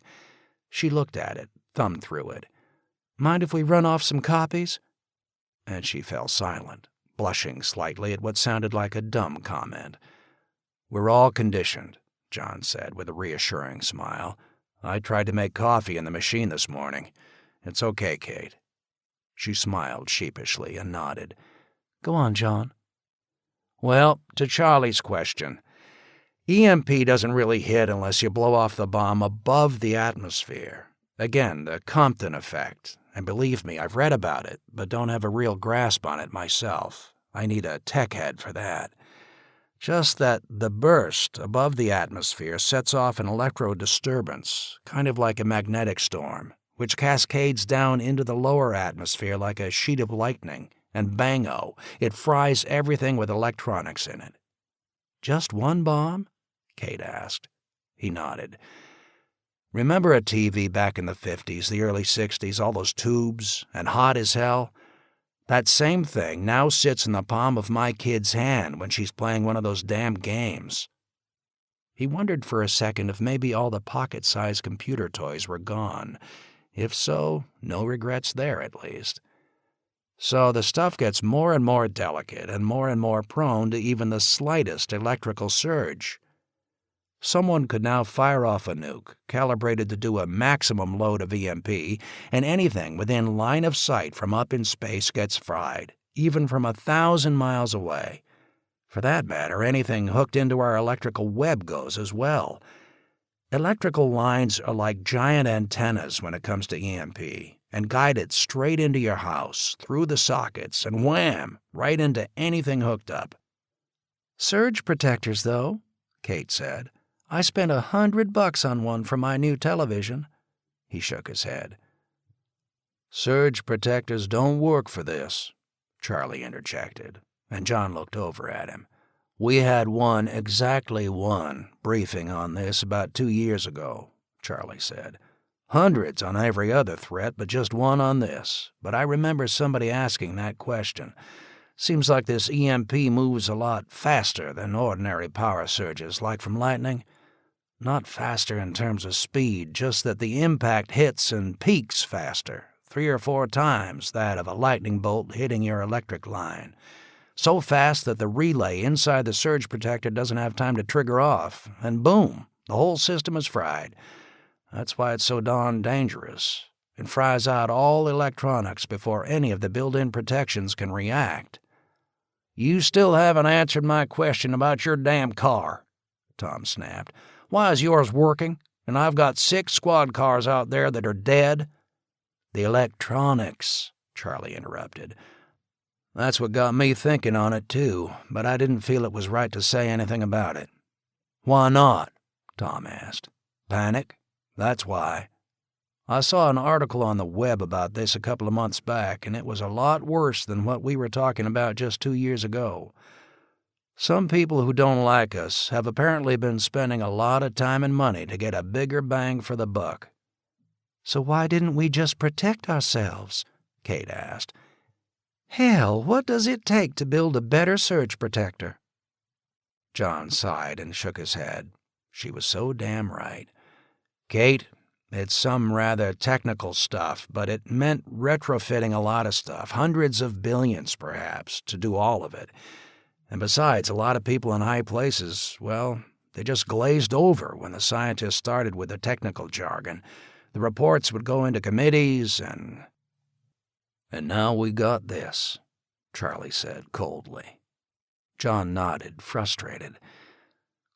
She looked at it, thumbed through it. "Mind if we run off some copies?" And she fell silent, blushing slightly at what sounded like a dumb comment. "We're all conditioned," John said with a reassuring smile. "I tried to make coffee in the machine this morning. It's okay, Kate." She smiled sheepishly and nodded. "Go on, John." "Well, to Charlie's question, EMP doesn't really hit unless you blow off the bomb above the atmosphere. Again, the Compton effect. And believe me, I've read about it, but don't have a real grasp on it myself. I need a tech head for that. Just that the burst above the atmosphere sets off an electro disturbance, kind of like a magnetic storm, which cascades down into the lower atmosphere like a sheet of lightning. And bango, it fries everything with electronics in it." "Just one bomb?" Kate asked. He nodded. "Remember a TV back in the 50s, the early 60s, all those tubes, and hot as hell? That same thing now sits in the palm of my kid's hand when she's playing one of those damn games." He wondered for a second if maybe all the pocket-sized computer toys were gone. If so, no regrets there at least. "So the stuff gets more and more delicate and more prone to even the slightest electrical surge. Someone could now fire off a nuke, calibrated to do a maximum load of EMP, and anything within line of sight from up in space gets fried, even from 1,000 miles away. For that matter, anything hooked into our electrical web goes as well. Electrical lines are like giant antennas when it comes to EMP, and guide it straight into your house, through the sockets, and wham, right into anything hooked up." "Surge protectors, though," Kate said. "I spent $100 on one for my new television." He shook his head. "Surge protectors don't work for this," Charlie interjected, and John looked over at him. "We had exactly one, briefing on this about 2 years ago," Charlie said. "Hundreds on every other threat, but just one on this. But I remember somebody asking that question. Seems like this EMP moves a lot faster than ordinary power surges, like from lightning. Not faster in terms of speed, just that the impact hits and peaks faster, 3 or 4 times that of a lightning bolt hitting your electric line. So fast that the relay inside the surge protector doesn't have time to trigger off, and boom, the whole system is fried. That's why it's so darn dangerous. It fries out all electronics before any of the built-in protections can react." You still haven't answered my question about your damn car, Tom snapped. Why is yours working, and I've got 6 squad cars out there that are dead? The electronics, Charlie interrupted. That's what got me thinking on it, too, but I didn't feel it was right to say anything about it. Why not? Tom asked. Panic? That's why. I saw an article on the web about this a couple of months back, and it was a lot worse than what we were talking about just 2 years ago. Some people who don't like us have apparently been spending a lot of time and money to get a bigger bang for the buck. So why didn't we just protect ourselves? Kate asked. Hell, what does it take to build a better surge protector? John sighed and shook his head. She was so damn right. Kate, it's some rather technical stuff, but it meant retrofitting a lot of stuff, hundreds of billions perhaps, to do all of it. And besides, a lot of people in high places, well, they just glazed over when the scientists started with the technical jargon. The reports would go into committees and now we got this, Charlie said coldly. John nodded, frustrated.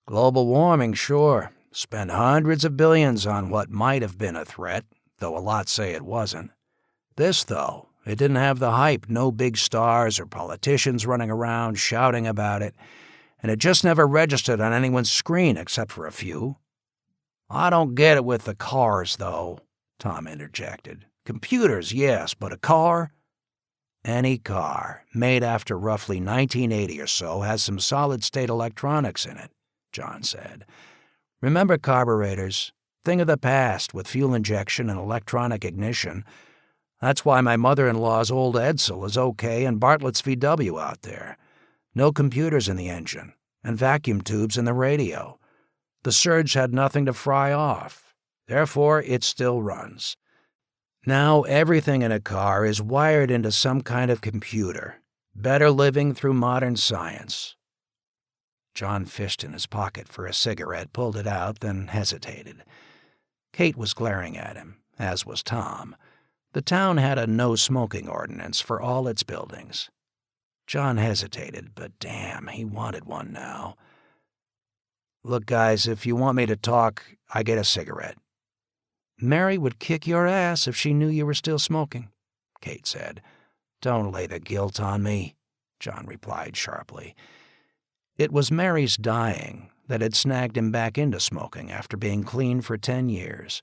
Global warming, sure. Spend hundreds of billions on what might have been a threat, though a lot say it wasn't. This, though, it didn't have the hype, no big stars or politicians running around shouting about it, and it just never registered on anyone's screen except for a few. I don't get it with the cars, though, Tom interjected. Computers, yes, but a car? Any car, made after roughly 1980 or so, has some solid-state electronics in it, John said. Remember carburetors? Thing of the past, with fuel injection and electronic ignition. That's why my mother-in-law's old Edsel is okay and Bartlett's VW out there. No computers in the engine, and vacuum tubes in the radio. The surge had nothing to fry off. Therefore, it still runs. Now everything in a car is wired into some kind of computer. Better living through modern science. John fished in his pocket for a cigarette, pulled it out, then hesitated. Kate was glaring at him, as was Tom. The town had a no-smoking ordinance for all its buildings. John hesitated, but damn, he wanted one now. Look, guys, if you want me to talk, I get a cigarette. Mary would kick your ass if she knew you were still smoking, Kate said. Don't lay the guilt on me, John replied sharply. It was Mary's dying that had snagged him back into smoking after being clean for 10 years.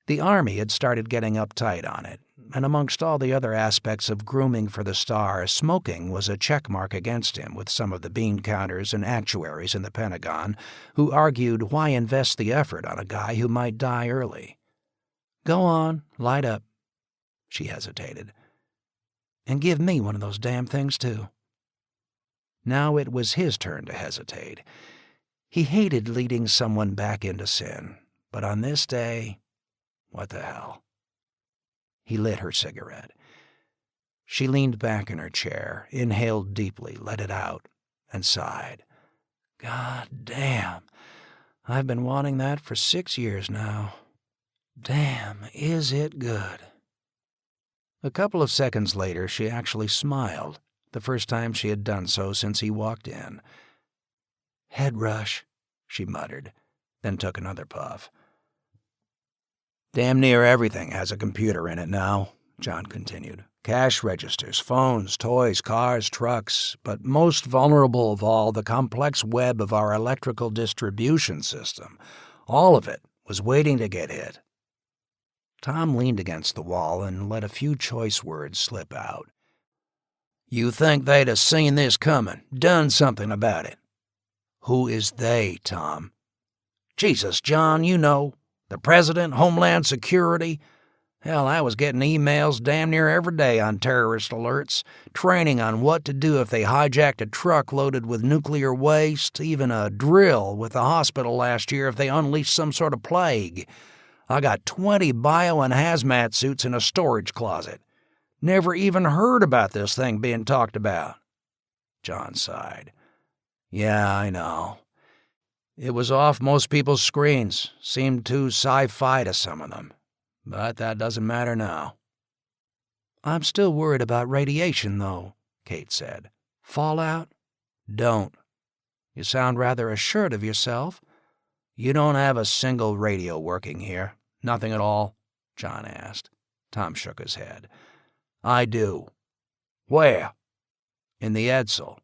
The Army had started getting uptight on it, and amongst all the other aspects of grooming for the star, smoking was a checkmark against him with some of the bean counters and actuaries in the Pentagon who argued why invest the effort on a guy who might die early. Go on, light up. She hesitated. And give me one of those damn things, too. Now it was his turn to hesitate. He hated leading someone back into sin, but on this day, what the hell? He lit her cigarette. She leaned back in her chair, inhaled deeply, let it out, and sighed. God damn, I've been wanting that for 6 years now. Damn, is it good. A couple of seconds later, she actually smiled, the first time she had done so since he walked in. Head rush, she muttered, then took another puff. Damn near everything has a computer in it now, John continued. Cash registers, phones, toys, cars, trucks, but most vulnerable of all, the complex web of our electrical distribution system. All of it was waiting to get hit. Tom leaned against the wall and let a few choice words slip out. You think they'd have seen this coming, done something about it? Who is they, Tom? Jesus, John, you know. The President, Homeland Security. Hell, I was getting emails damn near every day on terrorist alerts, training on what to do if they hijacked a truck loaded with nuclear waste, even a drill with the hospital last year if they unleashed some sort of plague. I got 20 bio and hazmat suits in a storage closet. Never even heard about this thing being talked about. John sighed. Yeah, I know. It was off most people's screens, seemed too sci-fi to some of them. But that doesn't matter now. I'm still worried about radiation, though, Kate said. Fallout? Don't. You sound rather assured of yourself. You don't have a single radio working here. Nothing at all? John asked. Tom shook his head. I do. Where? In the Edsel.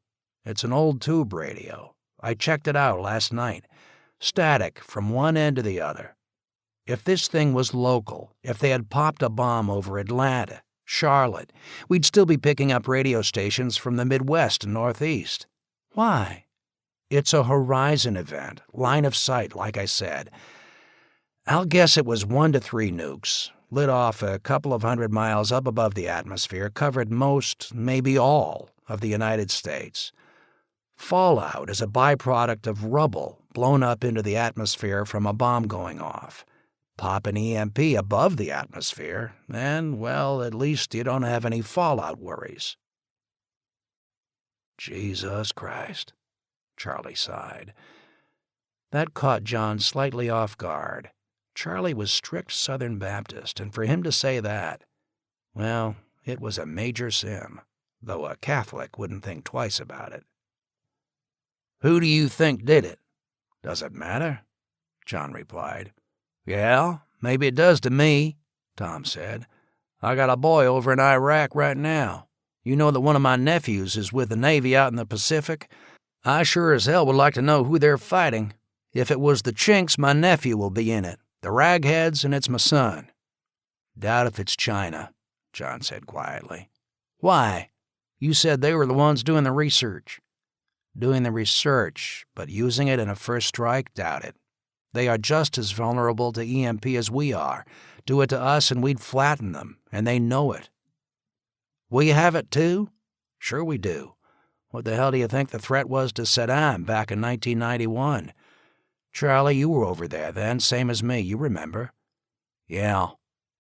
It's an old tube radio. I checked it out last night. Static from one end to the other. If this thing was local, if they had popped a bomb over Atlanta, Charlotte, we'd still be picking up radio stations from the Midwest and Northeast. Why? It's a horizon event, line of sight, like I said. I'll guess it was 1 to 3 nukes, lit off a couple of 100 miles up above the atmosphere, covered most, maybe all, of the United States. Fallout is a byproduct of rubble blown up into the atmosphere from a bomb going off. Pop an EMP above the atmosphere, and, well, at least you don't have any fallout worries. Jesus Christ, Charlie sighed. That caught John slightly off guard. Charlie was strict Southern Baptist, and for him to say that, well, it was a major sin, though a Catholic wouldn't think twice about it. Who do you think did it? Does it matter? John replied. Yeah, maybe it does to me, Tom said. I got a boy over in Iraq right now. You know that one of my nephews is with the Navy out in the Pacific? I sure as hell would like to know who they're fighting. If it was the Chinks, my nephew will be in it. The Ragheads, and it's my son. Doubt if it's China, John said quietly. Why? You said they were the ones doing the research. Doing the research, but using it in a first strike? Doubt it. They are just as vulnerable to EMP as we are. Do it to us and we'd flatten them, and they know it. We have it too? Sure we do. What the hell do you think the threat was to Saddam back in 1991? Charlie, you were over there then, same as me, you remember. Yeah.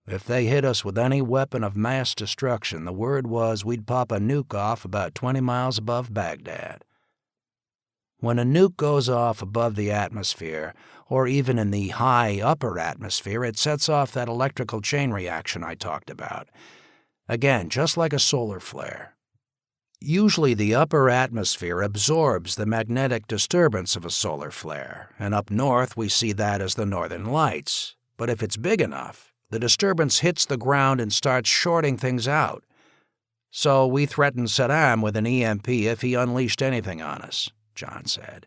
If they hit us with any weapon of mass destruction, the word was we'd pop a nuke off about 20 miles above Baghdad. When a nuke goes off above the atmosphere, or even in the high upper atmosphere, it sets off that electrical chain reaction I talked about. Again, just like a solar flare. Usually the upper atmosphere absorbs the magnetic disturbance of a solar flare, and up north we see that as the northern lights. But if it's big enough, the disturbance hits the ground and starts shorting things out. So we threatened Saddam with an EMP if he unleashed anything on us, John said.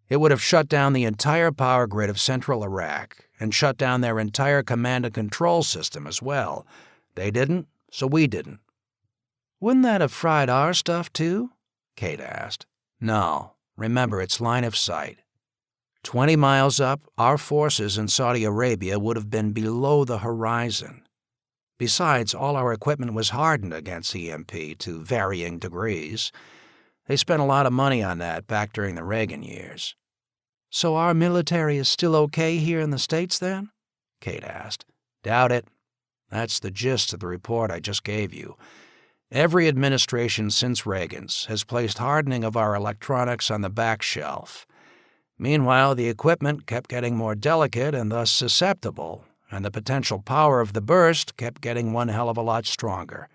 It would have shut down the entire power grid of central Iraq and shut down their entire command and control system as well. They didn't, so we didn't. Wouldn't that have fried our stuff too? Kate asked. No, remember it's line of sight. 20 miles up, our forces in Saudi Arabia would have been below the horizon. Besides, all our equipment was hardened against EMP to varying degrees. They spent a lot of money on that back during the Reagan years. So our military is still okay here in the States then? Kate asked. Doubt it. That's the gist of the report I just gave you. Every administration since Reagan's has placed hardening of our electronics on the back shelf. Meanwhile, the equipment kept getting more delicate and thus susceptible, and the potential power of the burst kept getting one hell of a lot stronger.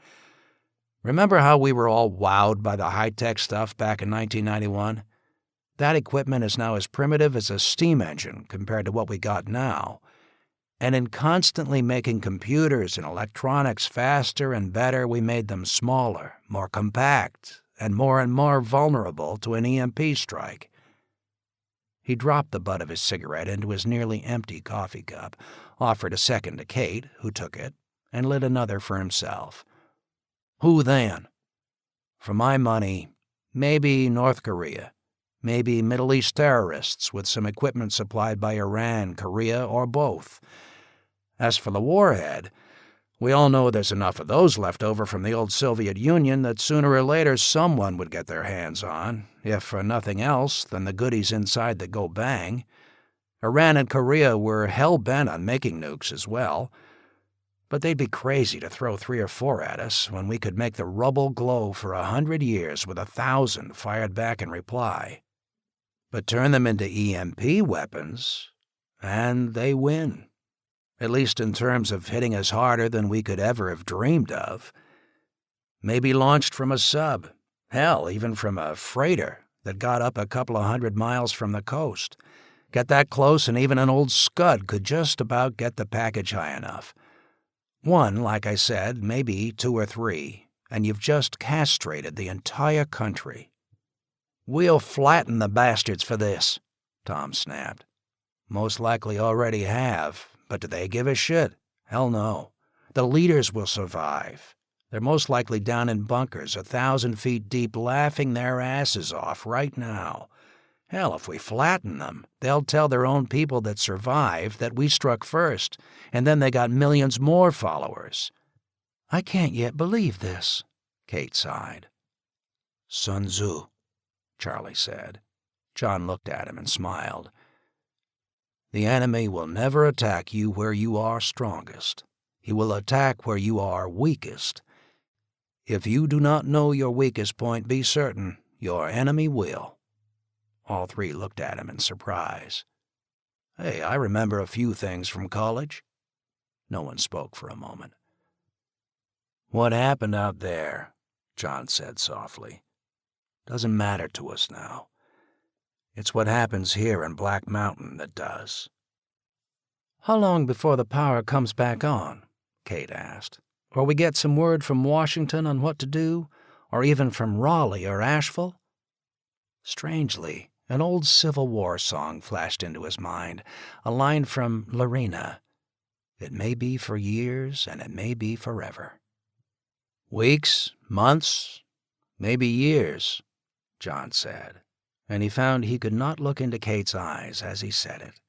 Remember how we were all wowed by the high-tech stuff back in 1991? That equipment is now as primitive as a steam engine compared to what we got now. And in constantly making computers and electronics faster and better, we made them smaller, more compact, and more vulnerable to an EMP strike. He dropped the butt of his cigarette into his nearly empty coffee cup, offered a second to Kate, who took it, and lit another for himself. Who then? For my money, maybe North Korea. Maybe Middle East terrorists with some equipment supplied by Iran, Korea, or both. As for the warhead, we all know there's enough of those left over from the old Soviet Union that sooner or later someone would get their hands on, if for nothing else than the goodies inside that go bang. Iran and Korea were hell-bent on making nukes as well, but they'd be crazy to throw 3 or 4 at us when we could make the rubble glow for 100 years with 1,000 fired back in reply. But turn them into EMP weapons, and they win. At least in terms of hitting us harder than we could ever have dreamed of. Maybe launched from a sub, Hell, even from a freighter that got up a couple of 100 miles from the coast. Get that close and even an old Scud could just about get the package high enough. One, like I said, maybe 2 or 3, and you've just castrated the entire country. We'll flatten the bastards for this, Tom snapped. Most likely already have, but do they give a shit? Hell no. The leaders will survive. They're most likely down in bunkers 1,000 feet deep laughing their asses off right now. Hell, if we flatten them, they'll tell their own people that survived that we struck first, and then they got millions more followers. I can't yet believe this, Kate sighed. Sun Tzu, Charlie said. John looked at him and smiled. The enemy will never attack you where you are strongest. He will attack where you are weakest. If you do not know your weakest point, be certain your enemy will. All 3 looked at him in surprise. Hey, I remember a few things from college. No one spoke for a moment. What happened out there, John said softly, doesn't matter to us now. It's what happens here in Black Mountain that does. How long before the power comes back on? Kate asked. Or we get some word from Washington on what to do, or even from Raleigh or Asheville? Strangely, an old Civil War song flashed into his mind, a line from Lorena. It may be for years, and it may be forever. Weeks, months, maybe years, John said, and he found he could not look into Kate's eyes as he said it.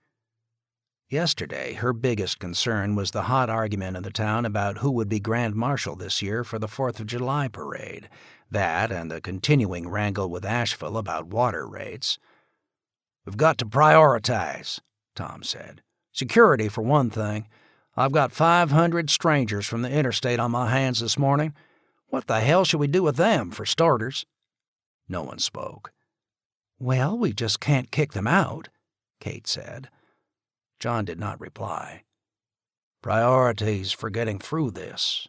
Yesterday, her biggest concern was the hot argument in the town about who would be Grand Marshal this year for the 4th of July parade. That and the continuing wrangle with Asheville about water rates. We've got to prioritize, Tom said. Security, for one thing. I've got 500 strangers from the interstate on my hands this morning. What the hell should we do with them, for starters? No one spoke. Well, we just can't kick them out, Kate said. John did not reply. Priorities for getting through this,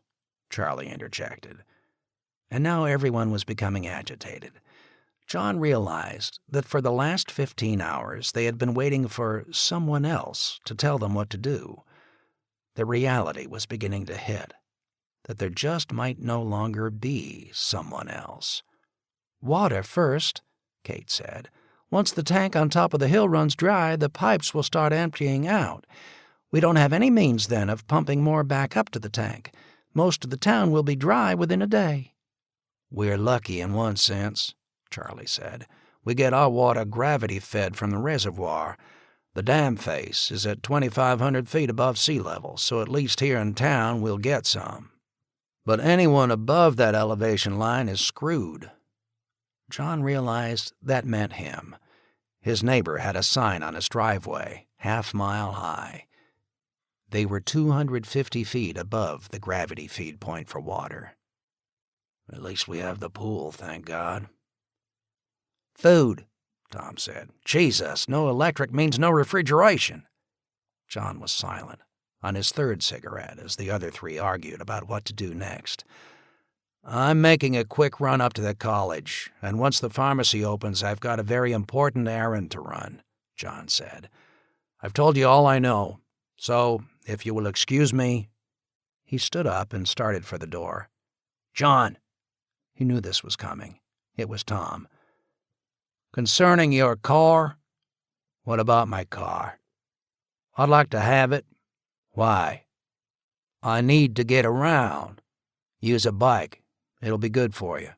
Charlie interjected. And now everyone was becoming agitated. John realized that for the last 15 hours they had been waiting for someone else to tell them what to do. The reality was beginning to hit, that there just might no longer be someone else. Water first, Kate said. Once the tank on top of the hill runs dry, the pipes will start emptying out. We don't have any means then of pumping more back up to the tank. Most of the town will be dry within a day. We're lucky in one sense, Charlie said. We get our water gravity-fed from the reservoir. The dam face is at 2,500 feet above sea level, so at least here in town we'll get some. But anyone above that elevation line is screwed. John realized that meant him. His neighbor had a sign on his driveway, half-mile high. They were 250 feet above the gravity feed point for water. At least we have the pool, thank God. Food, Tom said. Jesus, no electric means no refrigeration. John was silent, on his 3rd cigarette, as the other 3 argued about what to do next. I'm making a quick run up to the college, and once the pharmacy opens, I've got a very important errand to run, John said. I've told you all I know, so if you will excuse me. He stood up and started for the door. John. He knew this was coming. It was Tom. Concerning your car? What about my car? I'd like to have it. Why? I need to get around. Use a bike. It'll be good for you.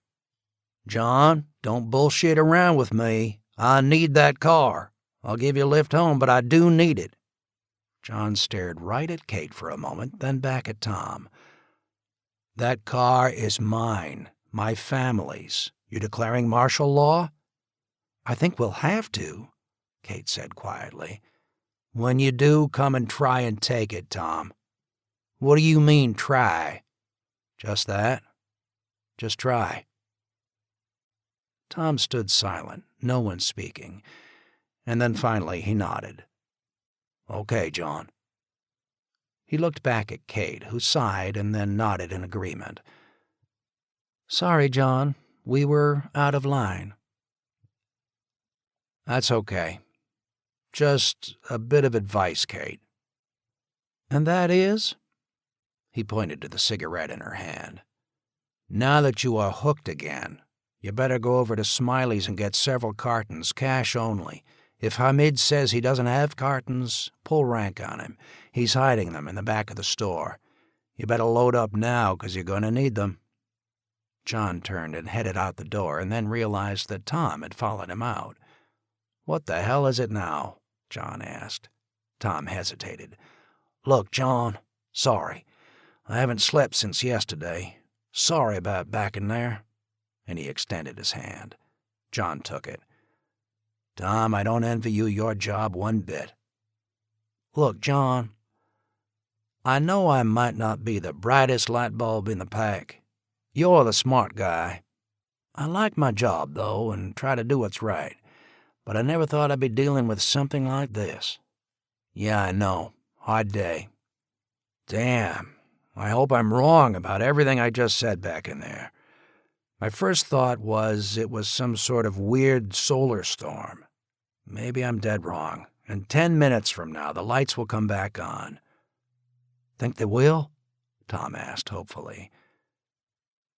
John, don't bullshit around with me. I need that car. I'll give you a lift home, but I do need it. John stared right at Kate for a moment, then back at Tom. That car is mine, my family's. You declaring martial law? I think we'll have to, Kate said quietly. When you do, come and try and take it, Tom. What do you mean, try? Just that? Just try. Tom stood silent, no one speaking, and then finally he nodded. Okay, John. He looked back at Kate, who sighed and then nodded in agreement. Sorry, John. We were out of line. That's okay. Just a bit of advice, Kate. And that is? He pointed to the cigarette in her hand. Now that you are hooked again, you better go over to Smiley's and get several cartons, cash only. If Hamid says he doesn't have cartons, pull rank on him. He's hiding them in the back of the store. You better load up now, 'cause you're going to need them. John turned and headed out the door and then realized that Tom had followed him out. What the hell is it now? John asked. Tom hesitated. Look, John, sorry. I haven't slept since yesterday. Sorry about back in there. And he extended his hand. John took it. Tom, I don't envy you your job one bit. Look, John, I know I might not be the brightest light bulb in the pack. You're the smart guy. I like my job, though, and try to do what's right. But I never thought I'd be dealing with something like this. Yeah, I know. Hard day. Damn. I hope I'm wrong about everything I just said back in there. My first thought was it was some sort of weird solar storm. Maybe I'm dead wrong, and 10 minutes from now the lights will come back on. Think they will? Tom asked hopefully.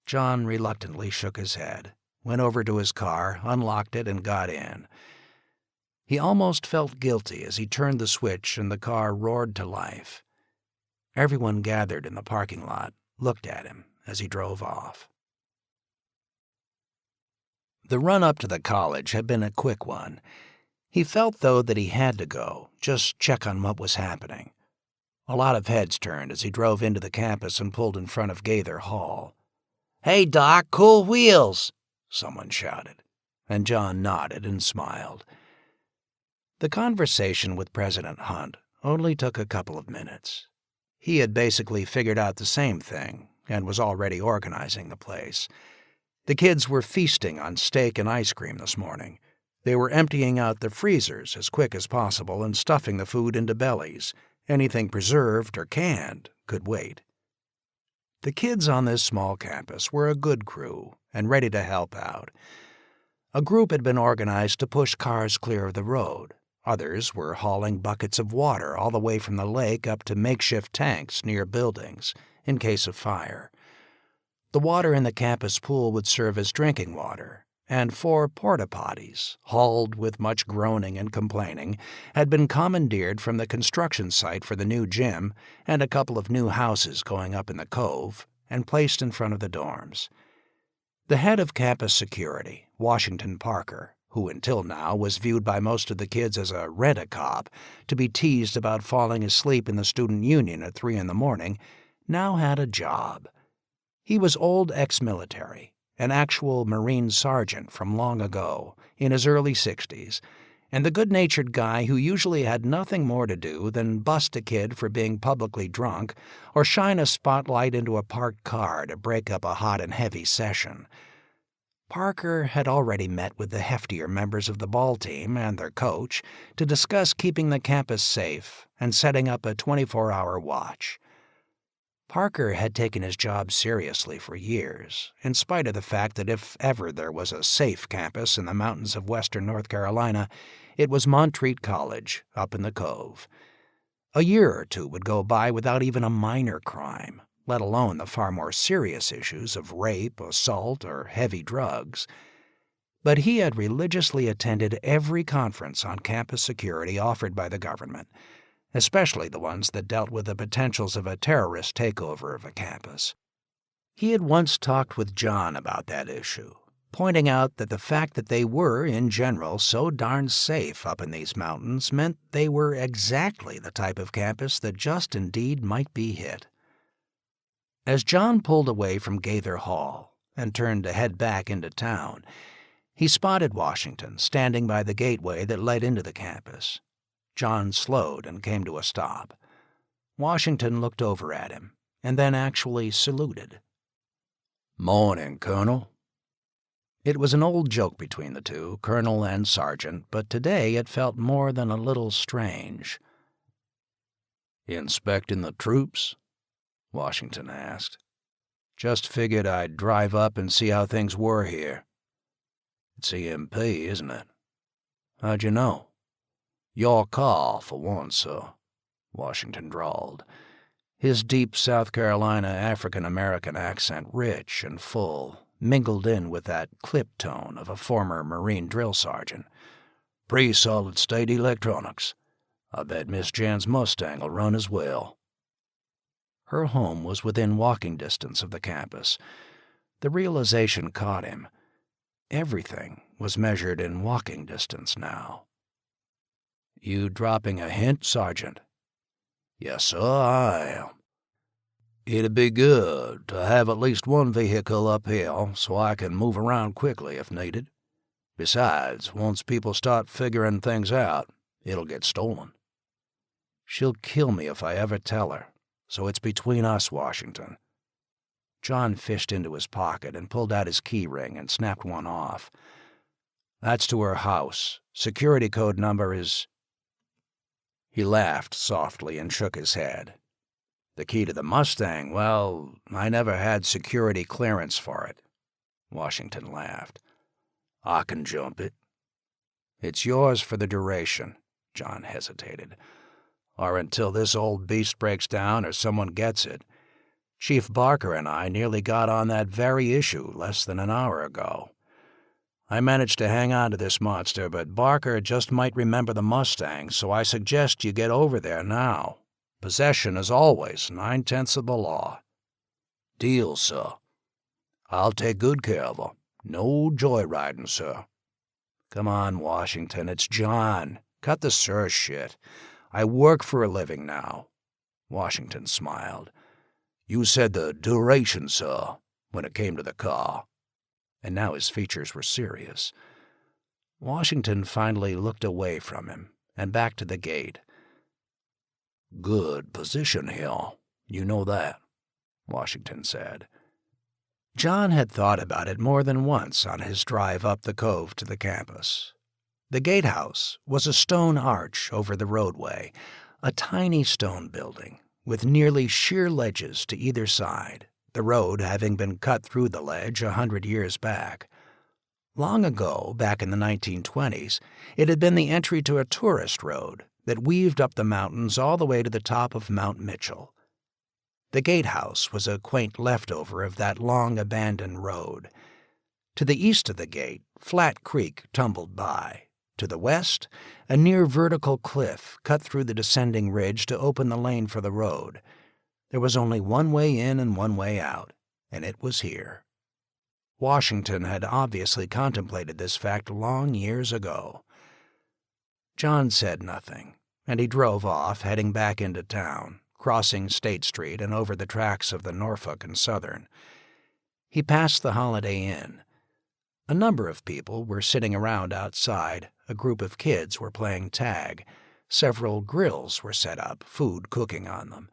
John reluctantly shook his head, went over to his car, unlocked it, and got in. He almost felt guilty as he turned the switch and the car roared to life. Everyone gathered in the parking lot looked at him as he drove off. The run-up to the college had been a quick one. He felt, though, that he had to go, just check on what was happening. A lot of heads turned as he drove into the campus and pulled in front of Gaither Hall. "Hey, Doc, cool wheels!" someone shouted, and John nodded and smiled. The conversation with President Hunt only took a couple of minutes. He had basically figured out the same thing and was already organizing the place. The kids were feasting on steak and ice cream this morning. They were emptying out the freezers as quick as possible and stuffing the food into bellies. Anything preserved or canned could wait. The kids on this small campus were a good crew and ready to help out. A group had been organized to push cars clear of the road. Others were hauling buckets of water all the way from the lake up to makeshift tanks near buildings in case of fire. The water in the campus pool would serve as drinking water, and 4 porta potties, hauled with much groaning and complaining, had been commandeered from the construction site for the new gym and a couple of new houses going up in the cove and placed in front of the dorms. The head of campus security, Washington Parker, who until now was viewed by most of the kids as a rent-a-cop to be teased about falling asleep in the student union at 3 a.m, now had a job. He was old ex-military, an actual Marine sergeant from long ago, in his early 60s, and the good-natured guy who usually had nothing more to do than bust a kid for being publicly drunk or shine a spotlight into a parked car to break up a hot and heavy session. Parker had already met with the heftier members of the ball team and their coach to discuss keeping the campus safe and setting up a 24-hour watch. Parker had taken his job seriously for years, in spite of the fact that if ever there was a safe campus in the mountains of western North Carolina, it was Montreat College up in the Cove. A year or two would go by without even a minor crime, let alone the far more serious issues of rape, assault, or heavy drugs. But he had religiously attended every conference on campus security offered by the government, especially the ones that dealt with the potentials of a terrorist takeover of a campus. He had once talked with John about that issue, pointing out that the fact that they were, in general, so darn safe up in these mountains meant they were exactly the type of campus that just indeed might be hit. As John pulled away from Gaither Hall and turned to head back into town, he spotted Washington standing by the gateway that led into the campus. John slowed and came to a stop. Washington looked over at him and then actually saluted. "Morning, Colonel." It was an old joke between the two, Colonel and Sergeant, but today it felt more than a little strange. "Inspecting the troops?" Washington asked. "Just figured I'd drive up and see how things were here." It's EMP, isn't it? How'd you know? Your car, for one, sir, Washington drawled, his deep South Carolina African-American accent rich and full, mingled in with that clip tone of a former Marine drill sergeant. Pre-solid-state electronics. I bet Miss Jan's Mustang will run as well. Her home was within walking distance of the campus. The realization caught him. Everything was measured in walking distance now. You dropping a hint, Sergeant? Yes, sir, I am. It'd be good to have at least one vehicle uphill so I can move around quickly if needed. Besides, once people start figuring things out, it'll get stolen. She'll kill me if I ever tell her, so it's between us, Washington. John fished into his pocket and pulled out his key ring and snapped one off. That's to her house. Security code number is... He laughed softly and shook his head. The key to the Mustang, well, I never had security clearance for it. Washington laughed. I can jump it. It's yours for the duration, John hesitated. Or until this old beast breaks down or someone gets it. Chief Barker and I nearly got on that very issue less than an hour ago. I managed to hang on to this monster, but Barker just might remember the Mustang, so I suggest you get over there now. Possession is always 9/10 of the law. Deal, sir. I'll take good care of her. No joyriding, sir. Come on, Washington, it's John. Cut the sir shit. I work for a living now. Washington smiled. You said the duration, sir, when it came to the car. And now his features were serious. Washington finally looked away from him and back to the gate. Good position here. You know that, Washington said. John had thought about it more than once on his drive up the cove to the campus. The gatehouse was a stone arch over the roadway, a tiny stone building with nearly sheer ledges to either side, the road having been cut through the ledge 100 years back. Long ago, back in the 1920s, it had been the entry to a tourist road that weaved up the mountains all the way to the top of Mount Mitchell. The gatehouse was a quaint leftover of that long abandoned road. To the east of the gate, Flat Creek tumbled by. To the west, a near vertical cliff cut through the descending ridge to open the lane for the road. There was only one way in and one way out, and it was here. Washington had obviously contemplated this fact long years ago. John said nothing, and he drove off, heading back into town, crossing State Street and over the tracks of the Norfolk and Southern. He passed the Holiday Inn. A number of people were sitting around outside. A group of kids were playing tag. Several grills were set up, food cooking on them.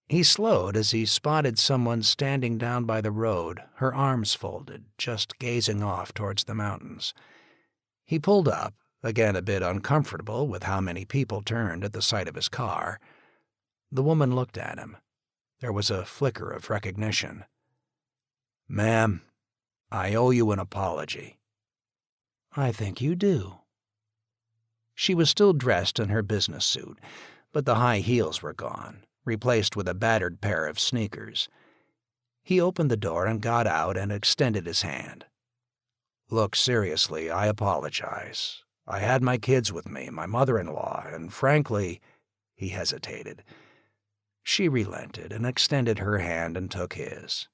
He slowed as he spotted someone standing down by the road, her arms folded, just gazing off towards the mountains. He pulled up, again a bit uncomfortable with how many people turned at the sight of his car. The woman looked at him. There was a flicker of recognition. "Ma'am, I owe you an apology." "I think you do." She was still dressed in her business suit, but the high heels were gone, replaced with a battered pair of sneakers. He opened the door and got out and extended his hand. "Look, seriously, I apologize. I had my kids with me, my mother-in-law, and frankly—" He hesitated. She relented and extended her hand and took his.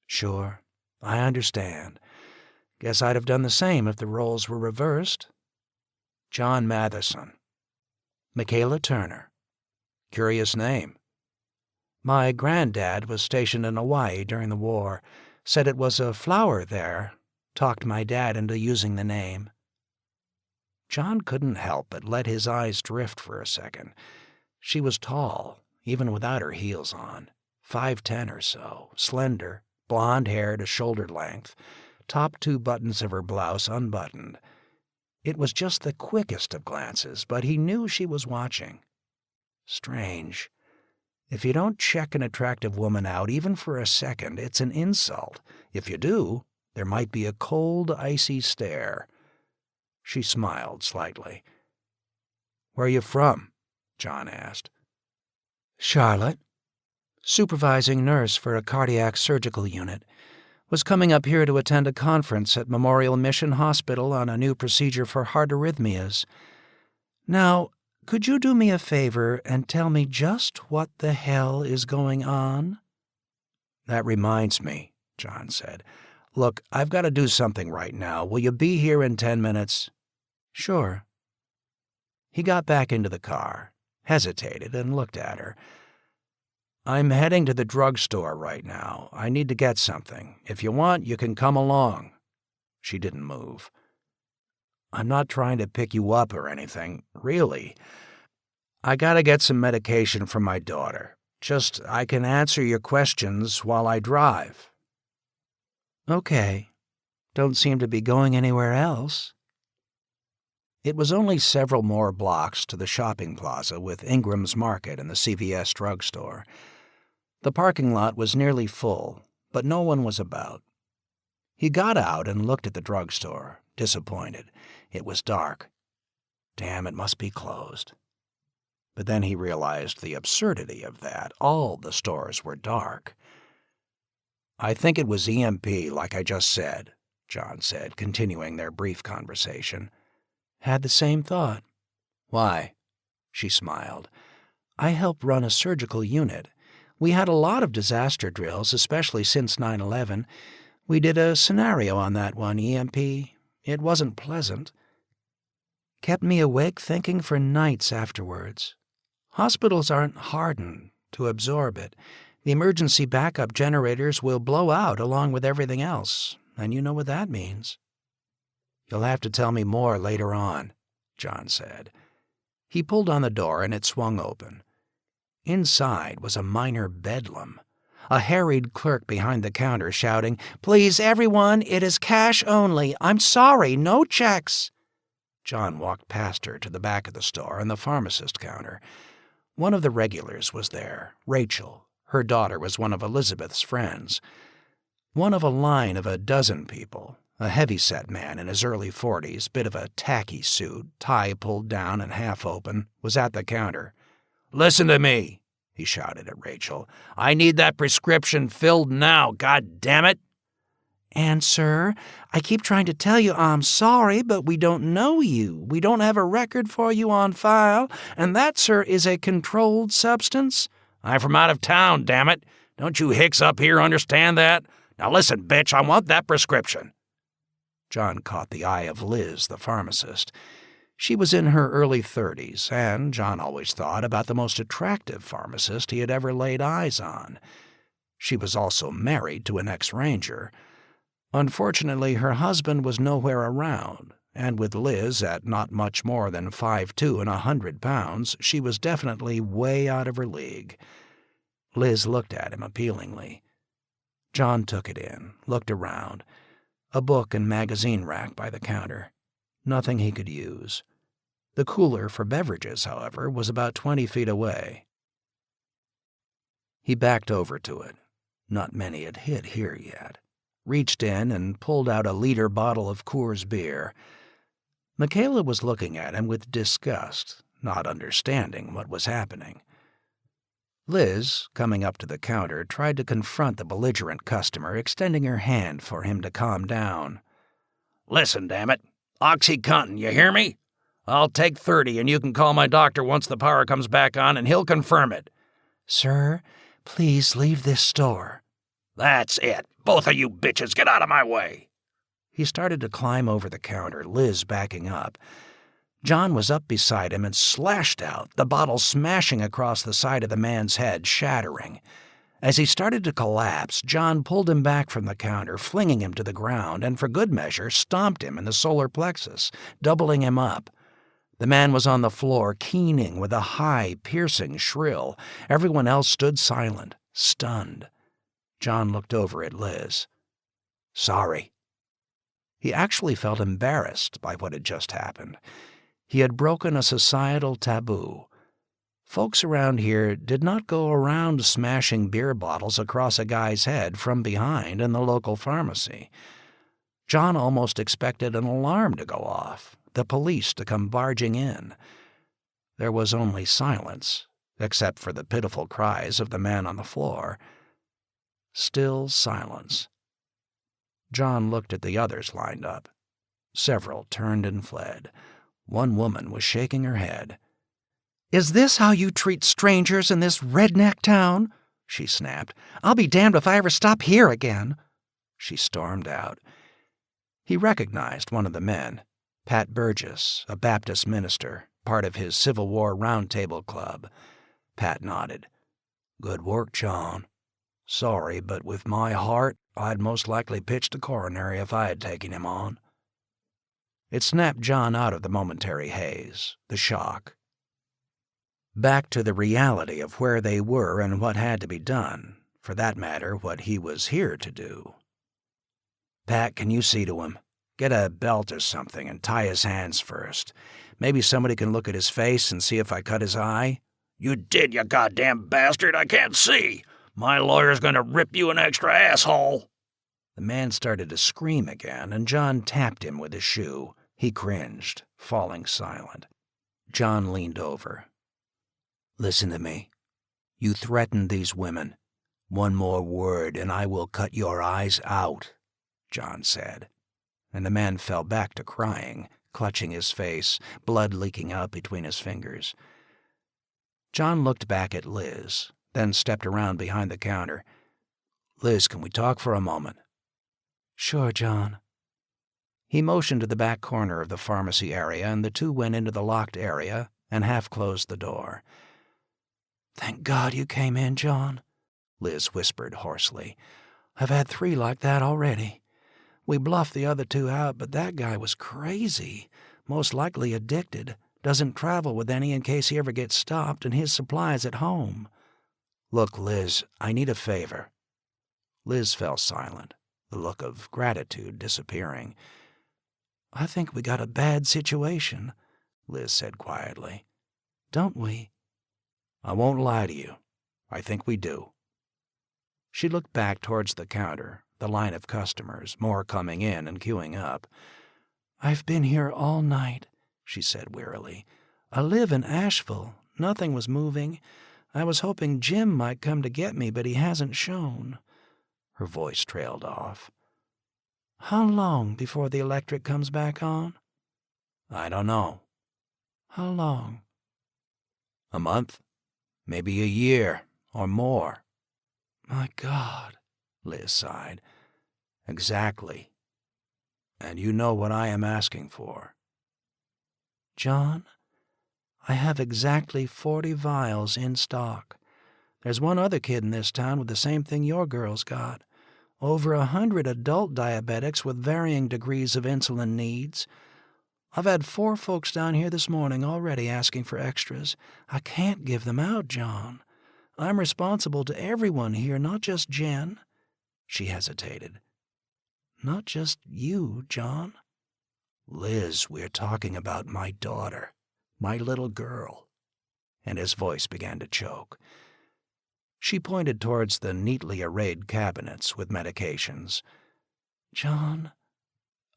"Sure, I understand. Guess I'd have done the same if the roles were reversed." "John Matherson." "Michaela Turner." "Curious name." "My granddad was stationed in Hawaii during the war. Said it was a flower there. Talked my dad into using the name." John couldn't help but let his eyes drift for a second. She was tall, even without her heels on, 5'10" or so, slender, blonde hair to shoulder length, top two buttons of her blouse unbuttoned. It was just the quickest of glances, but he knew she was watching. Strange. If you don't check an attractive woman out even for a second, it's an insult. If you do, There might be a cold, icy stare. She smiled slightly. "Where are you from?" John asked. "Charlotte, supervising nurse for a cardiac surgical unit. Was coming up here to attend a conference at Memorial Mission Hospital on a new procedure for heart arrhythmias. Now, could you do me a favor and tell me just what the hell is going on?" "That reminds me," John said. "Look, I've got to do something right now. Will you be here in 10 minutes? "Sure." He got back into the car, hesitated, and looked at her. "I'm heading to the drugstore right now. I need to get something. If you want, you can come along." She didn't move. "I'm not trying to pick you up or anything, really. I gotta get some medication for my daughter. Just, I can answer your questions while I drive." "Okay. Don't seem to be going anywhere else." It was only several more blocks to the shopping plaza with Ingram's Market and the CVS drugstore. The parking lot was nearly full, but no one was about. He got out and looked at the drugstore, disappointed. It was dark. Damn, it must be closed. But then he realized the absurdity of that. All the stores were dark. "I think it was EMP, like I just said," John said, continuing their brief conversation. "Had the same thought." "Why?" She smiled. "I help run a surgical unit. We had a lot of disaster drills, especially since 9/11. We did a scenario on that one, EMP. It wasn't pleasant. Kept me awake thinking for nights afterwards. Hospitals aren't hardened to absorb it. The emergency backup generators will blow out along with everything else, and you know what that means." "You'll have to tell me more later on," John said. He pulled on the door and it swung open. Inside was a minor bedlam. A harried clerk behind the counter shouting, "Please, everyone, it is cash only. I'm sorry, no checks." John walked past her to the back of the store and the pharmacist counter. One of the regulars was there, Rachel. Her daughter was one of Elizabeth's friends. One of a line of a dozen people, a heavy-set man in his early 40s, bit of a tacky suit, tie pulled down and half open, was at the counter. "Listen to me," he shouted at Rachel. "I need that prescription filled now, God damn it!" "And, sir, I keep trying to tell you I'm sorry, but we don't know you. We don't have a record for you on file, and that, sir, is a controlled substance." "I'm from out of town, damn it. Don't you hicks up here understand that? Now listen, bitch, I want that prescription." John caught the eye of Liz, the pharmacist. She was in her early 30s, and John always thought about the most attractive pharmacist he had ever laid eyes on. She was also married to an ex-ranger. Unfortunately, her husband was nowhere around, and with Liz at not much more than 5'2" and 100 pounds, she was definitely way out of her league. Liz looked at him appealingly. John took it in, looked around. A book and magazine rack by the counter. Nothing he could use. The cooler for beverages, however, was about 20 feet away. He backed over to it. Not many had hit here yet. Reached in and pulled out a liter bottle of Coors beer. Michaela was looking at him with disgust, not understanding what was happening. Liz, coming up to the counter, tried to confront the belligerent customer, extending her hand for him to calm down. "Listen, damn it. OxyContin, you hear me? I'll take 30 and you can call my doctor once the power comes back on and he'll confirm it." "Sir, please leave this store." "That's it. Both of you bitches, get out of my way." He started to climb over the counter, Liz backing up. John was up beside him and slashed out, the bottle smashing across the side of the man's head, shattering. As he started to collapse, John pulled him back from the counter, flinging him to the ground, and for good measure stomped him in the solar plexus, doubling him up. The man was on the floor, keening with a high, piercing shrill. Everyone else stood silent, stunned. John looked over at Liz. "Sorry." He actually felt embarrassed by what had just happened. He had broken a societal taboo. Folks around here did not go around smashing beer bottles across a guy's head from behind in the local pharmacy. John almost expected an alarm to go off, the police to come barging in. There was only silence, except for the pitiful cries of the man on the floor. Still silence. John looked at the others lined up. Several turned and fled. One woman was shaking her head. "Is this how you treat strangers in this redneck town?" she snapped. "I'll be damned if I ever stop here again." She stormed out. He recognized one of the men, Pat Burgess, a Baptist minister, part of his Civil War Roundtable Club. Pat nodded. "Good work, John. Sorry, but with my heart, I'd most likely pitched a coronary if I had taken him on." It snapped John out of the momentary haze, the shock. Back to the reality of where they were and what had to be done, for that matter, what he was here to do. "Pat, can you see to him? Get a belt or something and tie his hands first. Maybe somebody can look at his face and see if I cut his eye." "You did, you goddamn bastard! I can't see! My lawyer's gonna rip you an extra asshole!" The man started to scream again, and John tapped him with his shoe. He cringed, falling silent. John leaned over. "Listen to me. You threatened these women. One more word and I will cut your eyes out," John said. And the man fell back to crying, clutching his face, blood leaking out between his fingers. John looked back at Liz, then stepped around behind the counter. "Liz, can we talk for a moment?" "Sure, John." He motioned to the back corner of the pharmacy area, and the two went into the locked area and half-closed the door. "Thank God you came in, John," Liz whispered hoarsely. "I've had 3 like that already. We bluffed the other 2 out, but that guy was crazy, most likely addicted, doesn't travel with any in case he ever gets stopped, and his supply's at home. Look, Liz, I need a favor." Liz fell silent, the look of gratitude disappearing. "I think we got a bad situation," Liz said quietly. "Don't we?" "I won't lie to you. I think we do." She looked back towards the counter, the line of customers, more coming in and queuing up. "I've been here all night," she said wearily. "I live in Asheville. Nothing was moving. I was hoping Jim might come to get me, but he hasn't shown." Her voice trailed off. "How long before the electric comes back on?" "I don't know." "How long?" A month? Maybe a year, or more. "My God," Liz sighed. "Exactly. And you know what I am asking for." "John, I have exactly 40 vials in stock. There's one other kid in this town with the same thing your girl's got. Over 100 adult diabetics with varying degrees of insulin needs. I've had 4 folks down here this morning already asking for extras. I can't give them out, John. I'm responsible to everyone here, not just Jen." She hesitated. "Not just you, John." "Liz, we're talking about my daughter, my little girl." And his voice began to choke. She pointed towards the neatly arrayed cabinets with medications. "John,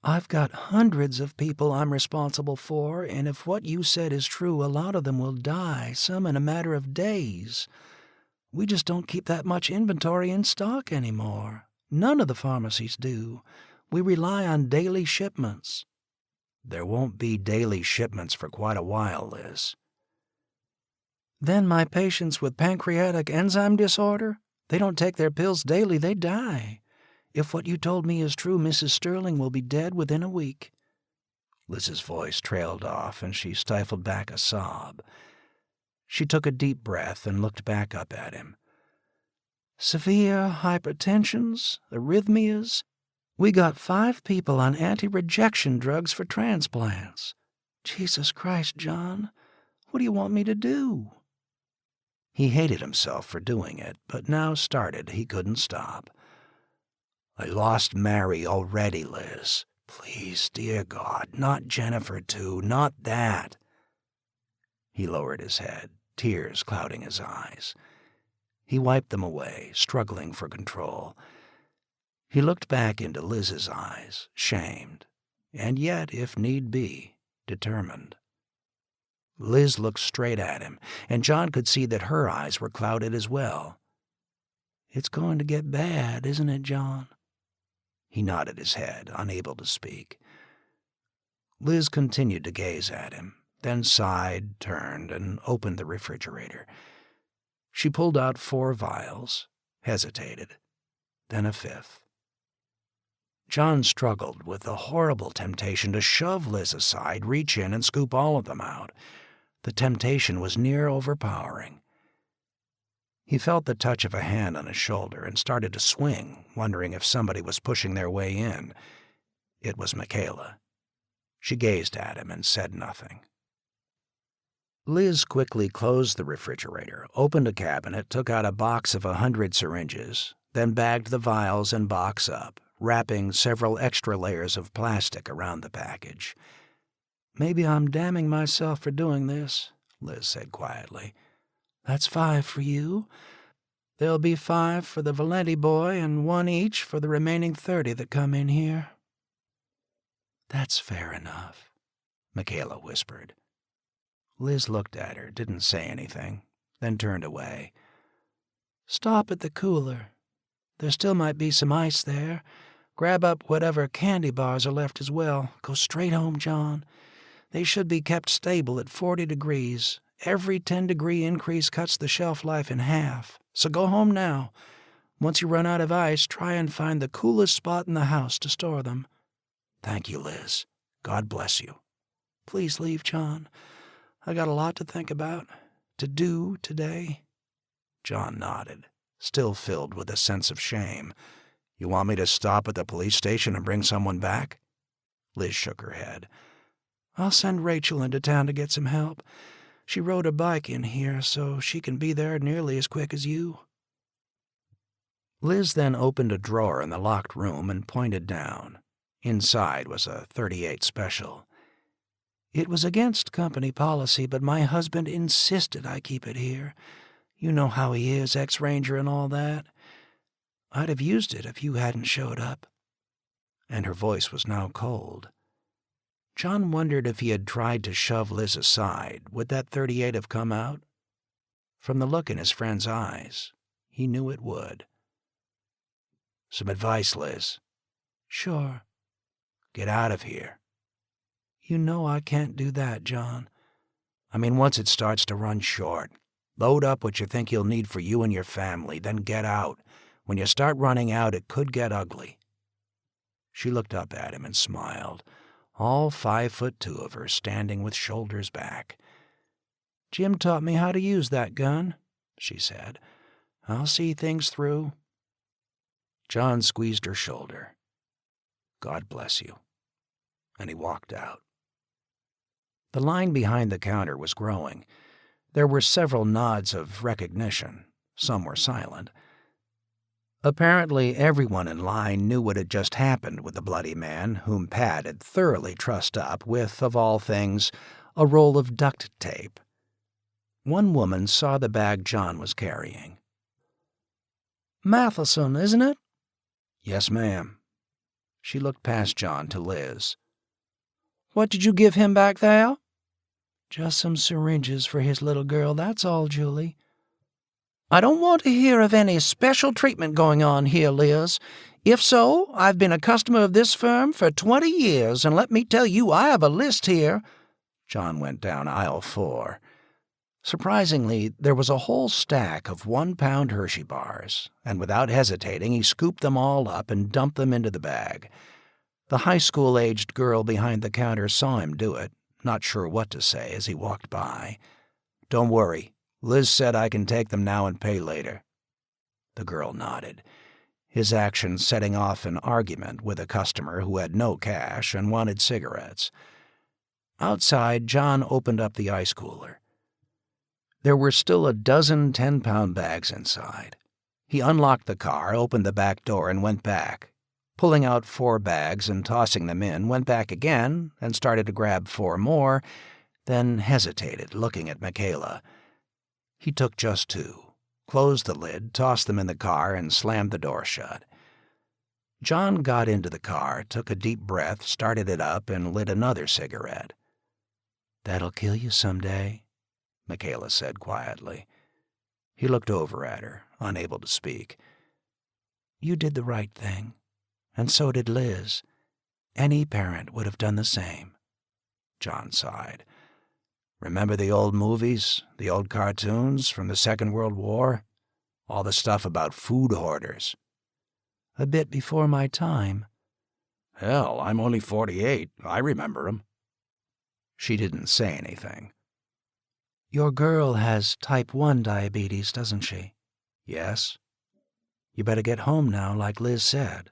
I've got hundreds of people I'm responsible for, and if what you said is true, a lot of them will die, some in a matter of days. We just don't keep that much inventory in stock anymore. None of the pharmacies do. We rely on daily shipments." "There won't be daily shipments for quite a while, Liz." "Then my patients with pancreatic enzyme disorder, they don't take their pills daily, they die. If what you told me is true, Mrs. Sterling will be dead within a week." Liz's voice trailed off, and she stifled back a sob. She took a deep breath and looked back up at him. "Severe hypertensions, arrhythmias. We got 5 people on anti-rejection drugs for transplants. Jesus Christ, John, what do you want me to do?" He hated himself for doing it, but now started he couldn't stop. "I lost Mary already, Liz. Please, dear God, not Jennifer, too, not that." He lowered his head, tears clouding his eyes. He wiped them away, struggling for control. He looked back into Liz's eyes, shamed, and yet, if need be, determined. Liz looked straight at him, and John could see that her eyes were clouded as well. "It's going to get bad, isn't it, John?" He nodded his head, unable to speak. Liz continued to gaze at him, then sighed, turned, and opened the refrigerator. She pulled out 4 vials, hesitated, then a 5th. John struggled with the horrible temptation to shove Liz aside, reach in, and scoop all of them out. The temptation was near overpowering. He felt the touch of a hand on his shoulder and started to swing, wondering if somebody was pushing their way in. It was Michaela. She gazed at him and said nothing. Liz quickly closed the refrigerator, opened a cabinet, took out a box of 100 syringes, then bagged the vials and box up, wrapping several extra layers of plastic around the package. "Maybe I'm damning myself for doing this," Liz said quietly. "That's 5 for you. There'll be 5 for the Valenti boy and 1 each for the remaining 30 that come in here." "That's fair enough," Michaela whispered. Liz looked at her, didn't say anything, then turned away. "Stop at the cooler. There still might be some ice there. Grab up whatever candy bars are left as well. Go straight home, John. They should be kept stable at 40 degrees. Every 10-degree increase cuts the shelf life in half. So go home now. Once you run out of ice, try and find the coolest spot in the house to store them." "Thank you, Liz. God bless you." "Please leave, John. I got a lot to think about, to do today." John nodded, still filled with a sense of shame. "You want me to stop at the police station and bring someone back?" Liz shook her head. "I'll send Rachel into town to get some help. She rode a bike in here, so she can be there nearly as quick as you." Liz then opened a drawer in the locked room and pointed down. Inside was a .38 Special. "It was against company policy, but my husband insisted I keep it here. You know how he is, ex-ranger and all that. I'd have used it if you hadn't showed up." And her voice was now cold. John wondered if he had tried to shove Liz aside, would that .38 have come out? From the look in his friend's eyes, he knew it would. "Some advice, Liz." "Sure." "Get out of here." "You know I can't do that, John." "I mean, once it starts to run short. Load up what you think you'll need for you and your family, then get out. When you start running out, it could get ugly." She looked up at him and smiled, all 5'2" of her standing with shoulders back. "Jim taught me how to use that gun," she said. "I'll see things through." John squeezed her shoulder. "God bless you." And he walked out. The line behind the counter was growing. There were several nods of recognition. Some were silent. Apparently everyone in line knew what had just happened with the bloody man, whom Pat had thoroughly trussed up with, of all things, a roll of duct tape. One woman saw the bag John was carrying. "Matheson, isn't it?" "Yes, ma'am." She looked past John to Liz. "What did you give him back there?" "Just some syringes for his little girl, that's all, Julie." "I don't want to hear of any special treatment going on here, Liz. If so, I've been a customer of this firm for 20 years, and let me tell you, I have a list here." John went down aisle 4. Surprisingly, there was a whole stack of 1-pound Hershey bars, and without hesitating, he scooped them all up and dumped them into the bag. The high school-aged girl behind the counter saw him do it, not sure what to say as he walked by. "Don't worry. Liz said I can take them now and pay later." The girl nodded, his action setting off an argument with a customer who had no cash and wanted cigarettes. Outside, John opened up the ice cooler. There were still a dozen 10-pound bags inside. He unlocked the car, opened the back door, and went back. Pulling out 4 bags and tossing them in, went back again and started to grab 4 more, then hesitated, looking at Michaela. He took just 2, closed the lid, tossed them in the car, and slammed the door shut. John got into the car, took a deep breath, started it up, and lit another cigarette. "That'll kill you someday," Michaela said quietly. He looked over at her, unable to speak. "You did the right thing, and so did Liz. Any parent would have done the same." John sighed. "Remember the old movies, the old cartoons from the Second World War? All the stuff about food hoarders." "A bit before my time." "Hell, I'm only 48. I remember 'em." She didn't say anything. "Your girl has type 1 diabetes, doesn't she?" "Yes." "You better get home now, like Liz said."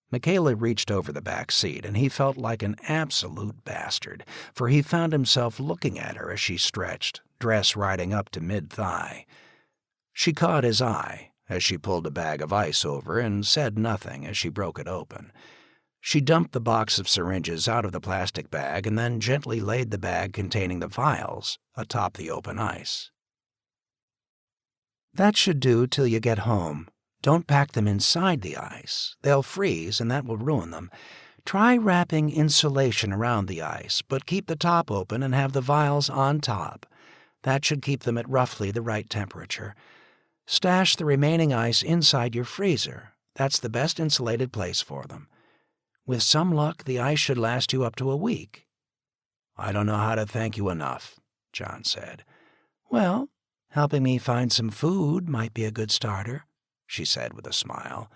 Michaela reached over the back seat, and he felt like an absolute bastard, for he found himself looking at her as she stretched, dress riding up to mid-thigh. She caught his eye as she pulled a bag of ice over and said nothing as she broke it open. She dumped the box of syringes out of the plastic bag and then gently laid the bag containing the vials atop the open ice. "That should do till you get home. Don't pack them inside the ice. They'll freeze, and that will ruin them. Try wrapping insulation around the ice, but keep the top open and have the vials on top. That should keep them at roughly the right temperature. Stash the remaining ice inside your freezer. That's the best insulated place for them. With some luck, the ice should last you up to a week." "I don't know how to thank you enough," John said. "Well, helping me find some food might be a good starter," she said with a smile.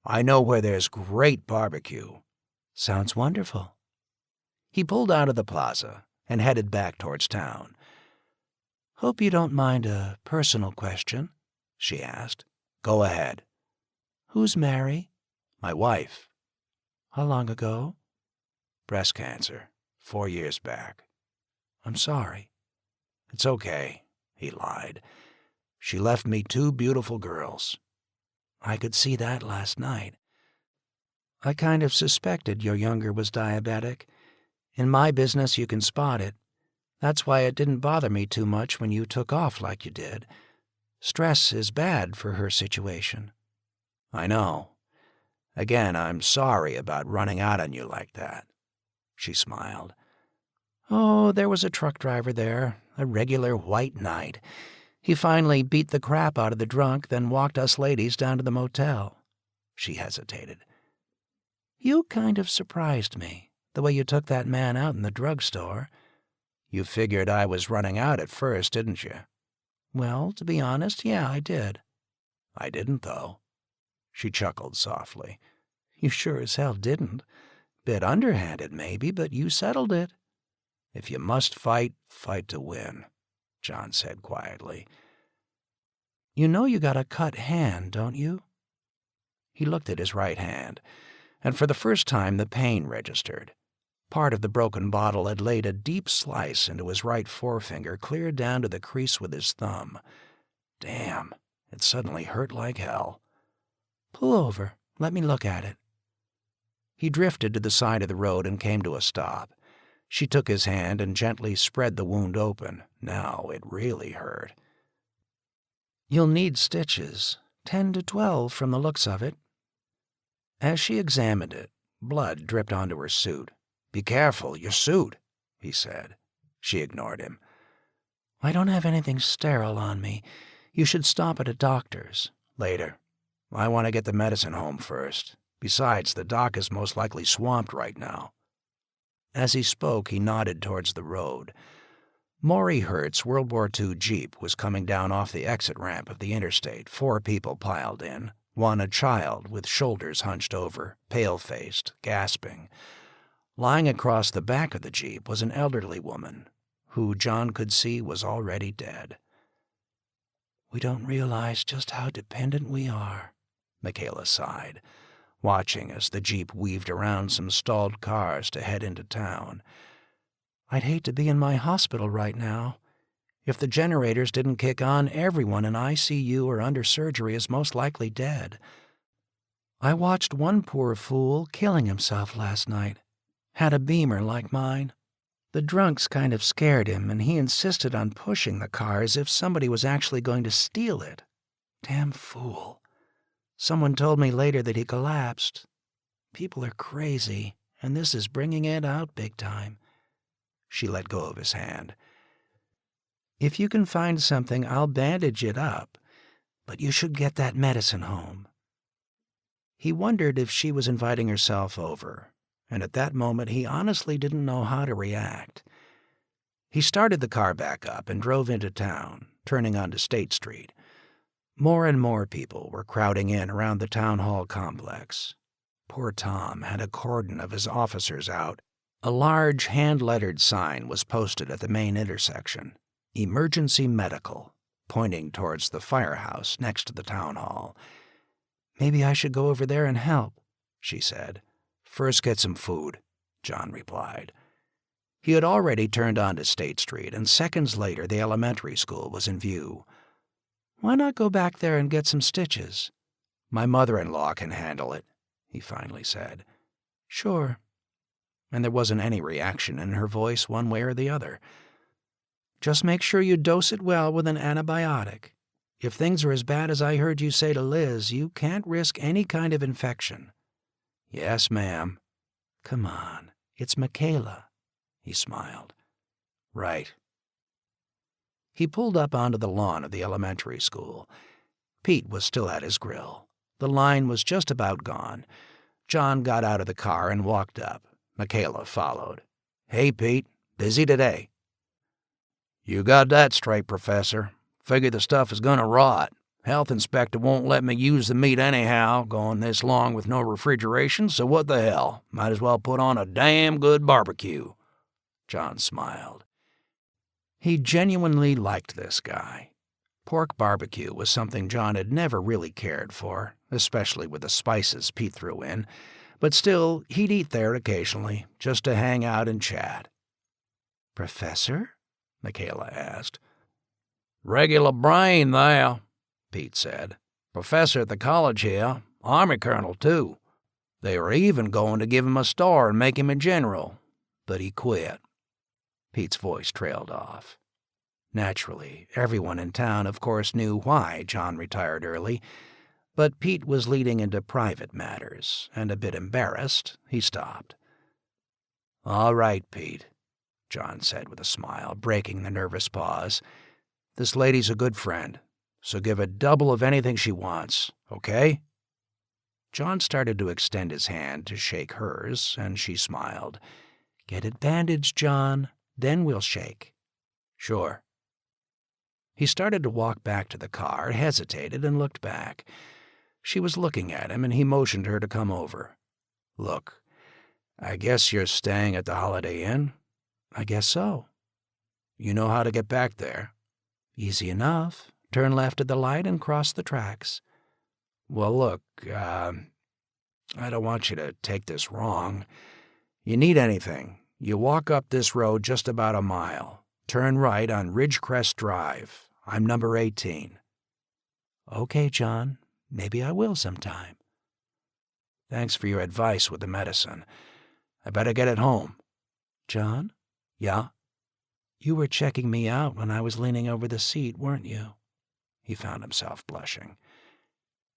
"I know where there's great barbecue." "Sounds wonderful." He pulled out of the plaza and headed back towards town. "Hope you don't mind a personal question," she asked. "Go ahead." "Who's Mary?" "My wife." "How long ago?" "Breast cancer, 4 years back." "I'm sorry." "It's okay," he lied. "She left me 2 beautiful girls." "I could see that last night. I kind of suspected your younger was diabetic. In my business, you can spot it. That's why it didn't bother me too much when you took off like you did. Stress is bad for her situation." "I know. Again, I'm sorry about running out on you like that." She smiled. "Oh, there was a truck driver there, a regular white knight. He finally beat the crap out of the drunk, then walked us ladies down to the motel." She hesitated. "You kind of surprised me, the way you took that man out in the drugstore." "You figured I was running out at first, didn't you?" "Well, to be honest, yeah, I did." "I didn't, though." She chuckled softly. "You sure as hell didn't. Bit underhanded, maybe, but you settled it." "If you must fight, fight to win," John said quietly. "You know you got a cut hand, don't you?" He looked at his right hand, and for the first time the pain registered. Part of the broken bottle had laid a deep slice into his right forefinger, clear down to the crease with his thumb. Damn, it suddenly hurt like hell. "Pull over. Let me look at it." He drifted to the side of the road and came to a stop. She took his hand and gently spread the wound open. Now it really hurt. "You'll need stitches, 10 to 12 from the looks of it." As she examined it, blood dripped onto her suit. "Be careful, your suit," he said. She ignored him. "I don't have anything sterile on me. You should stop at a doctor's." "Later. I want to get the medicine home first. Besides, the doc is most likely swamped right now." As he spoke, he nodded towards the road. Maury Hertz's World War II Jeep was coming down off the exit ramp of the interstate, 4 people piled in, one a child with shoulders hunched over, pale-faced, gasping. Lying across the back of the Jeep was an elderly woman, who John could see was already dead. "We don't realize just how dependent we are," Michaela sighed, watching as the Jeep weaved around some stalled cars to head into town. "I'd hate to be in my hospital right now. If the generators didn't kick on, everyone in ICU or under surgery is most likely dead. I watched one poor fool killing himself last night. Had a Beamer like mine. The drunks kind of scared him, and he insisted on pushing the car as if somebody was actually going to steal it. Damn fool. Someone told me later that he collapsed. People are crazy, and this is bringing it out big time. She let go of his hand. If you can find something, I'll bandage it up, but you should get that medicine home. He wondered if she was inviting herself over, and at that moment he honestly didn't know how to react. He started the car back up and drove into town, turning onto State Street. More and more people were crowding in around the town hall complex. Poor Tom had a cordon of his officers out. A large hand-lettered sign was posted at the main intersection, Emergency Medical, pointing towards the firehouse next to the town hall. "Maybe I should go over there and help," she said. "First get some food," John replied. He had already turned onto State Street, and seconds later the elementary school was in view. "Why not go back there and get some stitches?" "My mother-in-law can handle it," he finally said. "Sure." And there wasn't any reaction in her voice one way or the other. "Just make sure you dose it well with an antibiotic. If things are as bad as I heard you say to Liz, you can't risk any kind of infection." "Yes, ma'am." "Come on, it's Michaela," he smiled. "Right." He pulled up onto the lawn of the elementary school. Pete was still at his grill. The line was just about gone. John got out of the car and walked up. Michaela followed. "Hey, Pete, busy today?" "You got that straight, Professor. Figure the stuff is gonna rot. Health inspector won't let me use the meat anyhow, going this long with no refrigeration, so what the hell? Might as well put on a damn good barbecue." John smiled. He genuinely liked this guy. Pork barbecue was something John had never really cared for, especially with the spices Pete threw in, but still, he'd eat there occasionally, just to hang out and chat. "Professor?" Michaela asked. "Regular brain there," Pete said. "Professor at the college here, Army colonel, too. They were even going to give him a star and make him a general, but he quit." Pete's voice trailed off. Naturally, everyone in town, of course, knew why John retired early, but Pete was leading into private matters, and a bit embarrassed, he stopped. "All right, Pete," John said with a smile, breaking the nervous pause. "This lady's a good friend, so give her double of anything she wants, okay?" John started to extend his hand to shake hers, and she smiled. "Get it bandaged, John. Then we'll shake." "Sure." He started to walk back to the car, hesitated, and looked back. She was looking at him, and he motioned her to come over. "Look, I guess you're staying at the Holiday Inn?" "I guess so." "You know how to get back there?" "Easy enough. Turn left at the light and cross the tracks." "Well, look, I don't want you to take this wrong. You need anything, you walk up this road just about a mile. Turn right on Ridgecrest Drive. I'm number 18. "Okay, John. Maybe I will sometime." "Thanks for your advice with the medicine. I better get it home." "John?" "Yeah?" "You were checking me out when I was leaning over the seat, weren't you?" He found himself blushing.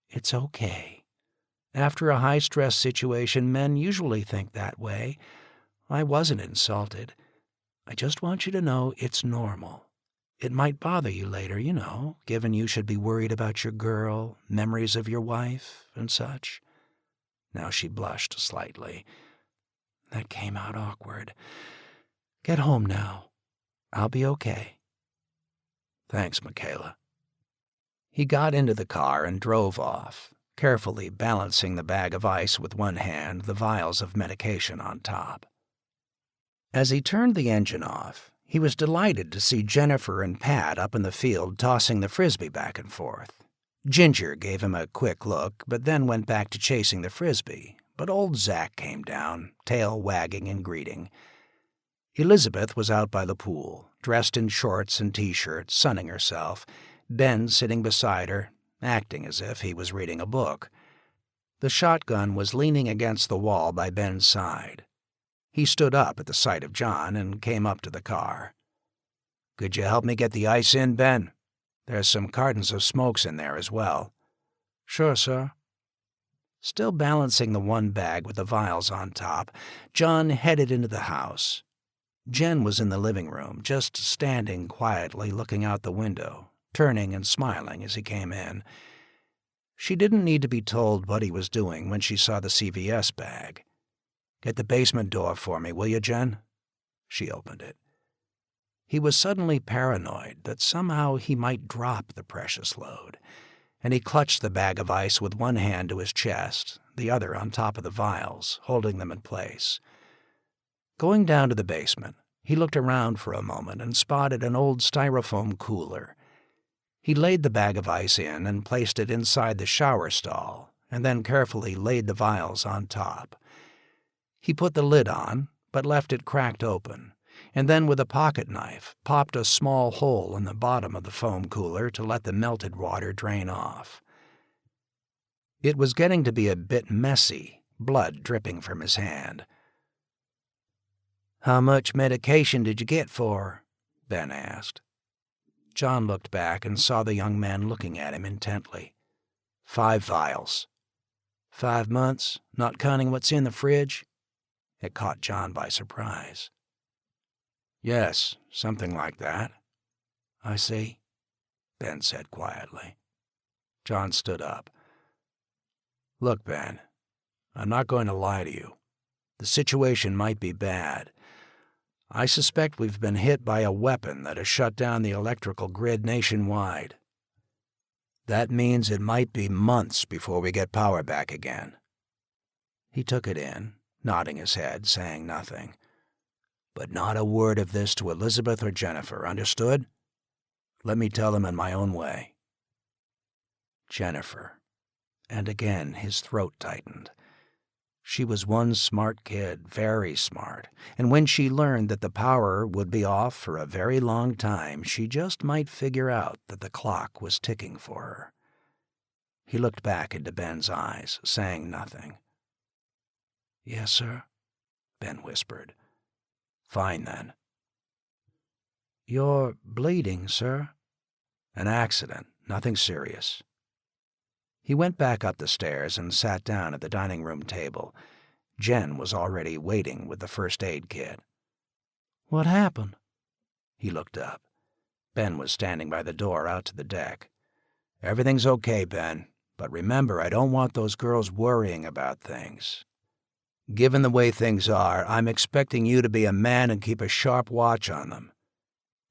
"It's okay. After a high-stress situation, men usually think that way. I wasn't insulted. I just want you to know it's normal. It might bother you later, you know, given you should be worried about your girl, memories of your wife, and such." Now she blushed slightly. That came out awkward. "Get home now. I'll be okay." "Thanks, Michaela." He got into the car and drove off, carefully balancing the bag of ice with one hand, the vials of medication on top. As he turned the engine off, he was delighted to see Jennifer and Pat up in the field tossing the frisbee back and forth. Ginger gave him a quick look, but then went back to chasing the frisbee, but old Zack came down, tail wagging in greeting. Elizabeth was out by the pool, dressed in shorts and T-shirt, sunning herself, Ben sitting beside her, acting as if he was reading a book. The shotgun was leaning against the wall by Ben's side. He stood up at the sight of John and came up to the car. "Could you help me get the ice in, Ben? There's some cartons of smokes in there as well." "Sure, sir." Still balancing the one bag with the vials on top, John headed into the house. Jen was in the living room, just standing quietly looking out the window, turning and smiling as he came in. She didn't need to be told what he was doing when she saw the CVS bag. "Get the basement door for me, will you, Jen?" She opened it. He was suddenly paranoid that somehow he might drop the precious load, and he clutched the bag of ice with one hand to his chest, the other on top of the vials, holding them in place. Going down to the basement, he looked around for a moment and spotted an old styrofoam cooler. He laid the bag of ice in and placed it inside the shower stall, and then carefully laid the vials on top. He put the lid on, but left it cracked open, and then with a pocket knife popped a small hole in the bottom of the foam cooler to let the melted water drain off. It was getting to be a bit messy, blood dripping from his hand. "How much medication did you get for her?" Ben asked. John looked back and saw the young man looking at him intently. 5 vials. 5 months, not counting what's in the fridge? It caught John by surprise. "Yes, something like that." "I see," Ben said quietly. John stood up. "Look, Ben, I'm not going to lie to you. The situation might be bad. I suspect we've been hit by a weapon that has shut down the electrical grid nationwide. That means it might be months before we get power back again." He took it in, nodding his head, saying nothing. "But not a word of this to Elizabeth or Jennifer, understood? Let me tell them in my own way." Jennifer. And again his throat tightened. She was one smart kid, very smart, and when she learned that the power would be off for a very long time, she just might figure out that the clock was ticking for her. He looked back into Ben's eyes, saying nothing. "Yes, sir," Ben whispered. "Fine, then." "You're bleeding, sir." "An accident, nothing serious." He went back up the stairs and sat down at the dining room table. Jen was already waiting with the first aid kit. "What happened?" He looked up. Ben was standing by the door out to the deck. "Everything's okay, Ben, but remember, I don't want those girls worrying about things. Given the way things are, I'm expecting you to be a man and keep a sharp watch on them."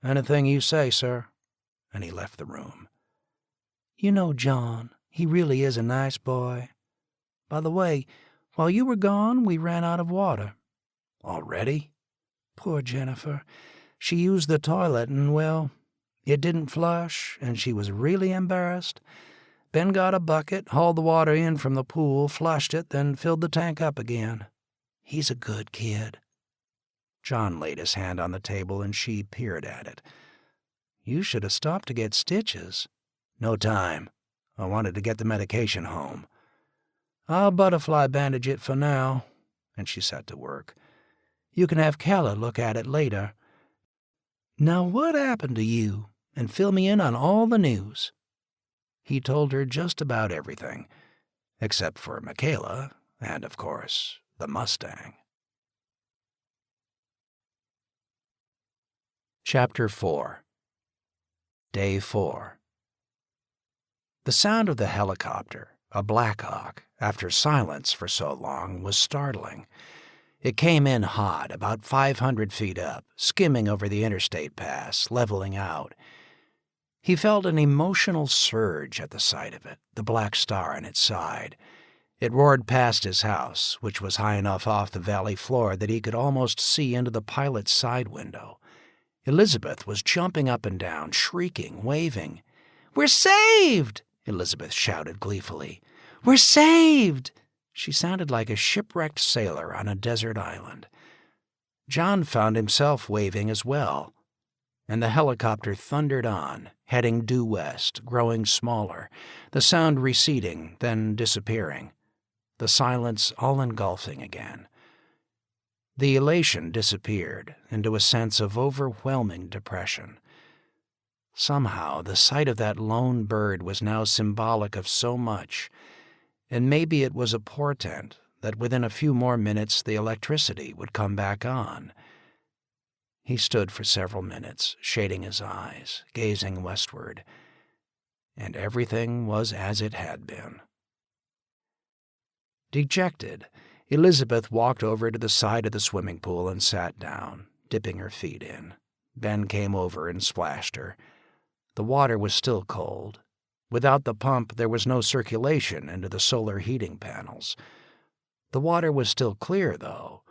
"Anything you say, sir." And he left the room. "You know, John, he really is a nice boy. By the way, while you were gone, we ran out of water." "Already?" "Poor Jennifer. She used the toilet and, well, it didn't flush, and she was really embarrassed. Ben got a bucket, hauled the water in from the pool, flushed it, then filled the tank up again. He's a good kid." John laid his hand on the table and she peered at it. "You should have stopped to get stitches." "No time. I wanted to get the medication home." "I'll butterfly bandage it for now," and she set to work. "You can have Keller look at it later. Now what happened to you? And fill me in on all the news." He told her just about everything, except for Michaela and, of course, the Mustang. Chapter 4. Day 4. The sound of the helicopter, a Black Hawk, after silence for so long, was startling. It came in hot, about 500 feet up, skimming over the interstate pass, leveling out. He felt an emotional surge at the sight of it, the black star in its side. It roared past his house, which was high enough off the valley floor that he could almost see into the pilot's side window. Elizabeth was jumping up and down, shrieking, waving. "We're saved!" Elizabeth shouted gleefully. "We're saved!" She sounded like a shipwrecked sailor on a desert island. John found himself waving as well, and the helicopter thundered on, heading due west, growing smaller, the sound receding, then disappearing, the silence all-engulfing again. The elation disappeared into a sense of overwhelming depression. Somehow, the sight of that lone bird was now symbolic of so much. And maybe it was a portent that within a few more minutes the electricity would come back on. He stood for several minutes, shading his eyes, gazing westward, and everything was as it had been. Dejected, Elizabeth walked over to the side of the swimming pool and sat down, dipping her feet in. Ben came over and splashed her. The water was still cold. Without the pump, there was no circulation into the solar heating panels. The water was still clear, though.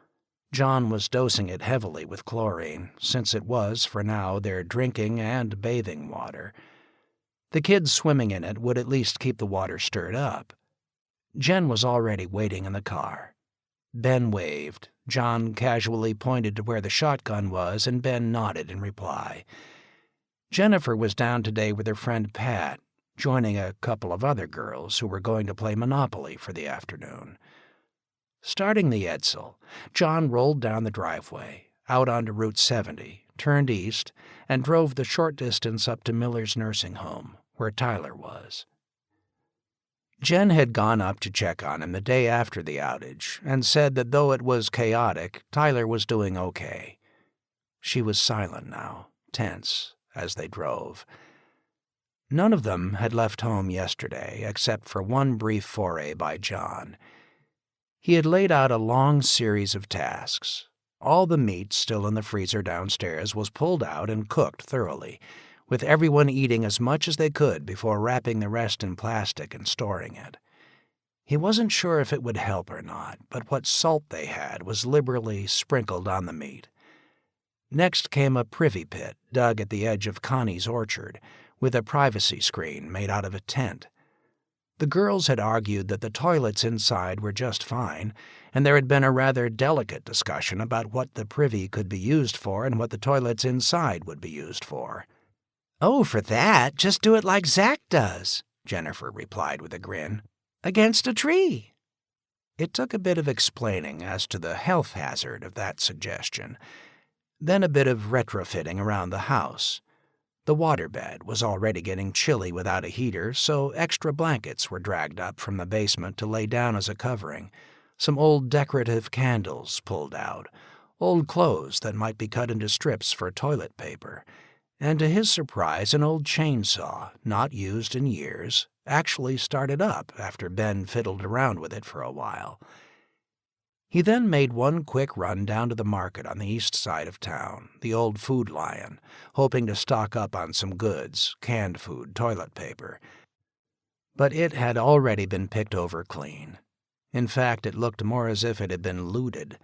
John was dosing it heavily with chlorine, since it was, for now, their drinking and bathing water. The kids swimming in it would at least keep the water stirred up. Jen was already waiting in the car. Ben waved. John casually pointed to where the shotgun was, and Ben nodded in reply. Jennifer was down today with her friend Pat, joining a couple of other girls who were going to play Monopoly for the afternoon. Starting the Edsel, John rolled down the driveway, out onto Route 70, turned east, and drove the short distance up to Miller's nursing home, where Tyler was. Jen had gone up to check on him the day after the outage and said that though it was chaotic, Tyler was doing okay. She was silent now, tense, as they drove. None of them had left home yesterday except for one brief foray by John. He had laid out a long series of tasks. All the meat still in the freezer downstairs was pulled out and cooked thoroughly, with everyone eating as much as they could before wrapping the rest in plastic and storing it. He wasn't sure if it would help or not, but what salt they had was liberally sprinkled on the meat. Next came a privy pit dug at the edge of Connie's orchard, with a privacy screen made out of a tent. The girls had argued that the toilets inside were just fine, and there had been a rather delicate discussion about what the privy could be used for and what the toilets inside would be used for. "Oh, for that, just do it like Zach does," Jennifer replied with a grin. "Against a tree." It took a bit of explaining as to the health hazard of that suggestion, then a bit of retrofitting around the house. The waterbed was already getting chilly without a heater, so extra blankets were dragged up from the basement to lay down as a covering, some old decorative candles pulled out, old clothes that might be cut into strips for toilet paper, and to his surprise an old chainsaw, not used in years, actually started up after Ben fiddled around with it for a while. He then made one quick run down to the market on the east side of town, the old Food Lion, hoping to stock up on some goods, canned food, toilet paper. But it had already been picked over clean. In fact, it looked more as if it had been looted.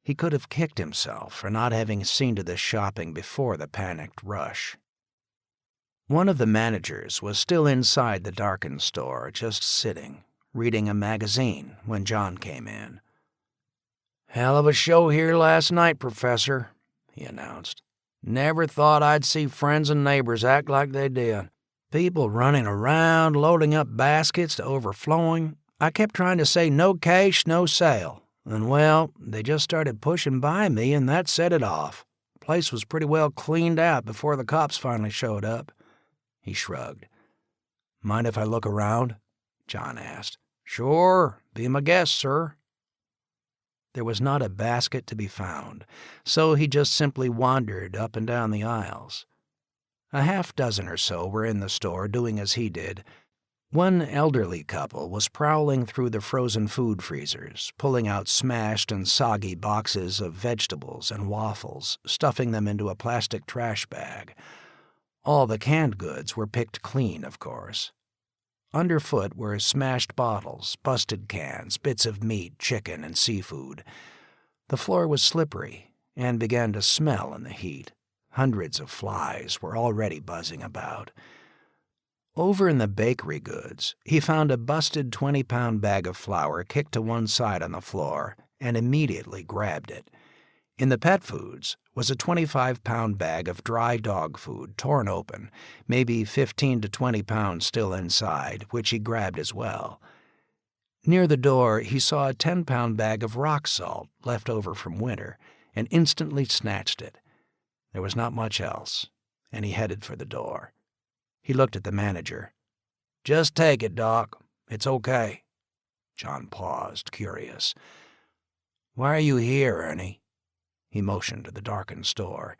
He could have kicked himself for not having seen to this shopping before the panicked rush. One of the managers was still inside the darkened store, just sitting, reading a magazine, when John came in. "Hell of a show here last night, Professor," he announced. "Never thought I'd see friends and neighbors act like they did. People running around, loading up baskets to overflowing. I kept trying to say no cash, no sale. And, well, they just started pushing by me, and that set it off. Place was pretty well cleaned out before the cops finally showed up." He shrugged. "Mind if I look around?" John asked. "Sure. Be my guest, sir." There was not a basket to be found, so he just simply wandered up and down the aisles. A half-dozen or so were in the store doing as he did. One elderly couple was prowling through the frozen food freezers, pulling out smashed and soggy boxes of vegetables and waffles, stuffing them into a plastic trash bag. All the canned goods were picked clean, of course. Underfoot were smashed bottles, busted cans, bits of meat, chicken, and seafood. The floor was slippery and began to smell in the heat. Hundreds of flies were already buzzing about. Over in the bakery goods, he found a busted 20-pound bag of flour kicked to one side on the floor and immediately grabbed it. In the pet foods was a 25-pound bag of dry dog food torn open, maybe 15 to 20 pounds still inside, which he grabbed as well. Near the door, he saw a 10-pound bag of rock salt left over from winter and instantly snatched it. There was not much else, and he headed for the door. He looked at the manager. "Just take it, Doc. It's okay." John paused, curious. "Why are you here, Ernie?" He motioned to the darkened store.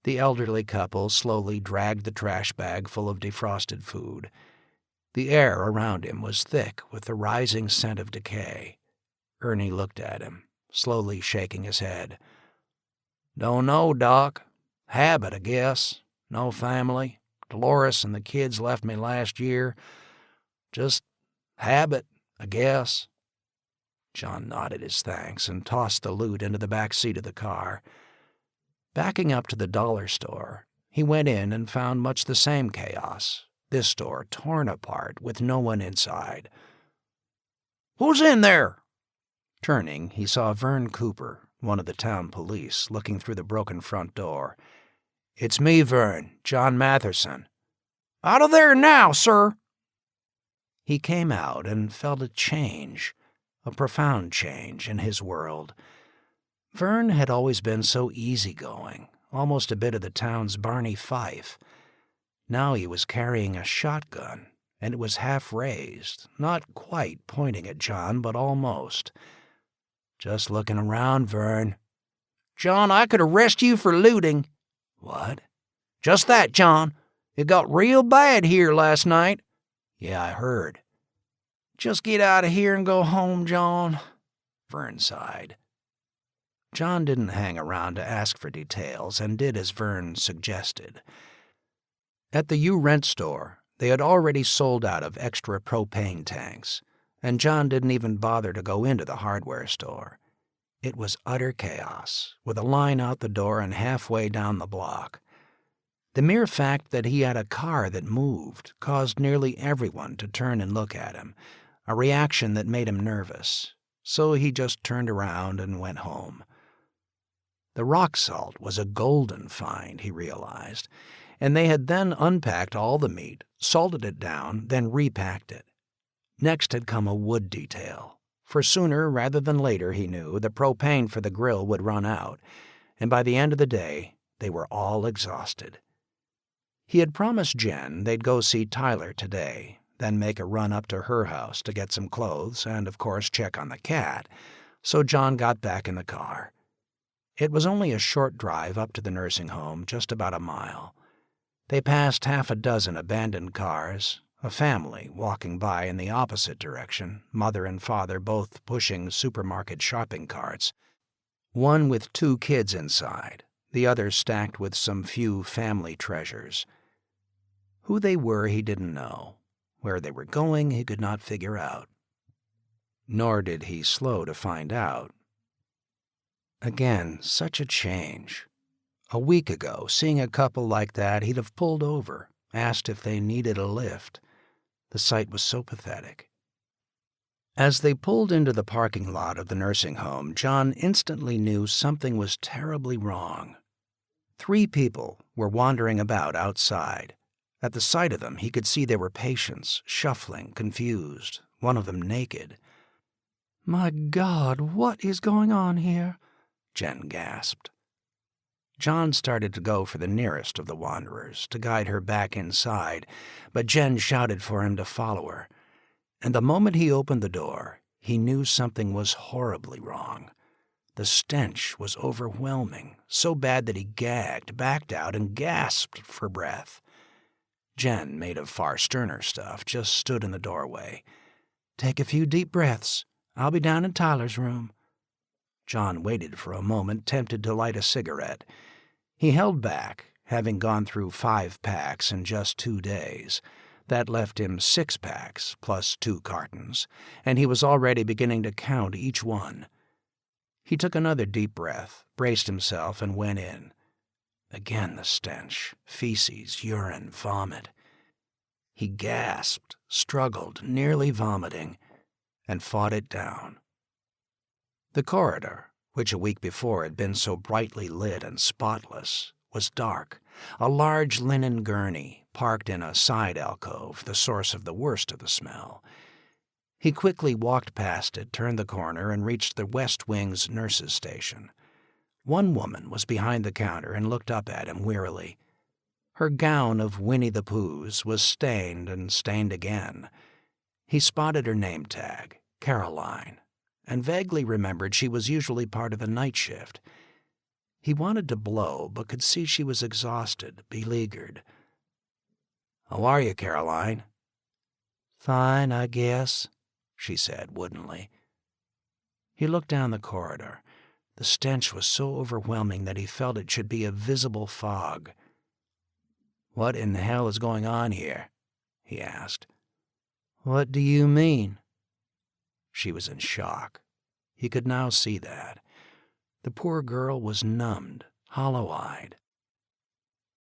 The elderly couple slowly dragged the trash bag full of defrosted food. The air around him was thick with the rising scent of decay. Ernie looked at him, slowly shaking his head. "Don't know, Doc. Habit, I guess. No family. Dolores and the kids left me last year. Just habit, I guess." John nodded his thanks and tossed the loot into the back seat of the car. Backing up to the dollar store, he went in and found much the same chaos, this store torn apart with no one inside. "Who's in there?" Turning, he saw Vern Cooper, one of the town police, looking through the broken front door. "It's me, Vern, John Matherson." "Out of there now, sir." He came out and felt a change, a profound change in his world. Vern had always been so easygoing, almost a bit of the town's Barney Fife. Now he was carrying a shotgun, and it was half raised, not quite pointing at John, but almost. "Just looking around, Vern." "John, I could arrest you for looting." "What?" "Just that, John. It got real bad here last night." "Yeah, I heard." "Just get out of here and go home, John." Vern sighed. John didn't hang around to ask for details and did as Vern suggested. At the U-Rent store, they had already sold out of extra propane tanks, and John didn't even bother to go into the hardware store. It was utter chaos, with a line out the door and halfway down the block. The mere fact that he had a car that moved caused nearly everyone to turn and look at him, a reaction that made him nervous, so he just turned around and went home. The rock salt was a golden find, he realized, and they had then unpacked all the meat, salted it down, then repacked it. Next had come a wood detail, for sooner rather than later, he knew, the propane for the grill would run out, and by the end of the day, they were all exhausted. He had promised Jen they'd go see Tyler today, then make a run up to her house to get some clothes and, of course, check on the cat, so John got back in the car. It was only a short drive up to the nursing home, just about a mile. They passed half a dozen abandoned cars, a family walking by in the opposite direction, mother and father both pushing supermarket shopping carts, one with 2 kids inside, the other stacked with some few family treasures. Who they were he didn't know. Where they were going he could not figure out. Nor did he slow to find out. Again, such a change. A week ago, seeing a couple like that, he'd have pulled over, asked if they needed a lift. The sight was so pathetic. As they pulled into the parking lot of the nursing home, John instantly knew something was terribly wrong. 3 people were wandering about outside. At the sight of them, he could see they were patients, shuffling, confused, one of them naked. "My God, what is going on here?" Jen gasped. John started to go for the nearest of the wanderers, to guide her back inside, but Jen shouted for him to follow her. And the moment he opened the door, he knew something was horribly wrong. The stench was overwhelming, so bad that he gagged, backed out, and gasped for breath. Jen, made of far sterner stuff, just stood in the doorway. "Take a few deep breaths. I'll be down in Tyler's room." John waited for a moment, tempted to light a cigarette. He held back, having gone through 5 packs in just 2 days. That left him 6 packs, plus 2 cartons, and he was already beginning to count each one. He took another deep breath, braced himself, and went in. Again the stench, feces, urine, vomit. He gasped, struggled, nearly vomiting, and fought it down. The corridor, which a week before had been so brightly lit and spotless, was dark, a large linen gurney parked in a side alcove, the source of the worst of the smell. He quickly walked past it, turned the corner, and reached the West Wing's nurses' station. One woman was behind the counter and looked up at him wearily. Her gown of Winnie the Pooh's was stained and stained again. He spotted her name tag, Caroline, and vaguely remembered she was usually part of the night shift. He wanted to blow, but could see she was exhausted, beleaguered. "How are you, Caroline?" "Fine, I guess," she said woodenly. He looked down the corridor. The stench was so overwhelming that he felt it should be a visible fog. "What in the hell is going on here?" he asked. "What do you mean?" She was in shock. He could now see that. The poor girl was numbed, hollow-eyed,